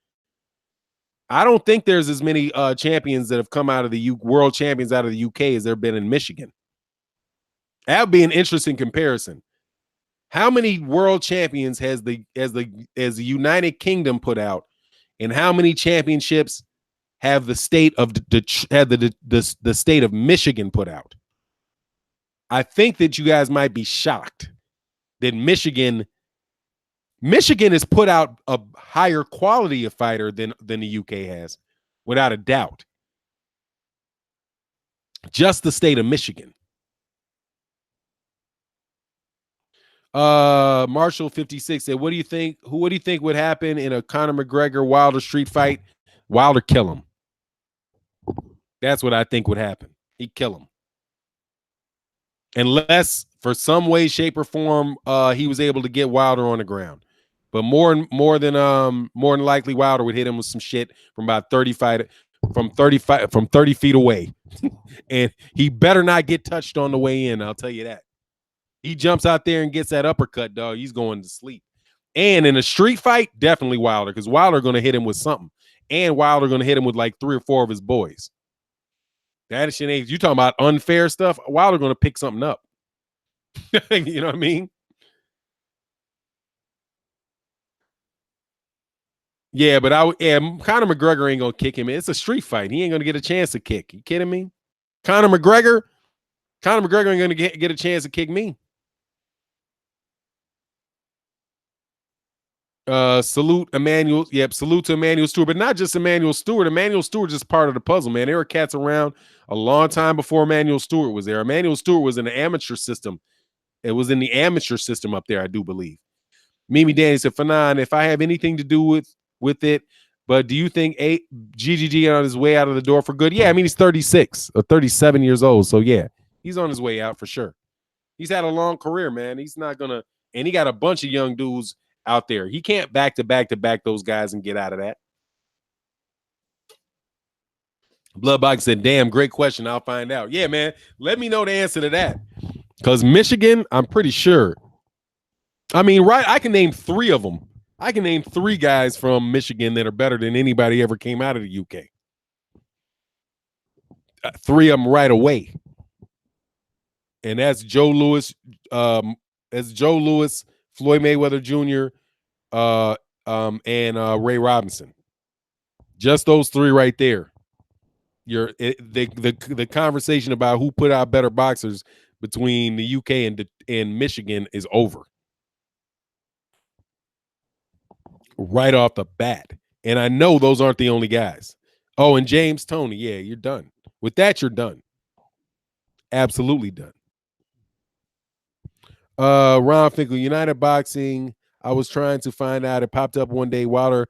I don't think there's as many champions that have come out of the world champions out of the UK as there have been in Michigan. That would be an interesting comparison. How many world champions has the United Kingdom put out, and how many championships have the state of the state of Michigan put out? I think that you guys might be shocked that Michigan has put out a higher quality of fighter than the UK has, without a doubt. Just the state of Michigan. Marshall 56 said, what do you think would happen in a Conor McGregor Wilder street fight? Wilder kill him. That's what I think would happen. He'd kill him. Unless for some way, shape, or form he was able to get Wilder on the ground. But more than likely Wilder would hit him with some shit from about 30 feet away. And he better not get touched on the way in, I'll tell you that. He jumps out there and gets that uppercut, dog. He's going to sleep. And in a street fight, definitely Wilder, because Wilder going to hit him with something. And Wilder going to hit him with like 3 or 4 of his boys. That shit ain't, you talking about unfair stuff, Wilder going to pick something up. You know what I mean? Yeah, but Conor McGregor ain't going to kick him. It's a street fight. He ain't going to get a chance to kick. You kidding me? Conor McGregor ain't going to get a chance to kick me. Salute Emmanuel. Yep, salute to Emmanuel Stewart, but not just Emmanuel Stewart. Emmanuel Stewart is part of the puzzle, man. There were cats around a long time before Emmanuel Stewart was there. Emmanuel Stewart was in the amateur system. It was in the amateur system up there, I do believe. Mimi Danny said, Fanon, if I have anything to do with it, but do you think GGG on his way out of the door for good? Yeah, I mean, he's 36 or 37 years old. So, yeah, he's on his way out for sure. He's had a long career, man. He's not going to – and he got a bunch of young dudes out there. He can't back those guys and get out of that. Bloodbox said, damn, great question. I'll find out. Yeah, man. Let me know the answer to that. Because Michigan, I'm pretty sure. I mean, right, I can name 3 of them. I can name 3 guys from Michigan that are better than anybody ever came out of the UK. 3 of them right away. And that's Joe Louis, Floyd Mayweather Jr., and Ray Robinson. Just those 3 right there. The conversation about who put out better boxers between the UK and Michigan is over. Right off the bat. And I know those aren't the only guys. Oh, and James Toney. Yeah, you're done. With that, you're done. Absolutely done. Ron Finkel, United Boxing. I was trying to find out. It popped up one day. Wilder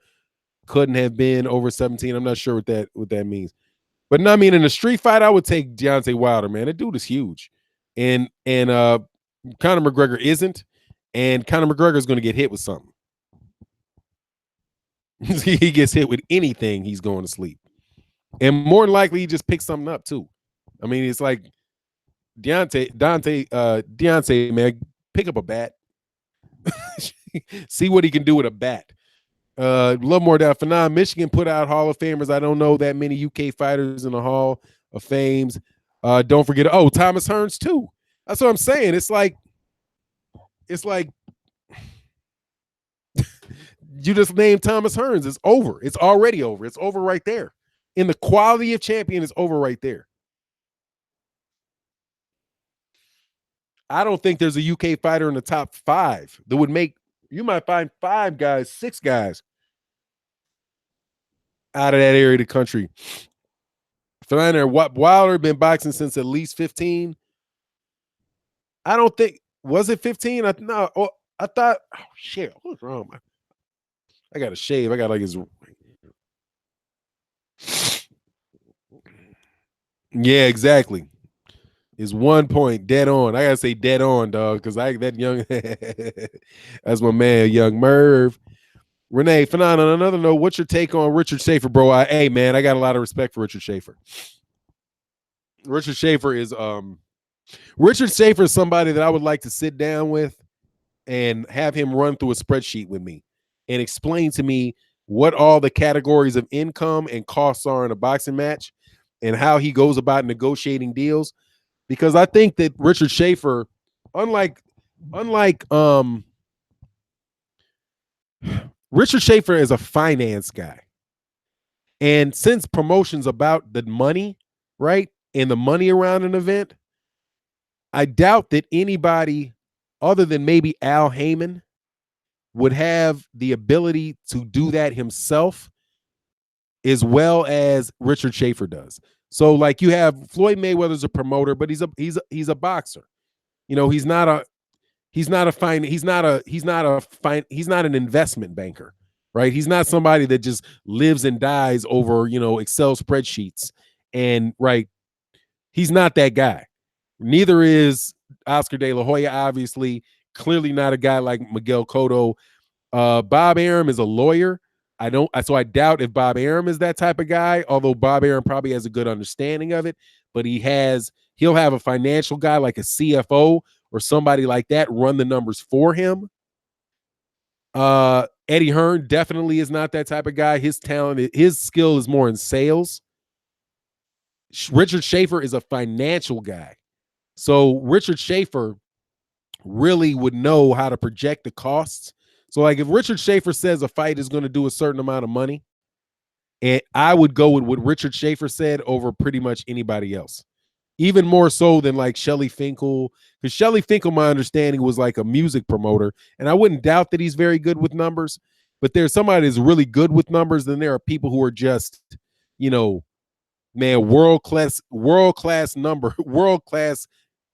couldn't have been over 17. I'm not sure what that means. But no, I mean, in a street fight, I would take Deontay Wilder, man. That dude is huge. And Conor McGregor isn't. And Conor McGregor is going to get hit with something. He gets hit with anything, he's going to sleep. And more than likely, he just picks something up, too. I mean, it's like Deontay, man, pick up a bat. See what he can do with a bat. Love more down for now. Michigan put out Hall of Famers. I don't know that many UK fighters in the Hall of Fames. Don't forget, Thomas Hearns, too. That's what I'm saying. It's like you just named Thomas Hearns. It's over. It's already over. It's over right there. In the quality of champion, it's over right there. I don't think there's a UK fighter in the top 5 that would make – you might find 5 guys, 6 guys out of that area of the country. Wilder been boxing since at least 15. I don't think – was it 15? I thought – oh, shit. What's wrong? I got to shave. I got like his Yeah, exactly. Is 1 point dead on. I gotta say dead on, dog, because I that young that's my man, young Merv. Renee, Fanon, on another note, what's your take on Richard Schaefer, bro? Hey man, I got a lot of respect for Richard Schaefer. Richard Schaefer is Richard Schaefer is somebody that I would like to sit down with and have him run through a spreadsheet with me and explain to me what all the categories of income and costs are in a boxing match and how he goes about negotiating deals. Because I think that Richard Schaefer, unlike Richard Schaefer is a finance guy. And since promotion's about the money, right? And the money around an event, I doubt that anybody other than maybe Al Heyman would have the ability to do that himself as well as Richard Schaefer does. So like you have Floyd Mayweather's a promoter, but he's a boxer. You know, he's not an investment banker, right? He's not somebody that just lives and dies over, Excel spreadsheets. And right, he's not that guy. Neither is Oscar De La Hoya, obviously. Clearly not a guy like Miguel Cotto. Bob Arum is a lawyer. So I doubt if Bob Arum is that type of guy, although Bob Arum probably has a good understanding of it, but he'll have a financial guy like a CFO or somebody like that run the numbers for him. Eddie Hearn definitely is not that type of guy. His skill is more in sales. Richard Schaefer is a financial guy. So Richard Schaefer really would know how to project the costs. So like if Richard Schaefer says a fight is going to do a certain amount of money, and I would go with what Richard Schaefer said over pretty much anybody else. Even more so than like Shelly Finkel, because Shelly Finkel, my understanding, was like a music promoter, and I wouldn't doubt that he's very good with numbers. But there's somebody that's really good with numbers, then there are people who are just, man, world class world class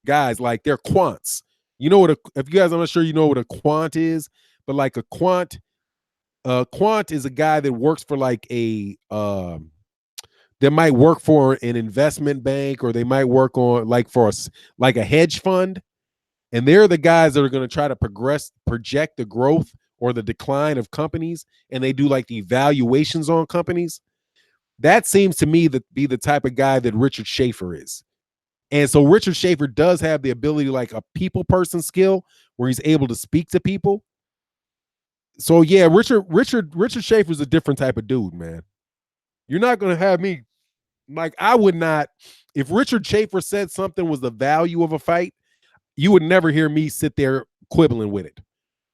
guys. Like they're quants. You know what? If you guys, I'm not sure you know what a quant is, but like a quant is a guy that works for like that might work for an investment bank, or they might work on like for like a hedge fund, and they're the guys that are going to try to project the growth or the decline of companies, and they do like the evaluations on companies. That seems to me to be the type of guy that Richard Schaefer is. And so Richard Schaefer does have the ability, like a people person skill, where he's able to speak to people. So yeah, Richard Schaefer is a different type of dude, man. You're not going to have me like, I would not, if Richard Schaefer said something was the value of a fight, you would never hear me sit there quibbling with it.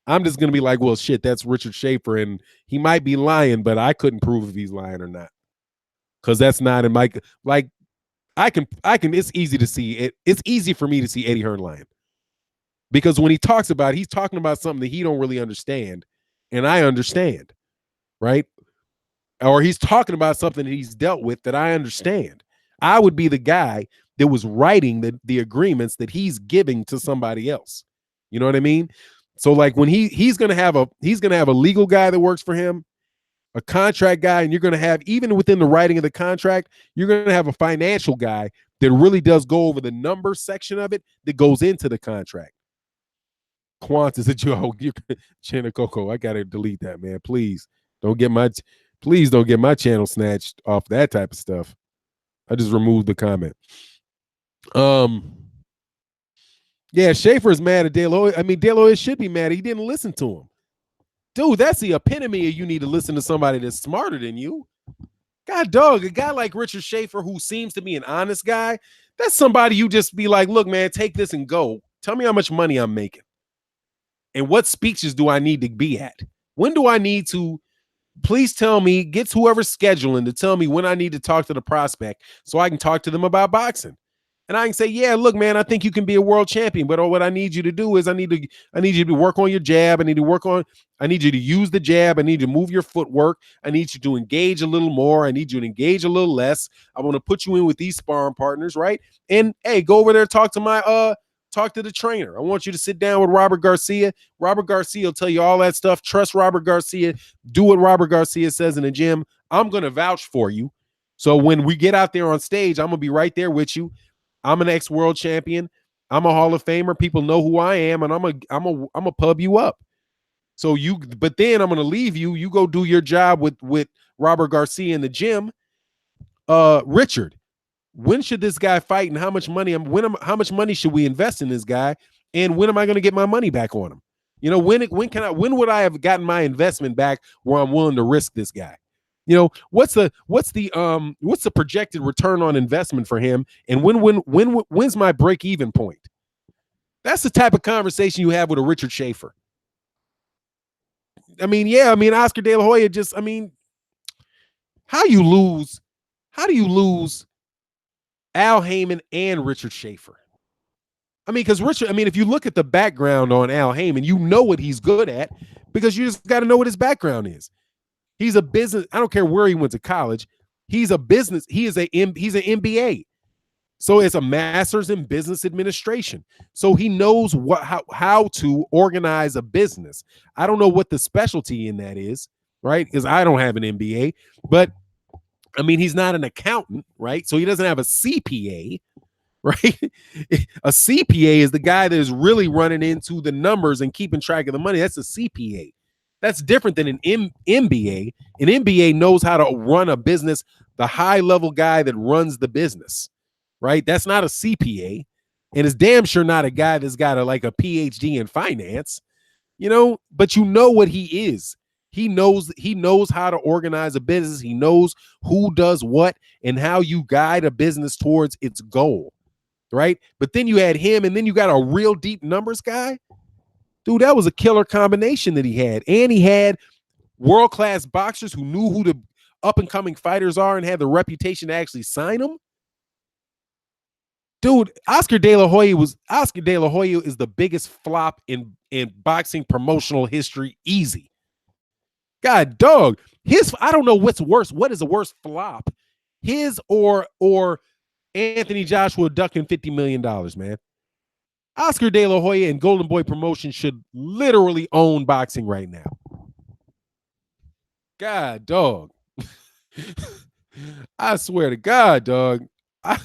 I'm just going to be like, well, shit, that's Richard Schaefer, and he might be lying, but I couldn't prove if he's lying or not. Because that's not in my, like, I can, it's easy to see it. It's easy for me to see Eddie Hearn lying. Because when he talks about it, he's talking about something that he don't really understand, and I understand, right? Or he's talking about something that he's dealt with that I understand. I would be the guy that was writing the agreements that he's giving to somebody else. You know what I mean? So like when he's gonna have a legal guy that works for him, a contract guy, and you're gonna have, even within the writing of the contract, you're gonna have a financial guy that really does go over the number section of it that goes into the contract. Quant is a joke. Chena Coco, I gotta delete that, man. Please don't get my channel snatched off that type of stuff. I just removed the comment. Yeah, Schaefer is mad at De La Hoya. I mean, De La Hoya should be mad. He didn't listen to him. Dude, that's the epitome of you need to listen to somebody that's smarter than you. God, dog, a guy like Richard Schaefer, who seems to be an honest guy, that's somebody you just be like, look, man, take this and go. Tell me how much money I'm making. And what speeches do I need to be at? When do I need to? Please tell me, get whoever's scheduling to tell me when I need to talk to the prospect so I can talk to them about boxing. And I can say, yeah, look, man, I think you can be a world champion, but what I need you to do is I need you to work on your jab. I need you to use the jab. I need you to move your footwork. I need you to engage a little more. I need you to engage a little less. I want to put you in with these sparring partners, right? And hey, go over there, talk to the trainer. I want you to sit down with Robert Garcia. Robert Garcia will tell you all that stuff. Trust Robert Garcia. Do what Robert Garcia says in the gym. I'm going to vouch for you. So when we get out there on stage, I'm gonna be right there with you. I'm an ex-world champion. I'm a Hall of Famer. People know who I am, and I'm a pub you up. So but then I'm gonna leave you. You go do your job with Robert Garcia in the gym. Richard, when should this guy fight, and how much money? How much money should we invest in this guy, and when am I gonna get my money back on him? You know, when would I have gotten my investment back where I'm willing to risk this guy? You know, what's the projected return on investment for him, and when's my break even point? That's the type of conversation you have with a Richard Schaefer. I mean, yeah, I mean, Oscar De La Hoya just, I mean, how do you lose Al Heyman and Richard Schaefer? I mean, because if you look at the background on Al Heyman, you know what he's good at, because you just got to know what his background is. He's a business. I don't care where he went to college. He's a business. He's an MBA. So it's a master's in business administration. So he knows how to organize a business. I don't know what the specialty in that is, right? Because I don't have an MBA, but I mean, he's not an accountant, right? So he doesn't have a CPA, right? A CPA is the guy that is really running into the numbers and keeping track of the money. That's a CPA. That's different than an MBA. An MBA knows how to run a business, the high-level guy that runs the business, right? That's not a CPA, and it's damn sure not a guy that's got a PhD in finance, you know, but you know what he is. He knows how to organize a business. He knows who does what and how you guide a business towards its goal, right? But then you had him, and then you got a real deep numbers guy. Dude, that was a killer combination that he had. And he had world-class boxers who knew who the up-and-coming fighters are and had the reputation to actually sign them. Dude, Oscar De La Hoya is the biggest flop in boxing promotional history. Easy. God, dog. I don't know what's worse. What is the worst flop? His or Anthony Joshua ducking $50 million, man. Oscar De La Hoya and Golden Boy Promotions should literally own boxing right now. God, dog. I swear to God, dog. Anthony,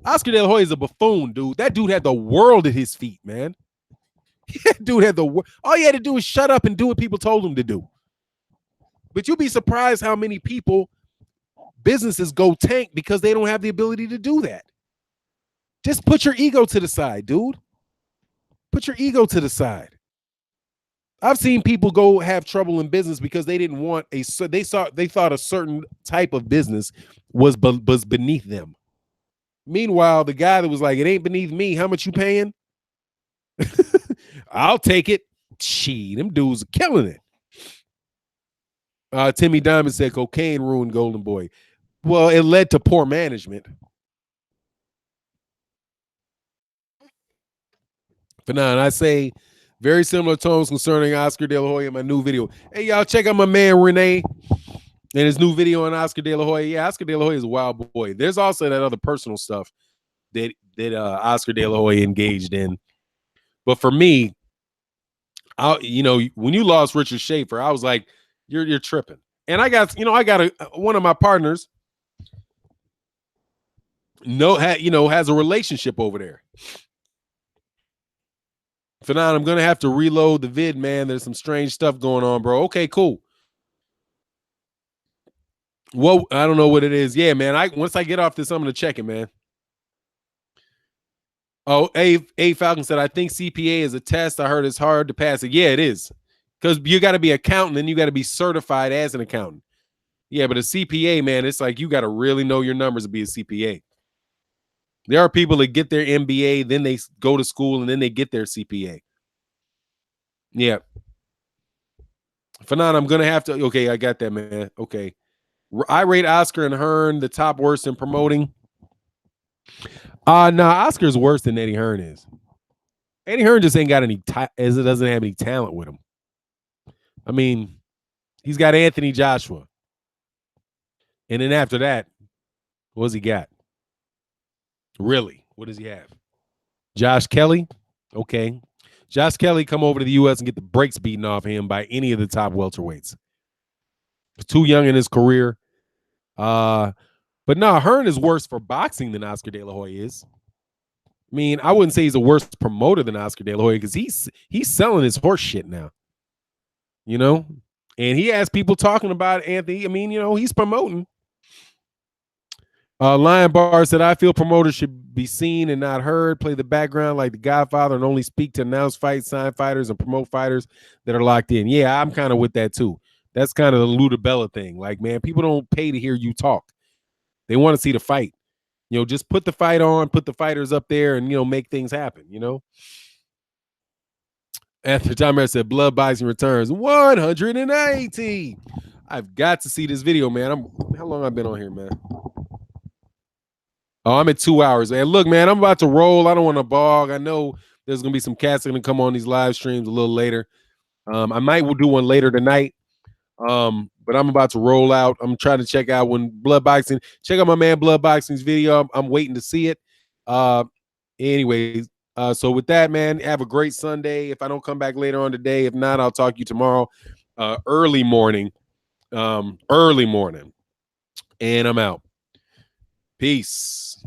Oscar De La Hoya is a buffoon, dude. That dude had the world at his feet, man. That dude had all he had to do was shut up and do what people told him to do. But you'll be surprised how many businesses go tank because they don't have the ability to do that. Just put your ego to the side, dude. Put your ego to the side. I've seen people go have trouble in business because they didn't want they thought a certain type of business was beneath them. Meanwhile, the guy that was like, it ain't beneath me. How much you paying? I'll take it. Gee, them dudes are killing it. Timmy Diamond said cocaine ruined Golden Boy. Well, it led to poor management. Fanon, I say very similar tones concerning Oscar De La Hoya in my new video. Hey, y'all, check out my man Renee and his new video on Oscar De La Hoya. Yeah, Oscar De La Hoya is a wild boy. There's also that other personal stuff that Oscar De La Hoya engaged in. But for me, when you lost Richard Schaefer, I was like, you're tripping. And I got one of my partners has a relationship over there. Fanon, I'm gonna have to reload the vid, man. There's some strange stuff going on, bro. Okay, cool. Well, I don't know what it is. Yeah, man. Once I get off this, I'm gonna check it, man. Oh, A Falcon said, I think CPA is a test. I heard it's hard to pass it. Yeah, it is. Because you got to be accountant and you got to be certified as an accountant. Yeah, but a CPA, man, it's like you got to really know your numbers to be a CPA. There are people that get their MBA, then they go to school, and then they get their CPA. Yeah. Fanon, I'm going to have to. Okay, I got that, man. Okay. I rate Oscar and Hearn the top worst in promoting. Oscar's worse than Eddie Hearn is. Eddie Hearn just ain't got doesn't have any talent with him. I mean, he's got Anthony Joshua. And then after that, what's he got? Really? What does he have? Josh Kelly? Okay. Josh Kelly come over to the U.S. and get the brakes beaten off him by any of the top welterweights. He's too young in his career. But no, Hearn is worse for boxing than Oscar De La Hoya is. I mean, I wouldn't say he's a worse promoter than Oscar De La Hoya because he's selling his horse shit now. You know? And he has people talking about Anthony. I mean, you know, he's promoting. Lion Bar said, I feel promoters should be seen and not heard, play the background like the Godfather, and only speak to announce fights, sign fighters, and promote fighters that are locked in. Yeah, I'm kind of with that too. That's kind of the Ludabella thing. Like, man, people don't pay to hear you talk. They want to see the fight. You know, just put the fight on, put the fighters up there, and, you know, make things happen, you know? After Time said, Blood Boxing returns 180. I've got to see this video, man. How long I've been on here, man? Oh, I'm at 2 hours, man. Look, man, I'm about to roll. I don't want to bog. I know there's gonna be some cats that are gonna come on these live streams a little later. I might will do one later tonight. But I'm about to roll out. I'm trying to check out when Blood Boxing. Check out my man Blood Boxing's video. I'm waiting to see it. Anyways, so with that, man, have a great Sunday. If I don't come back later on today, if not, I'll talk to you tomorrow. Early morning. And I'm out. Peace.